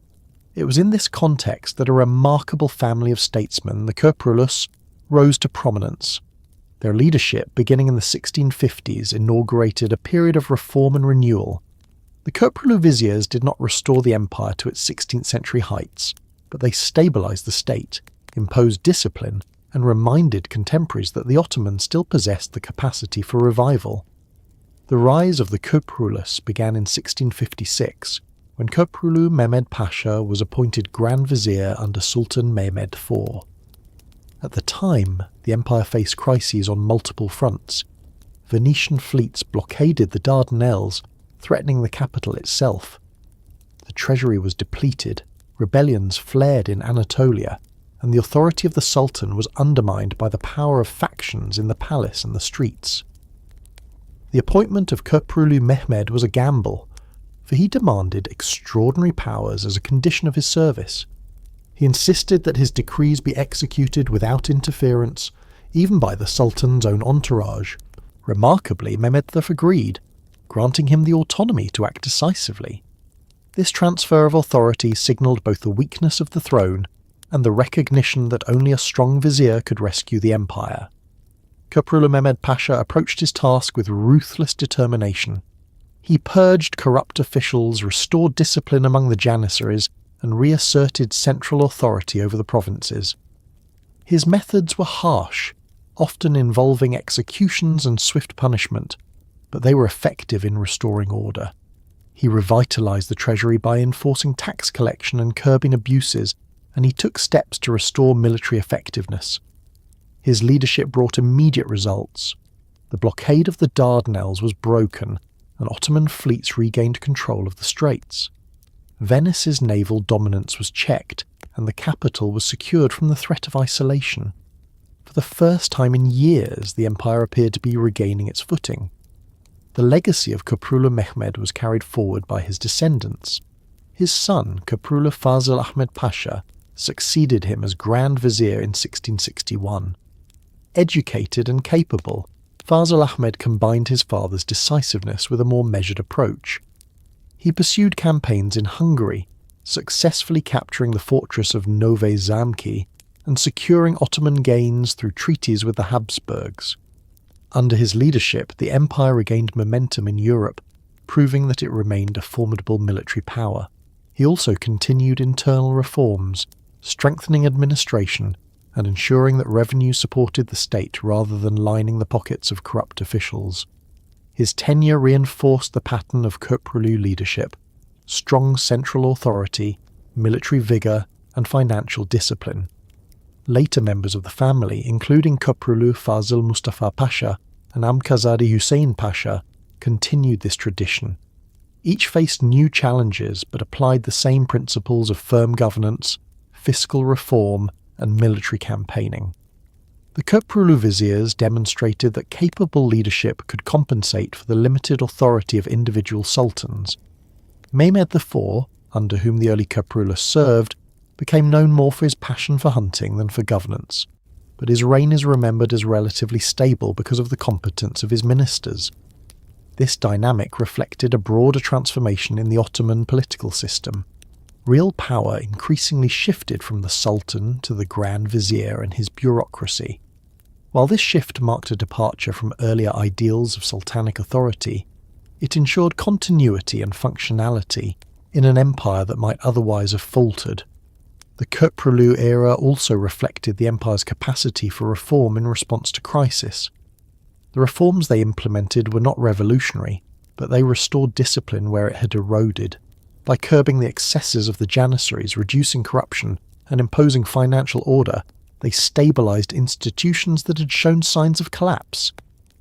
It was in this context that a remarkable family of statesmen, the Köprülüs, rose to prominence. Their leadership, beginning in the 1650s, inaugurated a period of reform and renewal. The Köprülü viziers did not restore the empire to its 16th century heights, but they stabilized the state, imposed discipline, and reminded contemporaries that the Ottomans still possessed the capacity for revival. The rise of the Köprülüs began in 1656, when Köprülü Mehmed Pasha was appointed Grand Vizier under Sultan Mehmed IV. At the time, the empire faced crises on multiple fronts. Venetian fleets blockaded the Dardanelles, threatening the capital itself. The treasury was depleted, rebellions flared in Anatolia, and the authority of the Sultan was undermined by the power of factions in the palace and the streets. The appointment of Köprülü Mehmed was a gamble, for he demanded extraordinary powers as a condition of his service. He insisted that his decrees be executed without interference, even by the Sultan's own entourage. Remarkably, Mehmed agreed, granting him the autonomy to act decisively. This transfer of authority signalled both the weakness of the throne and the recognition that only a strong vizier could rescue the empire. Köprülü Mehmed Pasha approached his task with ruthless determination. He purged corrupt officials, restored discipline among the Janissaries, and reasserted central authority over the provinces. His methods were harsh, often involving executions and swift punishment, but they were effective in restoring order. He revitalized the treasury by enforcing tax collection and curbing abuses, and he took steps to restore military effectiveness. His leadership brought immediate results. The blockade of the Dardanelles was broken, and Ottoman fleets regained control of the straits. Venice's naval dominance was checked, and the capital was secured from the threat of isolation. For the first time in years, the empire appeared to be regaining its footing. The legacy of Köprülü Mehmed was carried forward by his descendants. His son, Köprülü Fazıl Ahmed Pasha, succeeded him as Grand Vizier in 1661. Educated and capable, Fazıl Ahmed combined his father's decisiveness with a more measured approach. He pursued campaigns in Hungary, successfully capturing the fortress of Novi Zamki and securing Ottoman gains through treaties with the Habsburgs. Under his leadership, the empire regained momentum in Europe, proving that it remained a formidable military power. He also continued internal reforms, strengthening administration and ensuring that revenue supported the state rather than lining the pockets of corrupt officials. His tenure reinforced the pattern of Köprülü leadership: strong central authority, military vigour and financial discipline. Later members of the family, including Köprülü Fazıl Mustafa Pasha and Amkazade Hüseyin Pasha, continued this tradition. Each faced new challenges but applied the same principles of firm governance, fiscal reform and military campaigning. The Köprülü viziers demonstrated that capable leadership could compensate for the limited authority of individual sultans. Mehmed IV, under whom the early Köprülüs served, became known more for his passion for hunting than for governance, but his reign is remembered as relatively stable because of the competence of his ministers. This dynamic reflected a broader transformation in the Ottoman political system. Real power increasingly shifted from the Sultan to the Grand Vizier and his bureaucracy. While this shift marked a departure from earlier ideals of sultanic authority, it ensured continuity and functionality in an empire that might otherwise have faltered. The Köprülü era also reflected the empire's capacity for reform in response to crisis. The reforms they implemented were not revolutionary, but they restored discipline where it had eroded. By curbing the excesses of the Janissaries, reducing corruption, and imposing financial order, they stabilised institutions that had shown signs of collapse.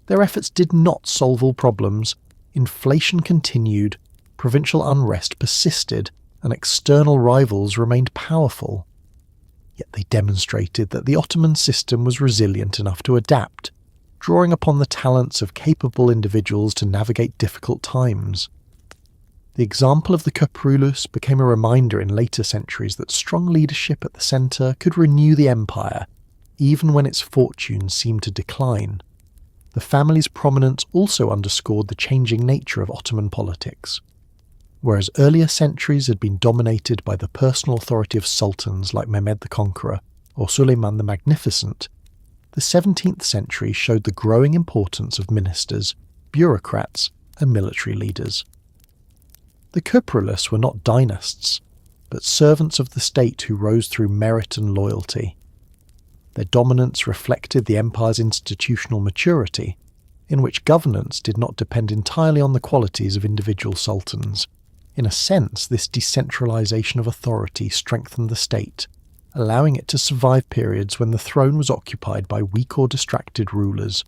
Their efforts did not solve all problems. Inflation continued, provincial unrest persisted, and external rivals remained powerful. Yet they demonstrated that the Ottoman system was resilient enough to adapt, drawing upon the talents of capable individuals to navigate difficult times. The example of the Köprülüs became a reminder in later centuries that strong leadership at the centre could renew the empire, even when its fortunes seemed to decline. The family's prominence also underscored the changing nature of Ottoman politics. Whereas earlier centuries had been dominated by the personal authority of sultans like Mehmed the Conqueror or Suleiman the Magnificent, the 17th century showed the growing importance of ministers, bureaucrats, and military leaders. The Köprülüs were not dynasts, but servants of the state who rose through merit and loyalty. Their dominance reflected the empire's institutional maturity, in which governance did not depend entirely on the qualities of individual sultans. In a sense, this decentralization of authority strengthened the state, allowing it to survive periods when the throne was occupied by weak or distracted rulers.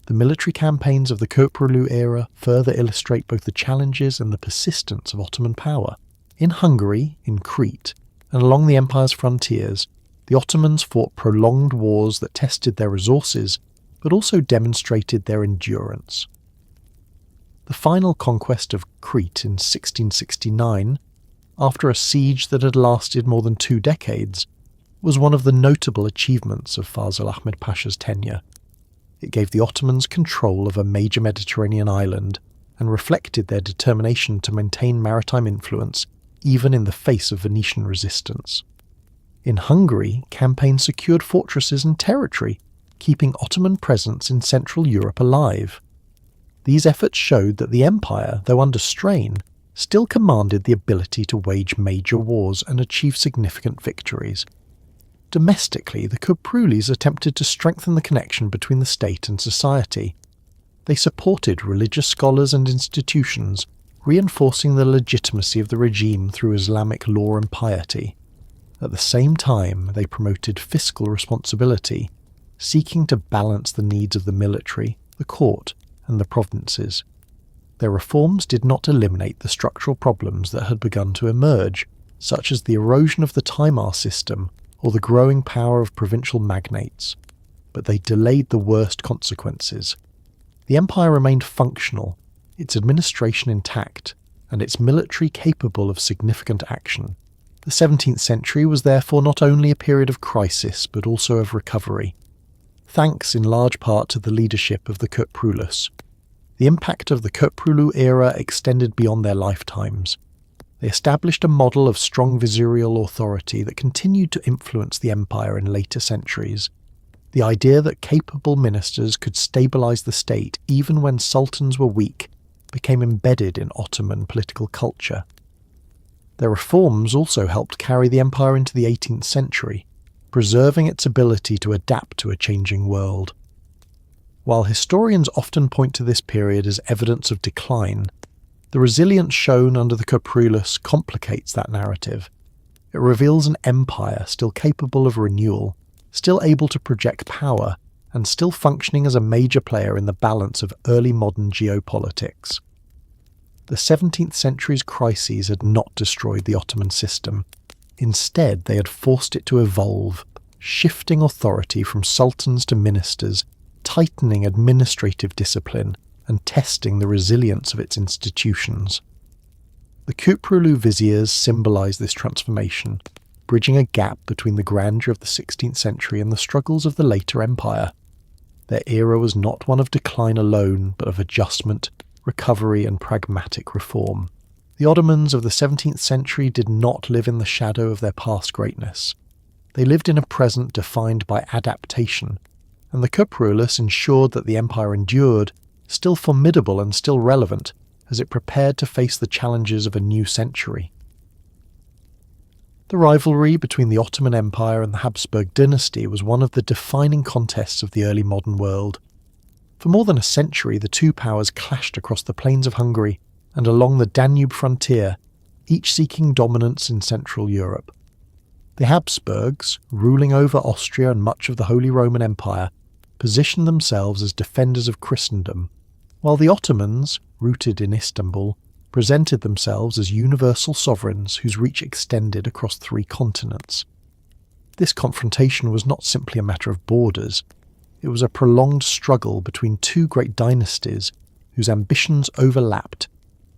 The military campaigns of the Köprülü era further illustrate both the challenges and the persistence of Ottoman power. In Hungary, in Crete, and along the empire's frontiers, the Ottomans fought prolonged wars that tested their resources, but also demonstrated their endurance. The final conquest of Crete in 1669, after a siege that had lasted more than 2 decades, was one of the notable achievements of Fazıl Ahmed Pasha's tenure. It gave the Ottomans control of a major Mediterranean island and reflected their determination to maintain maritime influence even in the face of Venetian resistance. In Hungary, campaigns secured fortresses and territory, keeping Ottoman presence in Central Europe alive. These efforts showed that the empire, though under strain, still commanded the ability to wage major wars and achieve significant victories. Domestically, the Köprülüs attempted to strengthen the connection between the state and society. They supported religious scholars and institutions, reinforcing the legitimacy of the regime through Islamic law and piety. At the same time, they promoted fiscal responsibility, seeking to balance the needs of the military, the court, and the provinces. Their reforms did not eliminate the structural problems that had begun to emerge, such as the erosion of the Taimar system or the growing power of provincial magnates, but they delayed the worst consequences. The empire remained functional, its administration intact, and its military capable of significant action. The 17th century was therefore not only a period of crisis but also of recovery, thanks in large part to the leadership of the Köprülüs. The impact of the Köprülü era extended beyond their lifetimes. They established a model of strong vizierial authority that continued to influence the empire in later centuries. The idea that capable ministers could stabilize the state even when sultans were weak became embedded in Ottoman political culture. Their reforms also helped carry the empire into the 18th century, preserving its ability to adapt to a changing world. While historians often point to this period as evidence of decline, the resilience shown under the Coprolus complicates that narrative. It reveals an empire still capable of renewal, still able to project power, and still functioning as a major player in the balance of early modern geopolitics. The 17th century's crises had not destroyed the Ottoman system. Instead, they had forced it to evolve, shifting authority from sultans to ministers, tightening administrative discipline, and testing the resilience of its institutions. The Köprülü viziers symbolise this transformation, bridging a gap between the grandeur of the 16th century and the struggles of the later empire. Their era was not one of decline alone, but of adjustment, recovery and pragmatic reform. The Ottomans of the 17th century did not live in the shadow of their past greatness. They lived in a present defined by adaptation, and the Köprülus ensured that the empire endured, still formidable and still relevant, as it prepared to face the challenges of a new century. The rivalry between the Ottoman Empire and the Habsburg dynasty was one of the defining contests of the early modern world. For more than a century, the two powers clashed across the plains of Hungary and along the Danube frontier, each seeking dominance in Central Europe. The Habsburgs, ruling over Austria and much of the Holy Roman Empire, positioned themselves as defenders of Christendom, while the Ottomans, rooted in Istanbul, presented themselves as universal sovereigns whose reach extended across 3 continents. This confrontation was not simply a matter of borders. It was a prolonged struggle between 2 great dynasties whose ambitions overlapped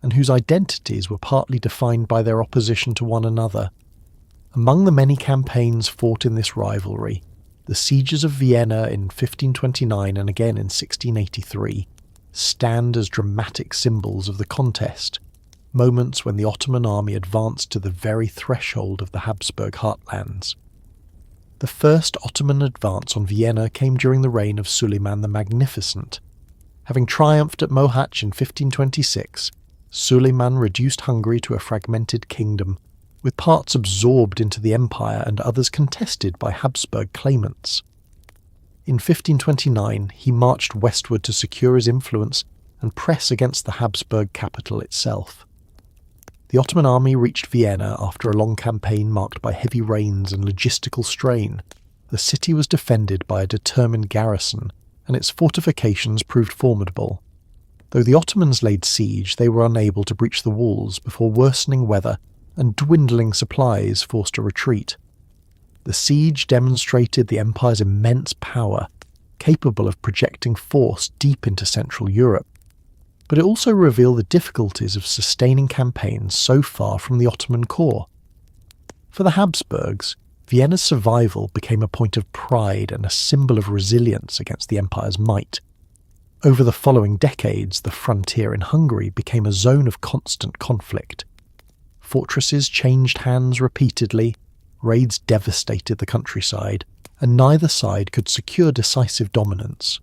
and whose identities were partly defined by their opposition to one another. Among the many campaigns fought in this rivalry, the sieges of Vienna in 1529 and again in 1683 stand as dramatic symbols of the contest, moments when the Ottoman army advanced to the very threshold of the Habsburg heartlands. The first Ottoman advance on Vienna came during the reign of Suleiman the Magnificent. Having triumphed at Mohacs in 1526, Suleiman reduced Hungary to a fragmented kingdom, with parts absorbed into the empire and others contested by Habsburg claimants. In 1529, he marched westward to secure his influence and press against the Habsburg capital itself. The Ottoman army reached Vienna after a long campaign marked by heavy rains and logistical strain. The city was defended by a determined garrison, and its fortifications proved formidable. Though the Ottomans laid siege, they were unable to breach the walls before worsening weather and dwindling supplies forced a retreat. The siege demonstrated the empire's immense power, capable of projecting force deep into Central Europe. But it also revealed the difficulties of sustaining campaigns so far from the Ottoman core. For the Habsburgs, Vienna's survival became a point of pride and a symbol of resilience against the empire's might. Over the following decades, the frontier in Hungary became a zone of constant conflict. Fortresses changed hands repeatedly, raids devastated the countryside, and neither side could secure decisive dominance.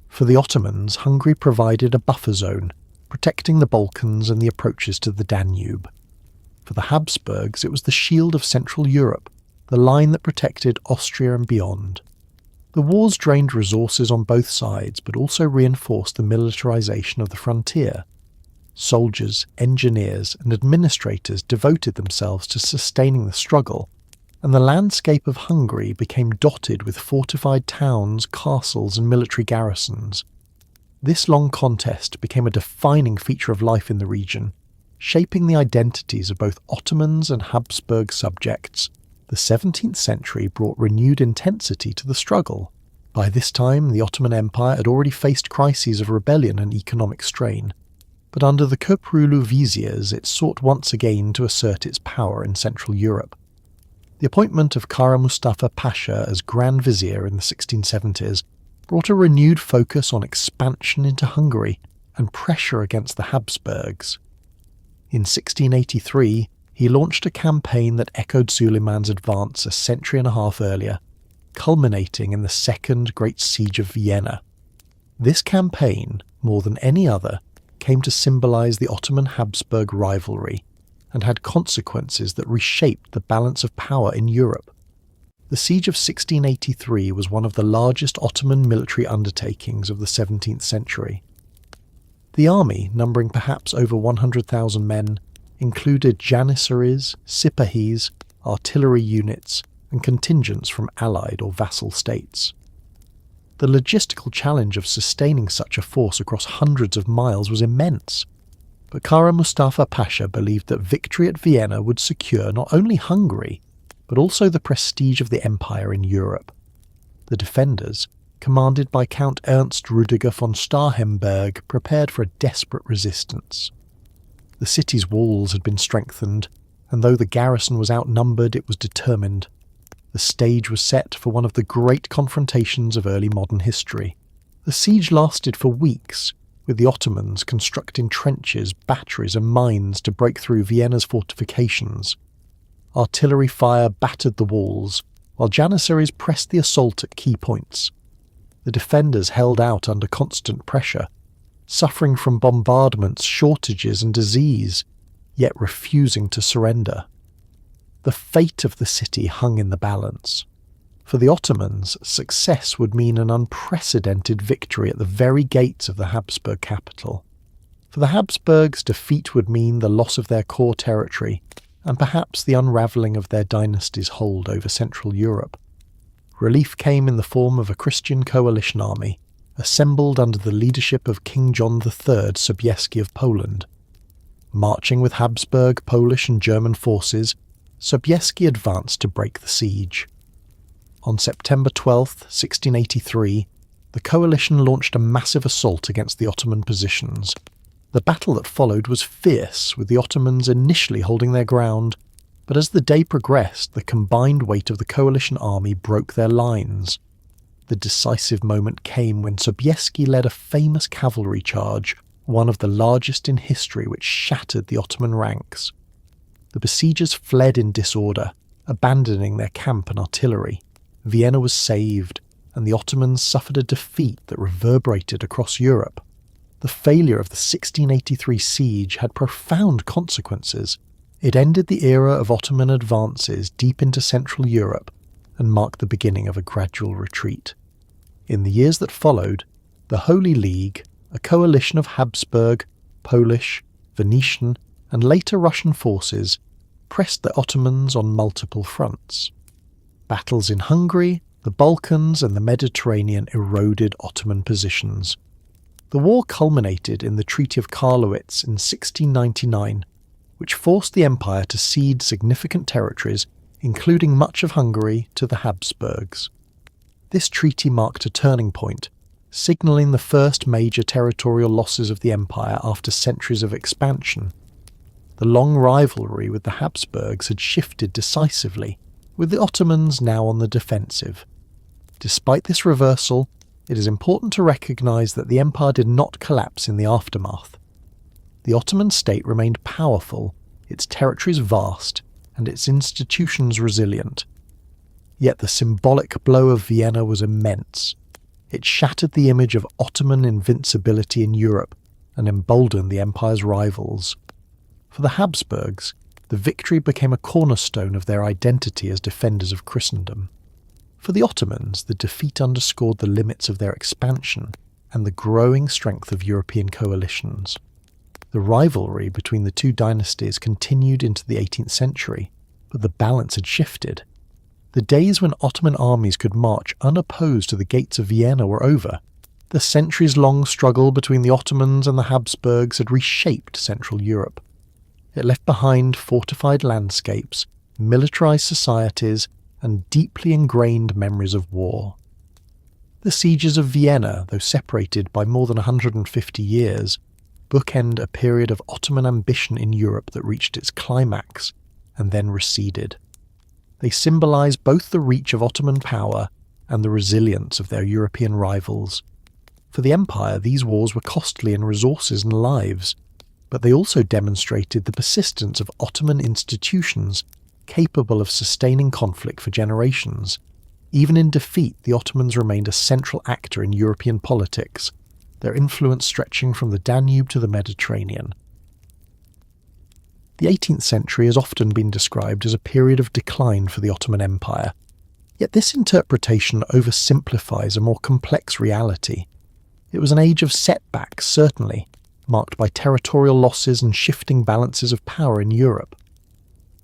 For the Ottomans, Hungary provided a buffer zone, protecting the Balkans and the approaches to the Danube. For the Habsburgs, it was the shield of Central Europe, the line that protected Austria and beyond. The wars drained resources on both sides, but also reinforced the militarization of the frontier. Soldiers, engineers, and administrators devoted themselves to sustaining the struggle, and the landscape of Hungary became dotted with fortified towns, castles, and military garrisons. This long contest became a defining feature of life in the region, shaping the identities of both Ottomans and Habsburg subjects. The 17th century brought renewed intensity to the struggle. By this time, the Ottoman Empire had already faced crises of rebellion and economic strain, but under the Köprülü viziers it sought once again to assert its power in Central Europe. The appointment of Kara Mustafa Pasha as Grand Vizier in the 1670s brought a renewed focus on expansion into Hungary and pressure against the Habsburgs. In 1683, he launched a campaign that echoed Suleiman's advance a century and a half earlier, culminating in the Second Great Siege of Vienna. This campaign, more than any other, came to symbolise the Ottoman-Habsburg rivalry, and had consequences that reshaped the balance of power in Europe. The Siege of 1683 was one of the largest Ottoman military undertakings of the 17th century. The army, numbering perhaps over 100,000 men, included Janissaries, Sipahis, artillery units, and contingents from allied or vassal states. The logistical challenge of sustaining such a force across hundreds of miles was immense, but Kara Mustafa Pasha believed that victory at Vienna would secure not only Hungary, but also the prestige of the empire in Europe. The defenders, commanded by Count Ernst Rüdiger von Starhemberg, prepared for a desperate resistance. The city's walls had been strengthened, and though the garrison was outnumbered, it was determined. The stage was set for one of the great confrontations of early modern history. The siege lasted for weeks, with the Ottomans constructing trenches, batteries and mines to break through Vienna's fortifications. Artillery fire battered the walls, while Janissaries pressed the assault at key points. The defenders held out under constant pressure, suffering from bombardments, shortages and disease, yet refusing to surrender. The fate of the city hung in the balance. For the Ottomans, success would mean an unprecedented victory at the very gates of the Habsburg capital. For the Habsburgs, defeat would mean the loss of their core territory, and perhaps the unravelling of their dynasty's hold over Central Europe. Relief came in the form of a Christian coalition army, assembled under the leadership of King John III Sobieski of Poland. Marching with Habsburg, Polish and German forces, Sobieski advanced to break the siege. On September 12, 1683, the coalition launched a massive assault against the Ottoman positions. The battle that followed was fierce, with the Ottomans initially holding their ground, but as the day progressed, the combined weight of the coalition army broke their lines. The decisive moment came when Sobieski led a famous cavalry charge, one of the largest in history, which shattered the Ottoman ranks. The besiegers fled in disorder, abandoning their camp and artillery. Vienna was saved, and the Ottomans suffered a defeat that reverberated across Europe. The failure of the 1683 siege had profound consequences. It ended the era of Ottoman advances deep into Central Europe and marked the beginning of a gradual retreat. In the years that followed, the Holy League, a coalition of Habsburg, Polish, Venetian, and later Russian forces, pressed the Ottomans on multiple fronts. Battles in Hungary, the Balkans, and the Mediterranean eroded Ottoman positions. The war culminated in the Treaty of Karlowitz in 1699, which forced the empire to cede significant territories, including much of Hungary, to the Habsburgs. This treaty marked a turning point, signalling the first major territorial losses of the empire after centuries of expansion. The long rivalry with the Habsburgs had shifted decisively, with the Ottomans now on the defensive. Despite this reversal, it is important to recognise that the empire did not collapse in the aftermath. The Ottoman state remained powerful, its territories vast, and its institutions resilient. Yet the symbolic blow of Vienna was immense. It shattered the image of Ottoman invincibility in Europe and emboldened the empire's rivals. For the Habsburgs, the victory became a cornerstone of their identity as defenders of Christendom. For the Ottomans, the defeat underscored the limits of their expansion and the growing strength of European coalitions. The rivalry between the two dynasties continued into the 18th century, but the balance had shifted. The days when Ottoman armies could march unopposed to the gates of Vienna were over. The centuries-long struggle between the Ottomans and the Habsburgs had reshaped Central Europe. It left behind fortified landscapes, militarized societies, and deeply ingrained memories of war. The sieges of Vienna, though separated by more than 150 years, bookend a period of Ottoman ambition in Europe that reached its climax and then receded. They symbolize both the reach of Ottoman power and the resilience of their European rivals. For the empire, these wars were costly in resources and lives, but they also demonstrated the persistence of Ottoman institutions capable of sustaining conflict for generations. Even in defeat, the Ottomans remained a central actor in European politics, their influence stretching from the Danube to the Mediterranean. The 18th century has often been described as a period of decline for the Ottoman Empire, yet this interpretation oversimplifies a more complex reality. It was an age of setbacks, certainly, marked by territorial losses and shifting balances of power in Europe.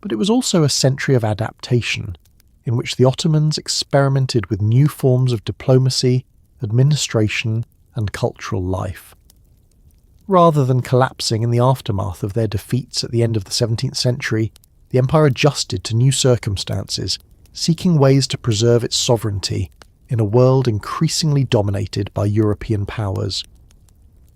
But it was also a century of adaptation, in which the Ottomans experimented with new forms of diplomacy, administration, and cultural life. Rather than collapsing in the aftermath of their defeats at the end of the 17th century, the empire adjusted to new circumstances, seeking ways to preserve its sovereignty in a world increasingly dominated by European powers.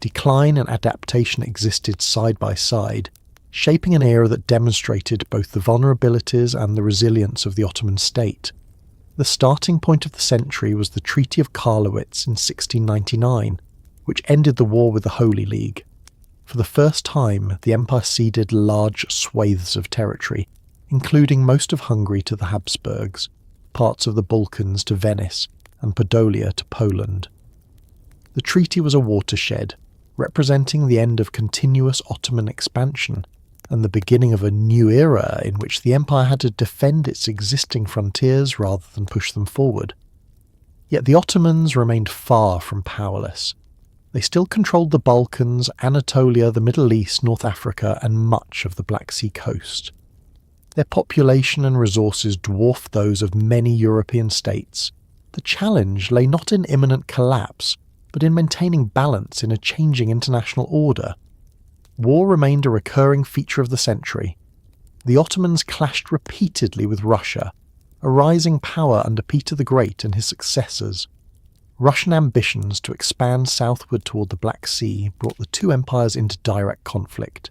Decline and adaptation existed side by side, shaping an era that demonstrated both the vulnerabilities and the resilience of the Ottoman state. The starting point of the century was the Treaty of Karlowitz in 1699, which ended the war with the Holy League. For the first time, the empire ceded large swathes of territory, including most of Hungary to the Habsburgs, parts of the Balkans to Venice, and Podolia to Poland. The treaty was a watershed, representing the end of continuous Ottoman expansion, and the beginning of a new era in which the empire had to defend its existing frontiers rather than push them forward. Yet the Ottomans remained far from powerless. They still controlled the Balkans, Anatolia, the Middle East, North Africa, and much of the Black Sea coast. Their population and resources dwarfed those of many European states. The challenge lay not in imminent collapse, but in maintaining balance in a changing international order. War remained a recurring feature of the century. The Ottomans clashed repeatedly with Russia, a rising power under Peter the Great and his successors. Russian ambitions to expand southward toward the Black Sea brought the two empires into direct conflict.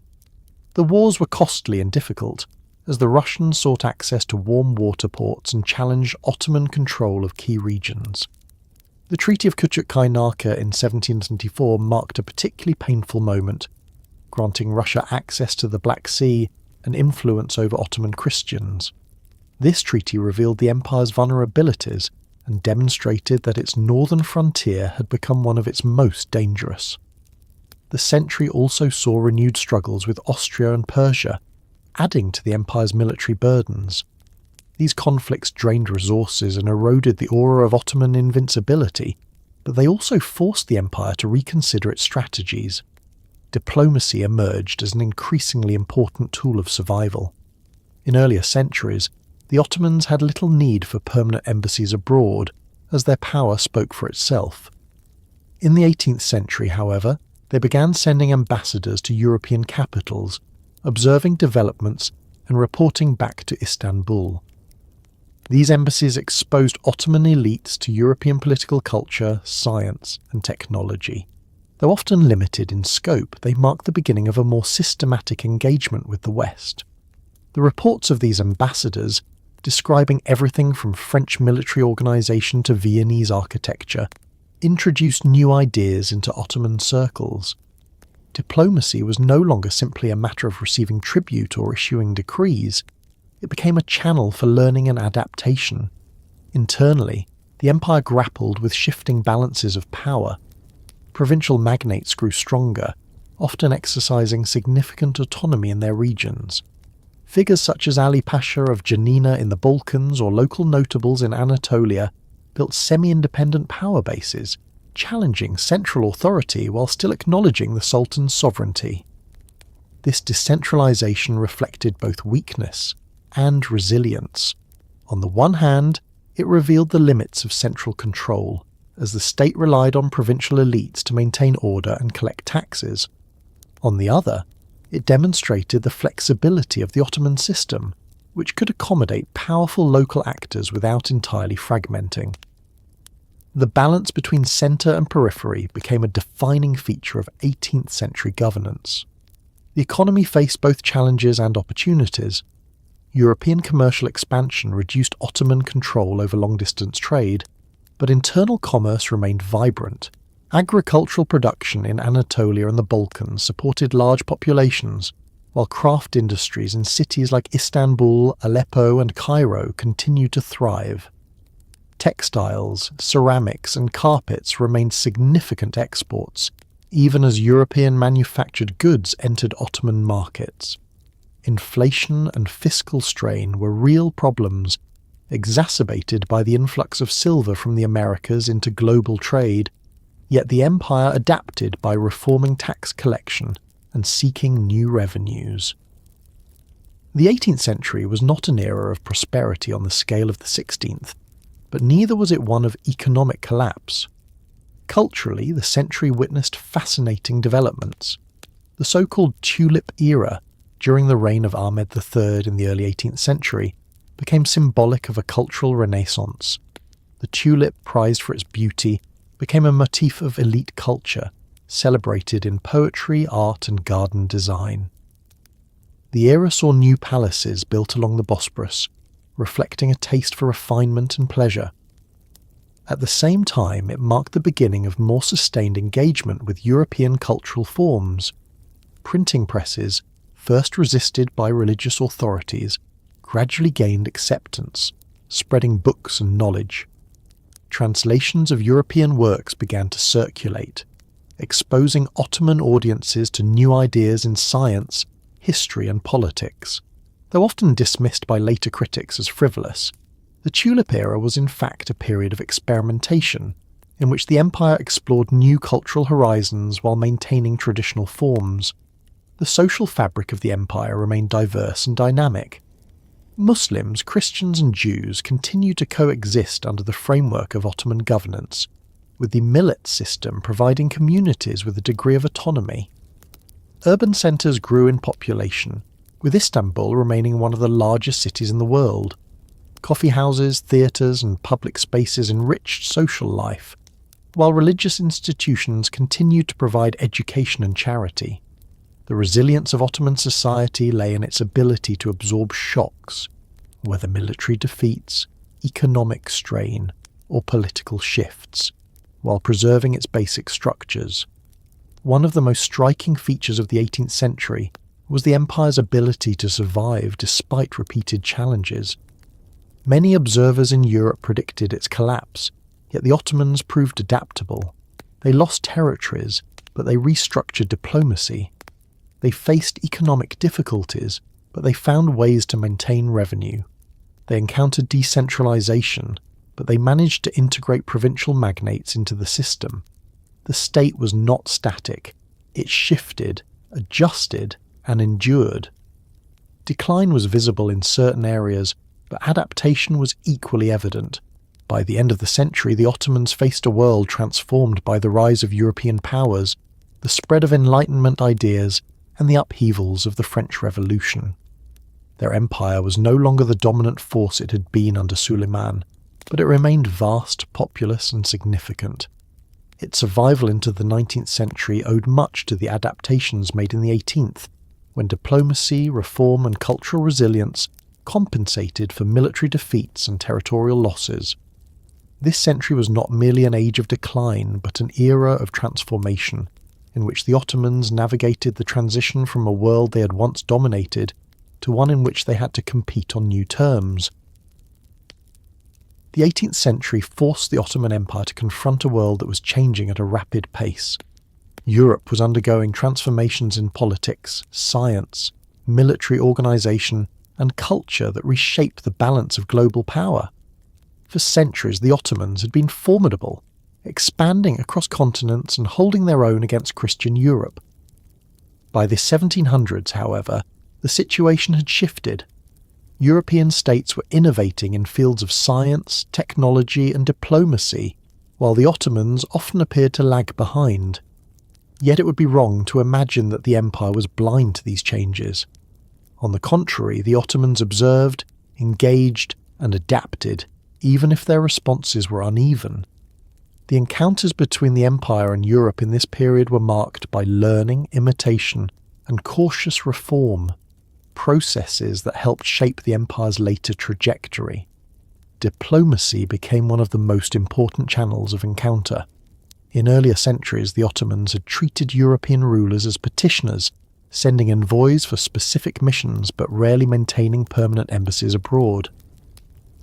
The wars were costly and difficult, as the Russians sought access to warm water ports and challenged Ottoman control of key regions. The Treaty of Küçükkaynarca in 1774 marked a particularly painful moment, granting Russia access to the Black Sea and influence over Ottoman Christians. This treaty revealed the empire's vulnerabilities and demonstrated that its northern frontier had become one of its most dangerous. The century also saw renewed struggles with Austria and Persia, adding to the empire's military burdens. These conflicts drained resources and eroded the aura of Ottoman invincibility, but they also forced the empire to reconsider its strategies. Diplomacy emerged as an increasingly important tool of survival. In earlier centuries, the Ottomans had little need for permanent embassies abroad, as their power spoke for itself. In the 18th century, however, they began sending ambassadors to European capitals, observing developments and reporting back to Istanbul. These embassies exposed Ottoman elites to European political culture, science, and technology. Though often limited in scope, they marked the beginning of a more systematic engagement with the West. The reports of these ambassadors, describing everything from French military organisation to Viennese architecture, introduced new ideas into Ottoman circles. Diplomacy was no longer simply a matter of receiving tribute or issuing decrees. It became a channel for learning and adaptation. Internally, the empire grappled with shifting balances of power. Provincial magnates grew stronger, often exercising significant autonomy in their regions. Figures such as Ali Pasha of Janina in the Balkans or local notables in Anatolia built semi-independent power bases, challenging central authority while still acknowledging the Sultan's sovereignty. This decentralization reflected both weakness and resilience. On the one hand, it revealed the limits of central control, as the state relied on provincial elites to maintain order and collect taxes. On the other, it demonstrated the flexibility of the Ottoman system, which could accommodate powerful local actors without entirely fragmenting. The balance between centre and periphery became a defining feature of 18th century governance. The economy faced both challenges and opportunities. European commercial expansion reduced Ottoman control over long-distance trade, but internal commerce remained vibrant. Agricultural production in Anatolia and the Balkans supported large populations, while craft industries in cities like Istanbul, Aleppo and Cairo continued to thrive. Textiles, ceramics and carpets remained significant exports, even as European manufactured goods entered Ottoman markets. inflation and fiscal strain were real problems, exacerbated by the influx of silver from the Americas into global trade, yet the empire adapted by reforming tax collection and seeking new revenues. The 18th century was not an era of prosperity on the scale of the 16th, but neither was it one of economic collapse. Culturally, the century witnessed fascinating developments. The so-called Tulip era, during the reign of Ahmed III in the early 18th century, became symbolic of a cultural renaissance. The tulip, prized for its beauty, became a motif of elite culture, celebrated in poetry, art and garden design. The era saw new palaces built along the Bosporus, reflecting a taste for refinement and pleasure. At the same time, it marked the beginning of more sustained engagement with European cultural forms. Printing presses, first resisted by religious authorities, gradually gained acceptance, spreading books and knowledge. Translations of European works began to circulate, exposing Ottoman audiences to new ideas in science, history and politics. Though often dismissed by later critics as frivolous, the Tulip era was in fact a period of experimentation, in which the empire explored new cultural horizons while maintaining traditional forms. The social fabric of the empire remained diverse and dynamic. Muslims, Christians and Jews continued to coexist under the framework of Ottoman governance, with the millet system providing communities with a degree of autonomy. Urban centres grew in population, with Istanbul remaining one of the largest cities in the world. Coffee houses, theatres and public spaces enriched social life, while religious institutions continued to provide education and charity. The resilience of Ottoman society lay in its ability to absorb shocks, whether military defeats, economic strain, or political shifts, while preserving its basic structures. One of the most striking features of the 18th century was the empire's ability to survive despite repeated challenges. Many observers in Europe predicted its collapse, yet the Ottomans proved adaptable. They lost territories, but they restructured diplomacy. They faced economic difficulties, but they found ways to maintain revenue. They encountered decentralization, but they managed to integrate provincial magnates into the system. The state was not static. It shifted, adjusted, and endured. Decline was visible in certain areas, but adaptation was equally evident. By the end of the century, the Ottomans faced a world transformed by the rise of European powers, the spread of Enlightenment ideas, and the upheavals of the French Revolution. Their empire was no longer the dominant force it had been under Suleiman, but it remained vast, populous, and significant. Its survival into the 19th century owed much to the adaptations made in the 18th, when diplomacy, reform, and cultural resilience compensated for military defeats and territorial losses. This century was not merely an age of decline, but an era of transformation, in which the Ottomans navigated the transition from a world they had once dominated to one in which they had to compete on new terms. The 18th century forced the Ottoman Empire to confront a world that was changing at a rapid pace. Europe was undergoing transformations in politics, science, military organisation, and culture that reshaped the balance of global power. For centuries, the Ottomans had been formidable, expanding across continents and holding their own against Christian Europe. By the 1700s, however, the situation had shifted. European states were innovating in fields of science, technology, and diplomacy, while the Ottomans often appeared to lag behind. Yet it would be wrong to imagine that the empire was blind to these changes. On the contrary, the Ottomans observed, engaged, and adapted, even if their responses were uneven. The encounters between the empire and Europe in this period were marked by learning, imitation, and cautious reform, processes that helped shape the empire's later trajectory. Diplomacy became one of the most important channels of encounter. In earlier centuries, the Ottomans had treated European rulers as petitioners, sending envoys for specific missions but rarely maintaining permanent embassies abroad.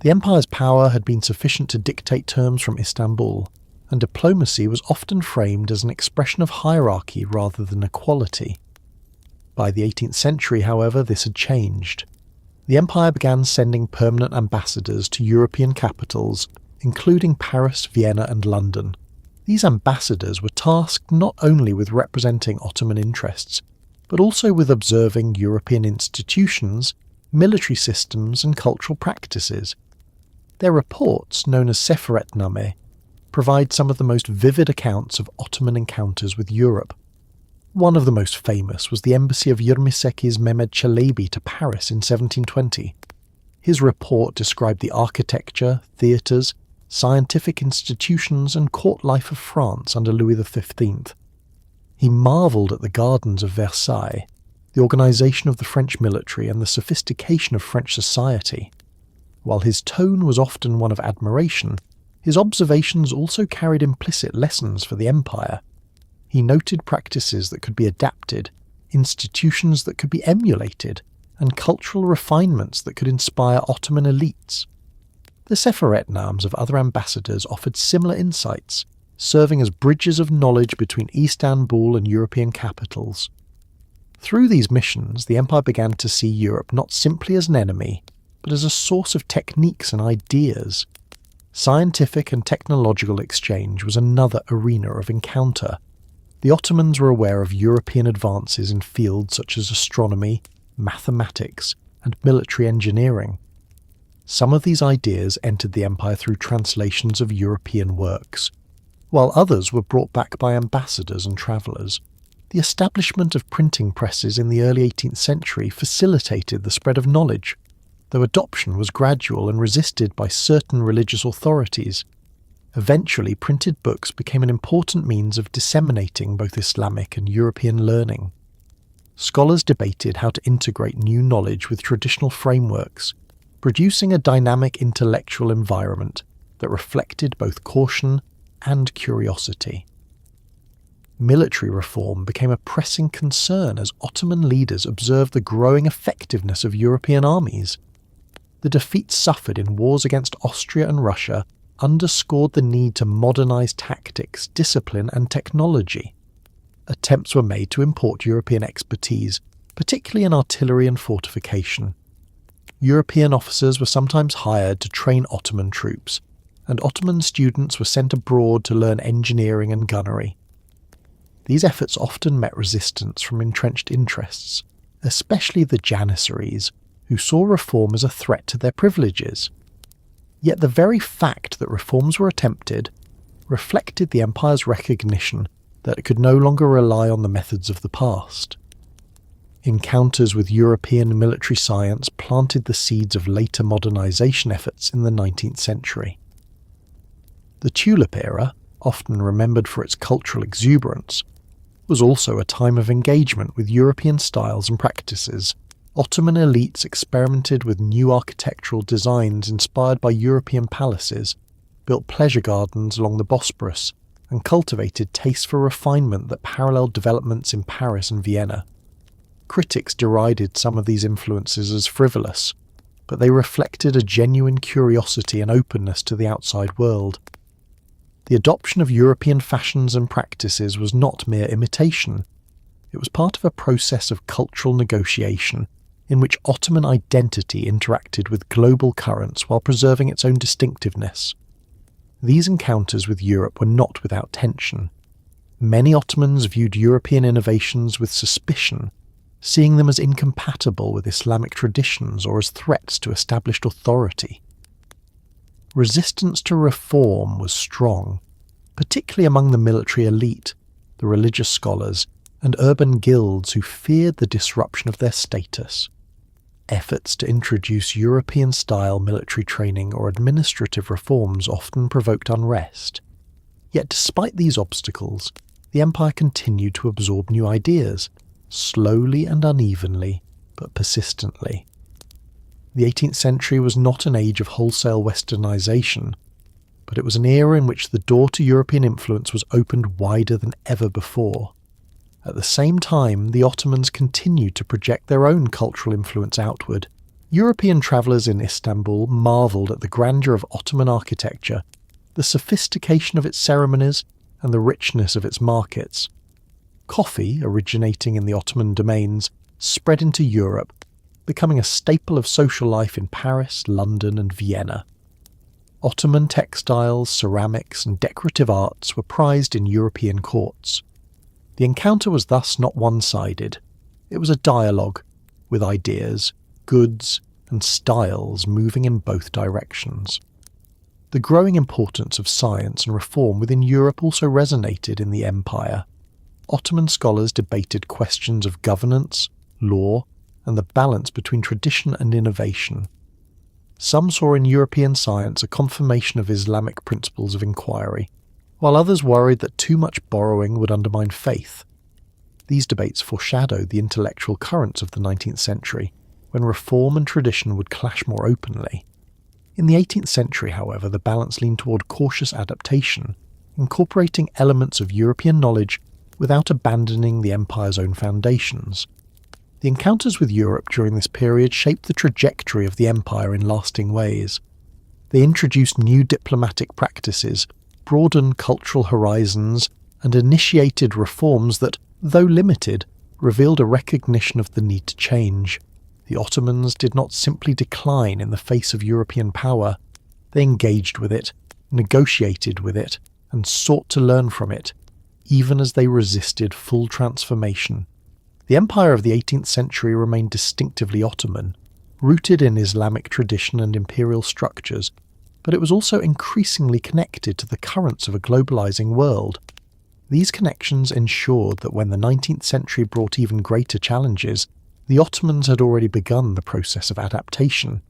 The empire's power had been sufficient to dictate terms from Istanbul, and diplomacy was often framed as an expression of hierarchy rather than equality. By the 18th century, however, this had changed. The empire began sending permanent ambassadors to European capitals, including Paris, Vienna and London. These ambassadors were tasked not only with representing Ottoman interests, but also with observing European institutions, military systems and cultural practices. Their reports, known as seferetname, provide some of the most vivid accounts of Ottoman encounters with Europe. One of the most famous was the embassy of Yirmiseki's Mehmed Çelebi to Paris in 1720. His report described the architecture, theatres, scientific institutions and court life of France under Louis XV. He marvelled at the gardens of Versailles, the organisation of the French military and the sophistication of French society. While his tone was often one of admiration, his observations also carried implicit lessons for the empire. He noted practices that could be adapted, institutions that could be emulated, and cultural refinements that could inspire Ottoman elites. The seferetnames of other ambassadors offered similar insights, serving as bridges of knowledge between Istanbul and European capitals. Through these missions, the empire began to see Europe not simply as an enemy, but as a source of techniques and ideas. Scientific and technological exchange was another arena of encounter. The Ottomans were aware of European advances in fields such as astronomy, mathematics, and military engineering. Some of these ideas entered the empire through translations of European works, while others were brought back by ambassadors and travellers. The establishment of printing presses in the early 18th century facilitated the spread of knowledge, though adoption was gradual and resisted by certain religious authorities. Eventually, printed books became an important means of disseminating both Islamic and European learning. Scholars debated how to integrate new knowledge with traditional frameworks, producing a dynamic intellectual environment that reflected both caution and curiosity. Military reform became a pressing concern as Ottoman leaders observed the growing effectiveness of European armies. The defeats suffered in wars against Austria and Russia underscored the need to modernise tactics, discipline and technology. Attempts were made to import European expertise, particularly in artillery and fortification. European officers were sometimes hired to train Ottoman troops, and Ottoman students were sent abroad to learn engineering and gunnery. These efforts often met resistance from entrenched interests, especially the Janissaries, who saw reform as a threat to their privileges. Yet the very fact that reforms were attempted reflected the empire's recognition that it could no longer rely on the methods of the past. Encounters with European military science planted the seeds of later modernisation efforts in the 19th century. The Tulip era, often remembered for its cultural exuberance, was also a time of engagement with European styles and practices. Ottoman elites experimented with new architectural designs inspired by European palaces, built pleasure gardens along the Bosporus, and cultivated tastes for refinement that paralleled developments in Paris and Vienna. Critics derided some of these influences as frivolous, but they reflected a genuine curiosity and openness to the outside world. The adoption of European fashions and practices was not mere imitation. It was part of a process of cultural negotiation in which Ottoman identity interacted with global currents while preserving its own distinctiveness. These encounters with Europe were not without tension. Many Ottomans viewed European innovations with suspicion, seeing them as incompatible with Islamic traditions or as threats to established authority. Resistance to reform was strong, particularly among the military elite, the religious scholars, and urban guilds who feared the disruption of their status. Efforts to introduce European-style military training or administrative reforms often provoked unrest. Yet despite these obstacles, the empire continued to absorb new ideas, slowly and unevenly, but persistently. The 18th century was not an age of wholesale westernization, but it was an era in which the door to European influence was opened wider than ever before. At the same time, the Ottomans continued to project their own cultural influence outward. European travellers in Istanbul marvelled at the grandeur of Ottoman architecture, the sophistication of its ceremonies, and the richness of its markets. Coffee, originating in the Ottoman domains, spread into Europe, becoming a staple of social life in Paris, London, and Vienna. Ottoman textiles, ceramics, and decorative arts were prized in European courts. The encounter was thus not one-sided. It was a dialogue, with ideas, goods, and styles moving in both directions. The growing importance of science and reform within Europe also resonated in the empire. Ottoman scholars debated questions of governance, law, and the balance between tradition and innovation. Some saw in European science a confirmation of Islamic principles of inquiry, while others worried that too much borrowing would undermine faith. These debates foreshadowed the intellectual currents of the 19th century, when reform and tradition would clash more openly. In the 18th century, however, the balance leaned toward cautious adaptation, incorporating elements of European knowledge without abandoning the empire's own foundations. The encounters with Europe during this period shaped the trajectory of the empire in lasting ways. They introduced new diplomatic practices, broadened cultural horizons, and initiated reforms that, though limited, revealed a recognition of the need to change. The Ottomans did not simply decline in the face of European power. They engaged with it, negotiated with it, and sought to learn from it, even as they resisted full transformation. The empire of the 18th century remained distinctively Ottoman, rooted in Islamic tradition and imperial structures, but it was also increasingly connected to the currents of a globalizing world. These connections ensured that when the 19th century brought even greater challenges, the Ottomans had already begun the process of adaptation.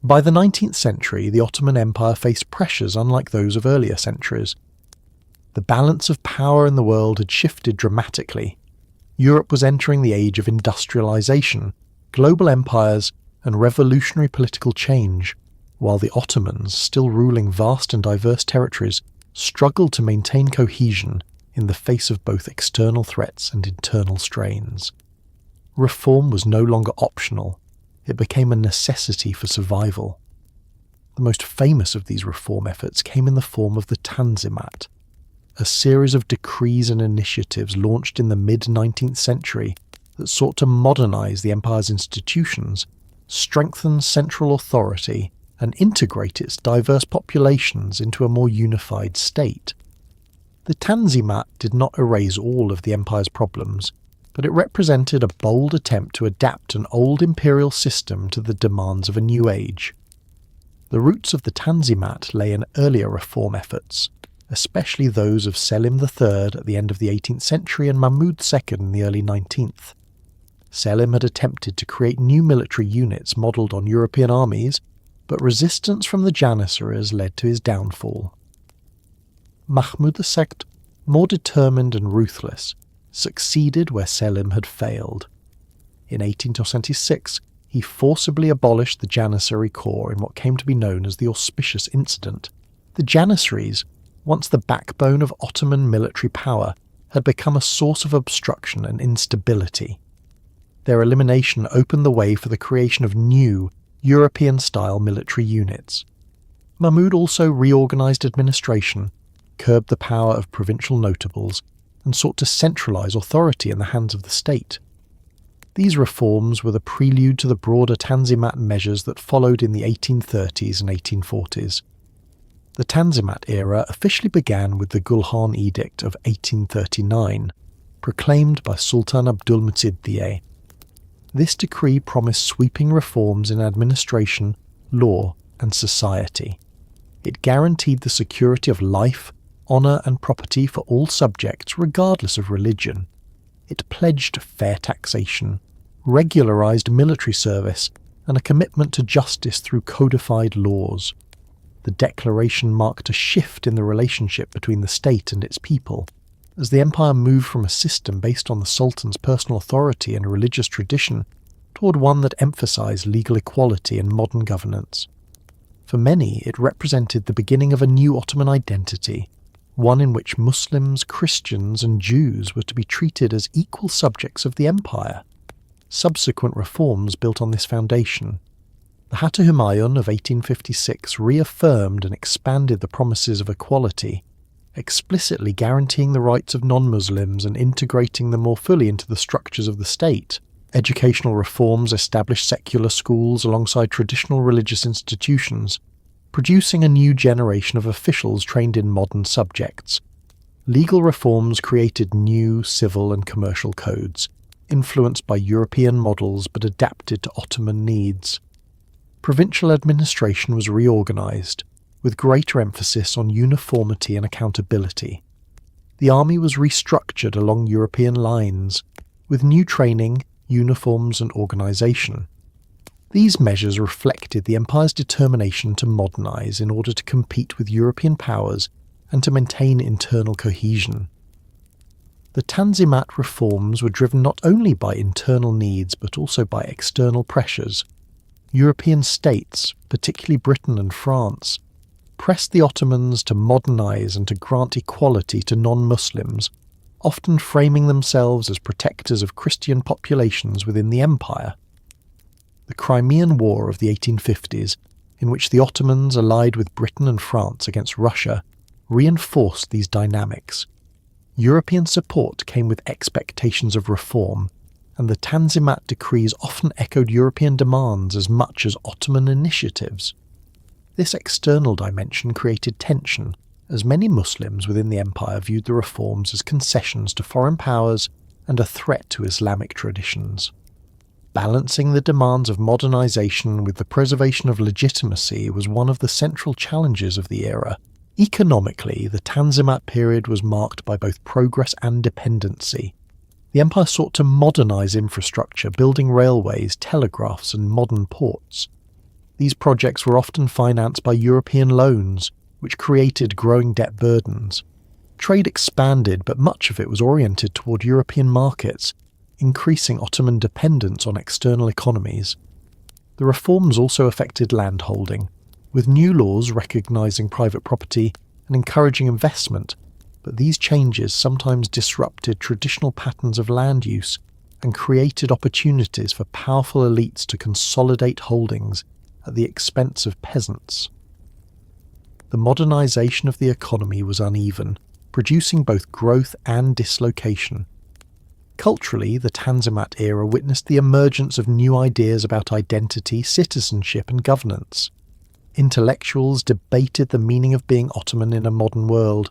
By the 19th century, the Ottoman Empire faced pressures unlike those of earlier centuries. The balance of power in the world had shifted dramatically. Europe was entering the age of industrialization, global empires, and revolutionary political change, while the Ottomans, still ruling vast and diverse territories, struggled to maintain cohesion in the face of both external threats and internal strains. Reform was no longer optional. It became a necessity for survival. The most famous of these reform efforts came in the form of the Tanzimat, a series of decrees and initiatives launched in the mid-19th century that sought to modernize the empire's institutions, strengthen central authority, and integrate its diverse populations into a more unified state. The Tanzimat did not erase all of the empire's problems, but it represented a bold attempt to adapt an old imperial system to the demands of a new age. The roots of the Tanzimat lay in earlier reform efforts, especially those of Selim III at the end of the 18th century and Mahmud II in the early 19th. Selim had attempted to create new military units modelled on European armies, but resistance from the Janissaries led to his downfall. Mahmud II, more determined and ruthless, succeeded where Selim had failed. In 1826, he forcibly abolished the Janissary corps in what came to be known as the Auspicious Incident. The Janissaries, once the backbone of Ottoman military power, had become a source of obstruction and instability. Their elimination opened the way for the creation of new, European-style military units. Mahmud also reorganized administration, curbed the power of provincial notables, and sought to centralize authority in the hands of the state. These reforms were the prelude to the broader Tanzimat measures that followed in the 1830s and 1840s. The Tanzimat era officially began with the Gulhan Edict of 1839, proclaimed by Sultan Abdülmecid II. This decree promised sweeping reforms in administration, law, and society. It guaranteed the security of life, honour and property for all subjects regardless of religion. It pledged fair taxation, regularised military service, and a commitment to justice through codified laws. The declaration marked a shift in the relationship between the state and its people, as the empire moved from a system based on the sultan's personal authority and religious tradition toward one that emphasised legal equality and modern governance. For many, it represented the beginning of a new Ottoman identity, one in which Muslims, Christians and Jews were to be treated as equal subjects of the empire. Subsequent reforms built on this foundation. The Hatta Humayun of 1856 reaffirmed and expanded the promises of equality, explicitly guaranteeing the rights of non-Muslims and integrating them more fully into the structures of the state. Educational reforms established secular schools alongside traditional religious institutions, producing a new generation of officials trained in modern subjects. Legal reforms created new civil and commercial codes, influenced by European models but adapted to Ottoman needs. Provincial administration was reorganized, with greater emphasis on uniformity and accountability. The army was restructured along European lines, with new training, uniforms and organization. These measures reflected the empire's determination to modernize in order to compete with European powers and to maintain internal cohesion. The Tanzimat reforms were driven not only by internal needs but also by external pressures. European states, particularly Britain and France, pressed the Ottomans to modernize and to grant equality to non-Muslims, often framing themselves as protectors of Christian populations within the empire. The Crimean War of the 1850s, in which the Ottomans allied with Britain and France against Russia, reinforced these dynamics. European support came with expectations of reform, and the Tanzimat decrees often echoed European demands as much as Ottoman initiatives. This external dimension created tension, as many Muslims within the empire viewed the reforms as concessions to foreign powers and a threat to Islamic traditions. Balancing the demands of modernization with the preservation of legitimacy was one of the central challenges of the era. Economically, the Tanzimat period was marked by both progress and dependency. The empire sought to modernize infrastructure, building railways, telegraphs, and modern ports. These projects were often financed by European loans, which created growing debt burdens. Trade expanded, but much of it was oriented toward European markets, increasing Ottoman dependence on external economies. The reforms also affected landholding, with new laws recognizing private property and encouraging investment, but these changes sometimes disrupted traditional patterns of land use and created opportunities for powerful elites to consolidate holdings at the expense of peasants. The modernization of the economy was uneven, producing both growth and dislocation. Culturally, the Tanzimat era witnessed the emergence of new ideas about identity, citizenship, and governance. Intellectuals debated the meaning of being Ottoman in a modern world.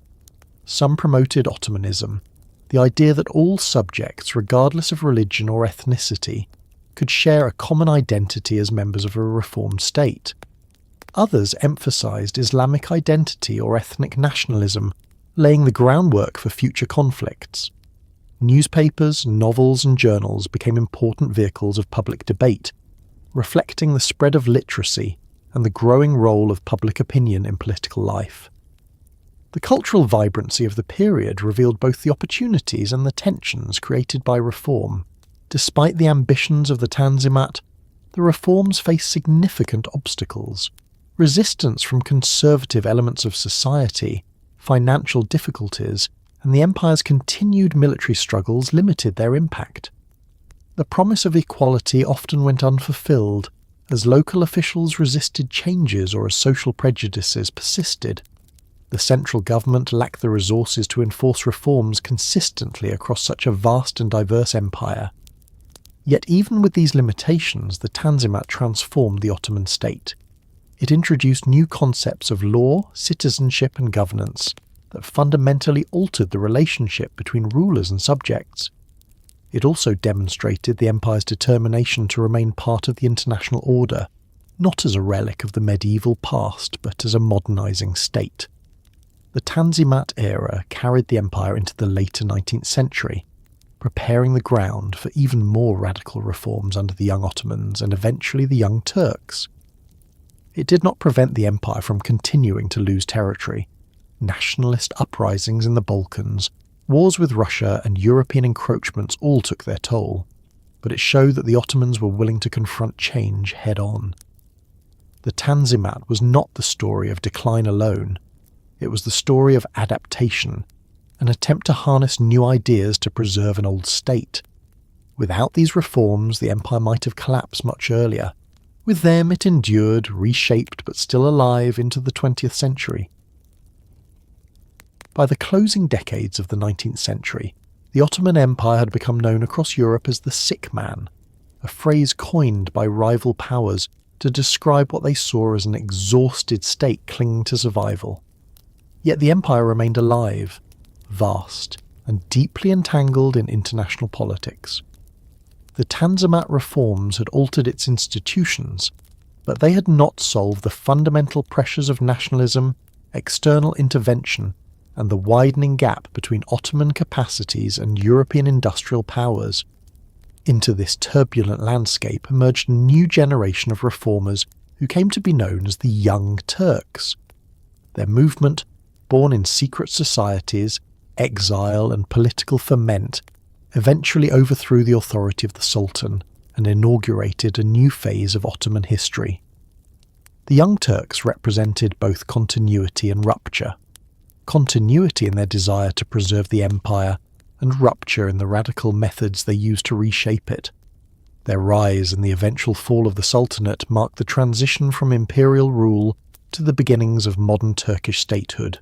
Some promoted Ottomanism, the idea that all subjects, regardless of religion or ethnicity, could share a common identity as members of a reformed state. Others emphasized Islamic identity or ethnic nationalism, laying the groundwork for future conflicts. Newspapers, novels, and journals became important vehicles of public debate, reflecting the spread of literacy and the growing role of public opinion in political life. The cultural vibrancy of the period revealed both the opportunities and the tensions created by reform. Despite the ambitions of the Tanzimat, the reforms faced significant obstacles. Resistance from conservative elements of society, financial difficulties, and the empire's continued military struggles limited their impact. The promise of equality often went unfulfilled, as local officials resisted changes or as social prejudices persisted. The central government lacked the resources to enforce reforms consistently across such a vast and diverse empire. Yet even with these limitations, the Tanzimat transformed the Ottoman state. It introduced new concepts of law, citizenship, and governance that fundamentally altered the relationship between rulers and subjects. It also demonstrated the empire's determination to remain part of the international order, not as a relic of the medieval past, but as a modernizing state. The Tanzimat era carried the empire into the later 19th century, preparing the ground for even more radical reforms under the young Ottomans and eventually the young Turks. It did not prevent the empire from continuing to lose territory. Nationalist uprisings in the Balkans, wars with Russia, and European encroachments all took their toll, but it showed that the Ottomans were willing to confront change head-on. The Tanzimat was not the story of decline alone. It was the story of adaptation, an attempt to harness new ideas to preserve an old state. Without these reforms, the empire might have collapsed much earlier. With them, it endured, reshaped but still alive into the 20th century. By the closing decades of the 19th century, the Ottoman Empire had become known across Europe as the sick man, a phrase coined by rival powers to describe what they saw as an exhausted state clinging to survival. Yet the empire remained alive, vast, and deeply entangled in international politics. The Tanzimat reforms had altered its institutions, but they had not solved the fundamental pressures of nationalism, external intervention, and the widening gap between Ottoman capacities and European industrial powers. Into this turbulent landscape emerged a new generation of reformers who came to be known as the Young Turks. Their movement, born in secret societies, exile and political ferment, eventually overthrew the authority of the Sultan and inaugurated a new phase of Ottoman history. The Young Turks represented both continuity and rupture. Continuity in their desire to preserve the empire, and rupture in the radical methods they used to reshape it. Their rise and the eventual fall of the Sultanate marked the transition from imperial rule to the beginnings of modern Turkish statehood.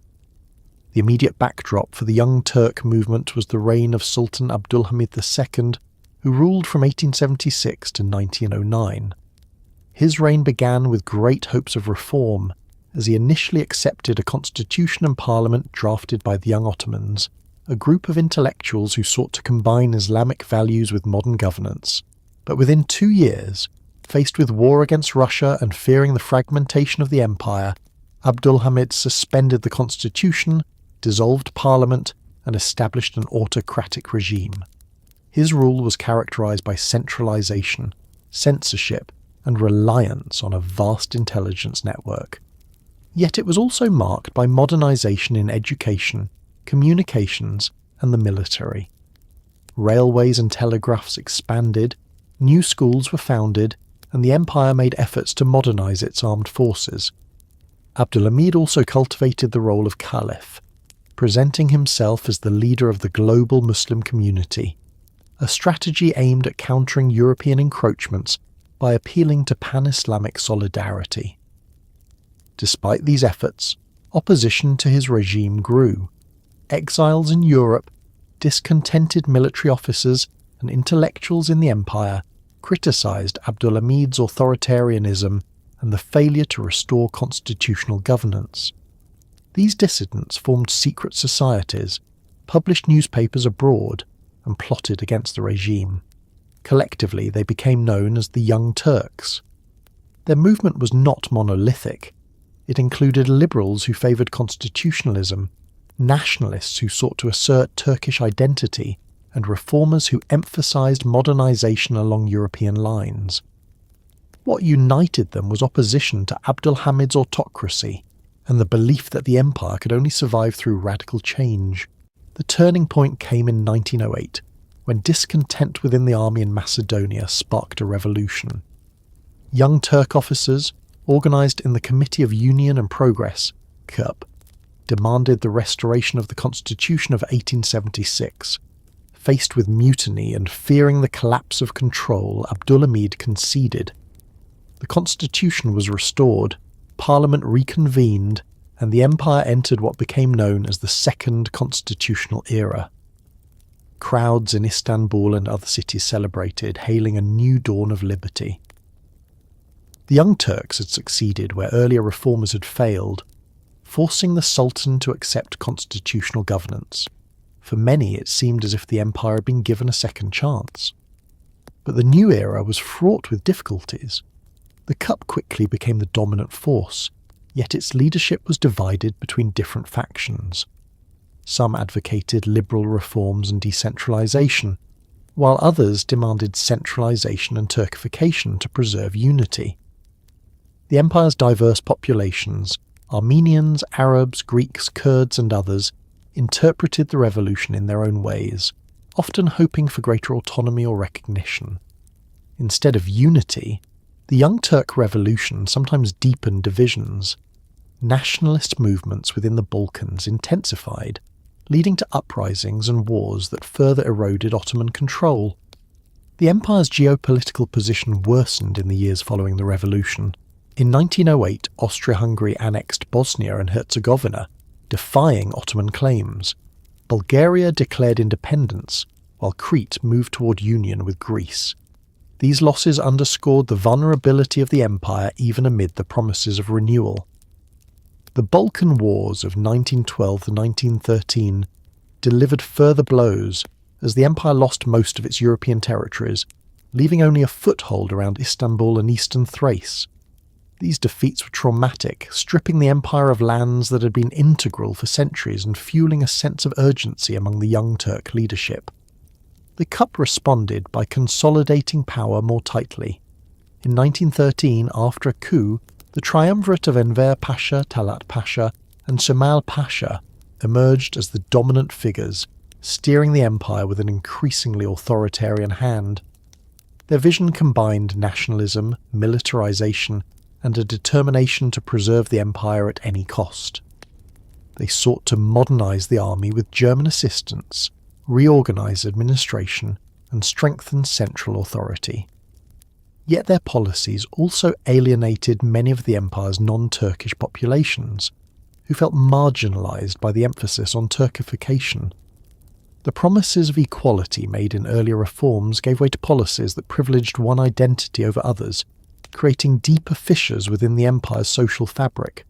The immediate backdrop for the Young Turk movement was the reign of Sultan Abdülhamid II, who ruled from 1876 to 1909. His reign began with great hopes of reform, as he initially accepted a constitution and parliament drafted by the young Ottomans, a group of intellectuals who sought to combine Islamic values with modern governance. But within 2 years, faced with war against Russia and fearing the fragmentation of the empire, Abdülhamid suspended the constitution, dissolved parliament, and established an autocratic regime. His rule was characterized by centralization, censorship, and reliance on a vast intelligence network. Yet it was also marked by modernization in education, communications, and the military. Railways and telegraphs expanded, new schools were founded, and the empire made efforts to modernize its armed forces. Abdülhamid also cultivated the role of caliph, presenting himself as the leader of the global Muslim community, a strategy aimed at countering European encroachments by appealing to pan-Islamic solidarity. Despite these efforts, opposition to his regime grew. Exiles in Europe, discontented military officers, and intellectuals in the empire criticised Abdülhamid's authoritarianism and the failure to restore constitutional governance. These dissidents formed secret societies, published newspapers abroad, and plotted against the regime. Collectively, they became known as the Young Turks. Their movement was not monolithic. It included liberals who favoured constitutionalism, nationalists who sought to assert Turkish identity, and reformers who emphasised modernisation along European lines. What united them was opposition to Abdülhamid's autocracy, and the belief that the empire could only survive through radical change. The turning point came in 1908, when discontent within the army in Macedonia sparked a revolution. Young Turk officers, organised in the Committee of Union and Progress, KUP, demanded the restoration of the Constitution of 1876. Faced with mutiny and fearing the collapse of control, Abdülhamid conceded. The constitution was restored, Parliament reconvened, and the empire entered what became known as the Second Constitutional Era. Crowds in Istanbul and other cities celebrated, hailing a new dawn of liberty. The Young Turks had succeeded where earlier reformers had failed, forcing the Sultan to accept constitutional governance. For many, it seemed as if the empire had been given a second chance. But the new era was fraught with difficulties. The KUP quickly became the dominant force, yet its leadership was divided between different factions. Some advocated liberal reforms and decentralisation, while others demanded centralisation and Turkification to preserve unity. The empire's diverse populations, Armenians, Arabs, Greeks, Kurds and others, interpreted the revolution in their own ways, often hoping for greater autonomy or recognition. Instead of unity, the Young Turk Revolution sometimes deepened divisions. Nationalist movements within the Balkans intensified, leading to uprisings and wars that further eroded Ottoman control. The empire's geopolitical position worsened in the years following the revolution. In 1908, Austria-Hungary annexed Bosnia and Herzegovina, defying Ottoman claims. Bulgaria declared independence, while Crete moved toward union with Greece. These losses underscored the vulnerability of the empire even amid the promises of renewal. The Balkan Wars of 1912 to 1913 delivered further blows as the empire lost most of its European territories, leaving only a foothold around Istanbul and eastern Thrace. These defeats were traumatic, stripping the empire of lands that had been integral for centuries and fueling a sense of urgency among the Young Turk leadership. The Cup responded by consolidating power more tightly. In 1913, after a coup, the triumvirate of Enver Pasha, Talat Pasha, and Cemal Pasha emerged as the dominant figures, steering the empire with an increasingly authoritarian hand. Their vision combined nationalism, militarization, and a determination to preserve the empire at any cost. They sought to modernize the army with German assistance, reorganize administration, and strengthen central authority. Yet their policies also alienated many of the empire's non-Turkish populations, who felt marginalized by the emphasis on Turkification. The promises of equality made in earlier reforms gave way to policies that privileged one identity over others, creating deeper fissures within the empire's social fabric.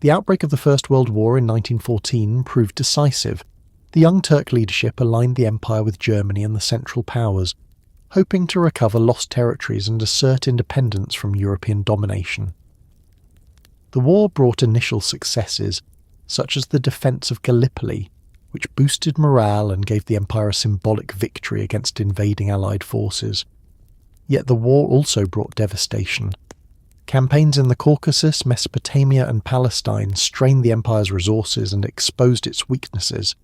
The outbreak of the First World War in 1914 proved decisive. The Young Turk leadership aligned the empire with Germany and the Central Powers, hoping to recover lost territories and assert independence from European domination. The war brought initial successes, such as the defence of Gallipoli, which boosted morale and gave the empire a symbolic victory against invading Allied forces. Yet the war also brought devastation. Campaigns in the Caucasus, Mesopotamia, and Palestine strained the empire's resources and exposed its weaknesses.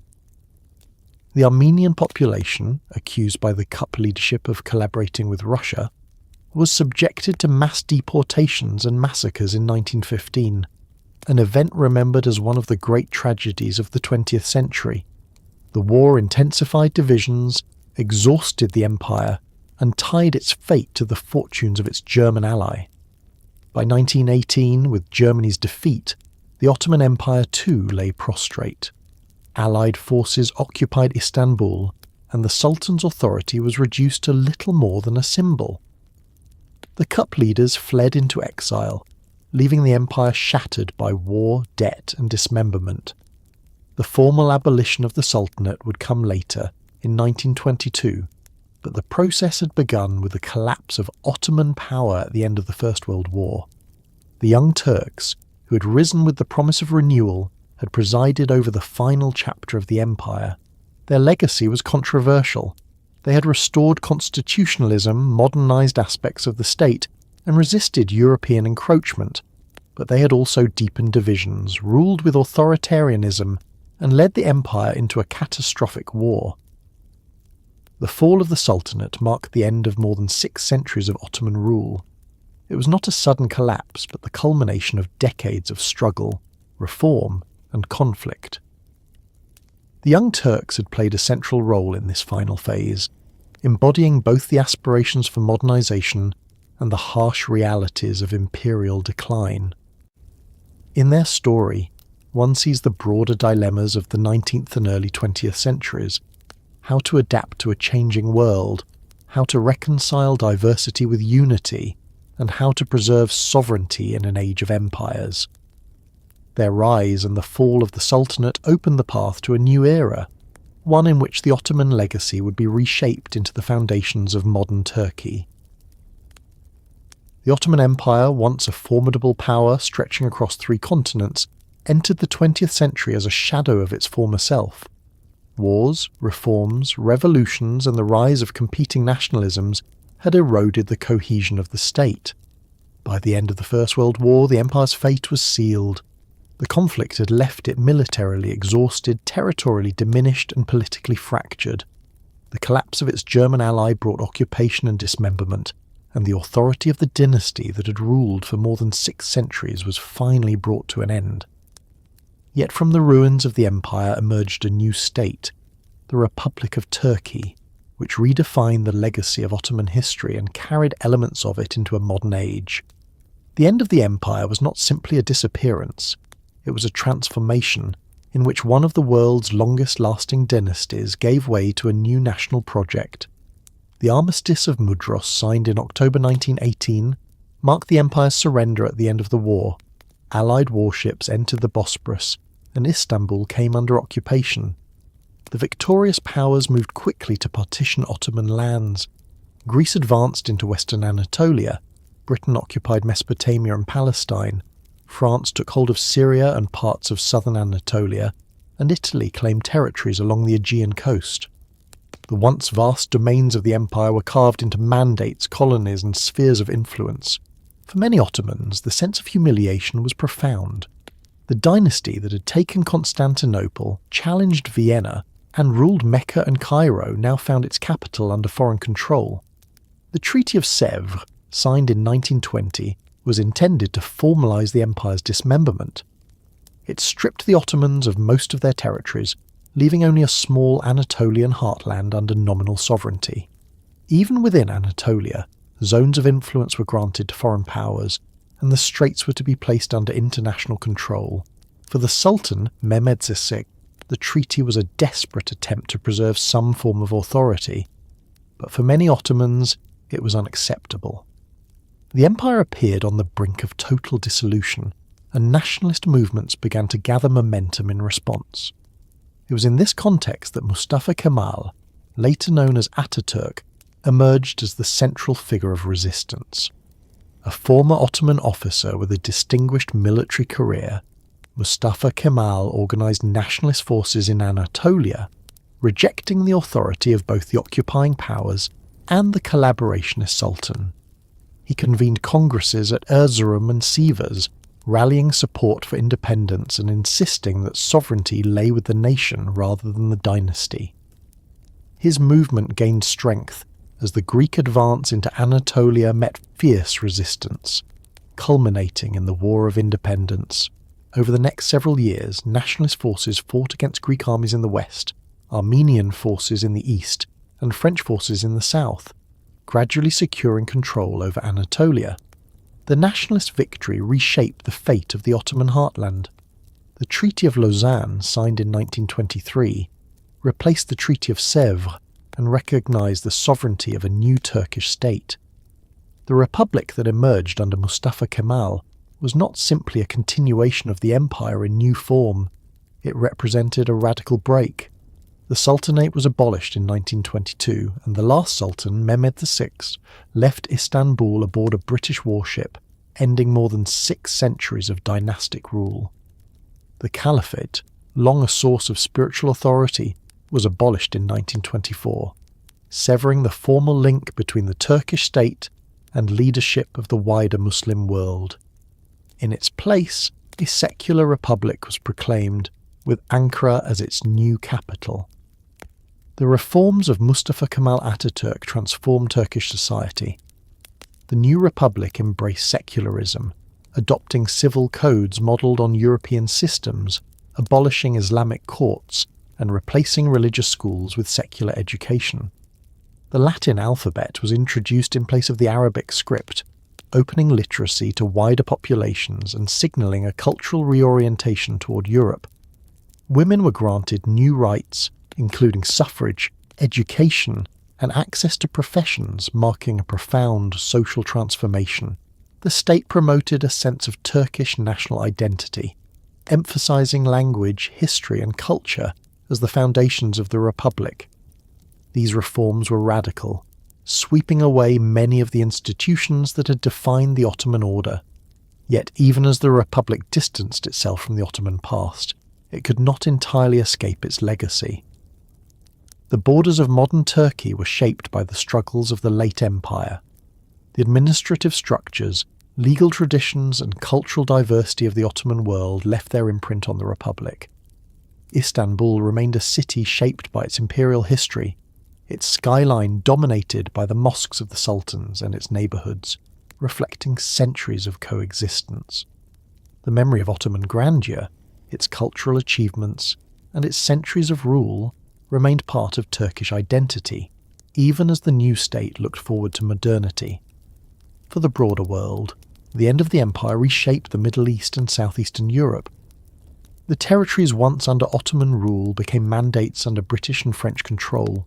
The Armenian population, accused by the Cup leadership of collaborating with Russia, was subjected to mass deportations and massacres in 1915, an event remembered as one of the great tragedies of the 20th century. The war intensified divisions, exhausted the empire, and tied its fate to the fortunes of its German ally. By 1918, with Germany's defeat, the Ottoman Empire too lay prostrate. Allied forces occupied Istanbul, and the Sultan's authority was reduced to little more than a symbol. The Cup leaders fled into exile, leaving the empire shattered by war, debt, and dismemberment. The formal abolition of the Sultanate would come later, in 1922, but the process had begun with the collapse of Ottoman power at the end of the First World War. The Young Turks, who had risen with the promise of renewal, had presided over the final chapter of the empire. Their legacy was controversial. They had restored constitutionalism, modernized aspects of the state, and resisted European encroachment, but they had also deepened divisions, ruled with authoritarianism, and led the empire into a catastrophic war. The fall of the Sultanate marked the end of more than 6 centuries of Ottoman rule. It was not a sudden collapse, but the culmination of decades of struggle, reform, and conflict. The Young Turks had played a central role in this final phase, embodying both the aspirations for modernization and the harsh realities of imperial decline. In their story, one sees the broader dilemmas of the 19th and early 20th centuries: how to adapt to a changing world, how to reconcile diversity with unity, and how to preserve sovereignty in an age of empires. Their rise and the fall of the Sultanate opened the path to a new era, one in which the Ottoman legacy would be reshaped into the foundations of modern Turkey. The Ottoman Empire, once a formidable power stretching across 3 continents, entered the 20th century as a shadow of its former self. Wars, reforms, revolutions, and the rise of competing nationalisms had eroded the cohesion of the state. By the end of the First World War, the empire's fate was sealed. The conflict had left it militarily exhausted, territorially diminished, and politically fractured. The collapse of its German ally brought occupation and dismemberment, and the authority of the dynasty that had ruled for more than 6 centuries was finally brought to an end. Yet from the ruins of the empire emerged a new state, the Republic of Turkey, which redefined the legacy of Ottoman history and carried elements of it into a modern age. The end of the empire was not simply a disappearance. It was a transformation in which one of the world's longest-lasting dynasties gave way to a new national project. The Armistice of Mudros, signed in October 1918, marked the empire's surrender at the end of the war. Allied warships entered the Bosporus, and Istanbul came under occupation. The victorious powers moved quickly to partition Ottoman lands. Greece advanced into western Anatolia, Britain occupied Mesopotamia and Palestine, France took hold of Syria and parts of southern Anatolia, and Italy claimed territories along the Aegean coast. The once vast domains of the empire were carved into mandates, colonies, and spheres of influence. For many Ottomans, the sense of humiliation was profound. The dynasty that had taken Constantinople, challenged Vienna, and ruled Mecca and Cairo now found its capital under foreign control. The Treaty of Sèvres, signed in 1920, was intended to formalise the empire's dismemberment. It stripped the Ottomans of most of their territories, leaving only a small Anatolian heartland under nominal sovereignty. Even within Anatolia, zones of influence were granted to foreign powers, and the straits were to be placed under international control. For the Sultan, Mehmed VI, the treaty was a desperate attempt to preserve some form of authority, but for many Ottomans it was unacceptable. The empire appeared on the brink of total dissolution, and nationalist movements began to gather momentum in response. It was in this context that Mustafa Kemal, later known as Ataturk, emerged as the central figure of resistance. A former Ottoman officer with a distinguished military career, Mustafa Kemal organised nationalist forces in Anatolia, rejecting the authority of both the occupying powers and the collaborationist sultan. He convened congresses at Erzurum and Sivas, rallying support for independence and insisting that sovereignty lay with the nation rather than the dynasty. His movement gained strength as the Greek advance into Anatolia met fierce resistance, culminating in the War of Independence. Over the next several years, nationalist forces fought against Greek armies in the west, Armenian forces in the east, and French forces in the south, gradually securing control over Anatolia. The nationalist victory reshaped the fate of the Ottoman heartland. The Treaty of Lausanne, signed in 1923, replaced the Treaty of Sèvres and recognised the sovereignty of a new Turkish state. The republic that emerged under Mustafa Kemal was not simply a continuation of the empire in new form. It represented a radical break. The Sultanate was abolished in 1922, and the last Sultan, Mehmed VI, left Istanbul aboard a British warship, ending more than 6 centuries of dynastic rule. The Caliphate, long a source of spiritual authority, was abolished in 1924, severing the formal link between the Turkish state and leadership of the wider Muslim world. In its place, a secular republic was proclaimed, with Ankara as its new capital. The reforms of Mustafa Kemal Ataturk transformed Turkish society. The new republic embraced secularism, adopting civil codes modelled on European systems, abolishing Islamic courts, and replacing religious schools with secular education. The Latin alphabet was introduced in place of the Arabic script, opening literacy to wider populations and signalling a cultural reorientation toward Europe. Women were granted new rights, including suffrage, education, and access to professions, marking a profound social transformation. The state promoted a sense of Turkish national identity, emphasizing language, history, and culture as the foundations of the republic. These reforms were radical, sweeping away many of the institutions that had defined the Ottoman order. Yet even as the republic distanced itself from the Ottoman past, it could not entirely escape its legacy. The borders of modern Turkey were shaped by the struggles of the late empire. The administrative structures, legal traditions, and cultural diversity of the Ottoman world left their imprint on the republic. Istanbul remained a city shaped by its imperial history, its skyline dominated by the mosques of the sultans and its neighbourhoods, reflecting centuries of coexistence. The memory of Ottoman grandeur, its cultural achievements, and its centuries of rule remained part of Turkish identity, even as the new state looked forward to modernity. For the broader world, the end of the empire reshaped the Middle East and southeastern Europe. The territories once under Ottoman rule became mandates under British and French control,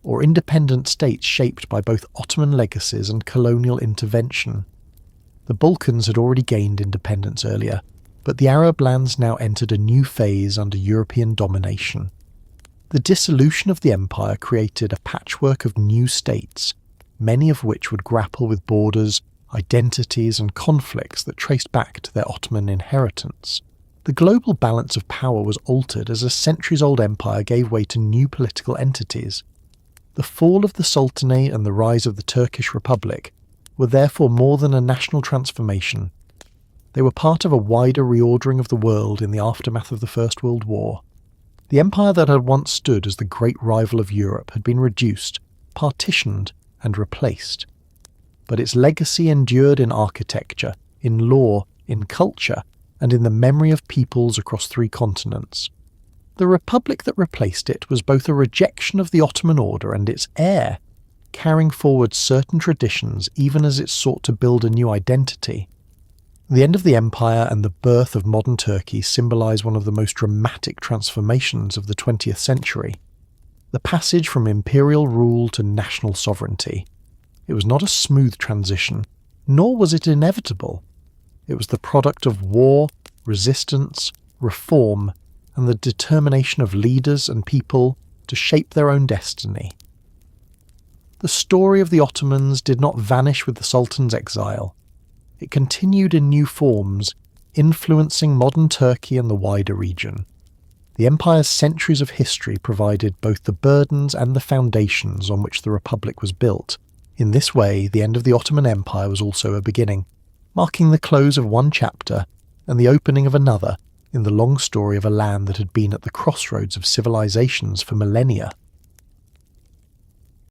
or independent states shaped by both Ottoman legacies and colonial intervention. The Balkans had already gained independence earlier, but the Arab lands now entered a new phase under European domination. The dissolution of the empire created a patchwork of new states, many of which would grapple with borders, identities and conflicts that traced back to their Ottoman inheritance. The global balance of power was altered as a centuries-old empire gave way to new political entities. The fall of the Sultanate and the rise of the Turkish Republic were therefore more than a national transformation. They were part of a wider reordering of the world in the aftermath of the First World War. The empire that had once stood as the great rival of Europe had been reduced, partitioned, and replaced. But its legacy endured in architecture, in law, in culture, and in the memory of peoples across 3 continents. The republic that replaced it was both a rejection of the Ottoman order and its heir, carrying forward certain traditions even as it sought to build a new identity. The end of the empire and the birth of modern Turkey symbolise one of the most dramatic transformations of the 20th century. The passage from imperial rule to national sovereignty. It was not a smooth transition, nor was it inevitable. It was the product of war, resistance, reform, and the determination of leaders and people to shape their own destiny. The story of the Ottomans did not vanish with the Sultan's exile. It continued in new forms, influencing modern Turkey and the wider region. The empire's centuries of history provided both the burdens and the foundations on which the Republic was built. In this way, the end of the Ottoman Empire was also a beginning, marking the close of one chapter and the opening of another in the long story of a land that had been at the crossroads of civilizations for millennia.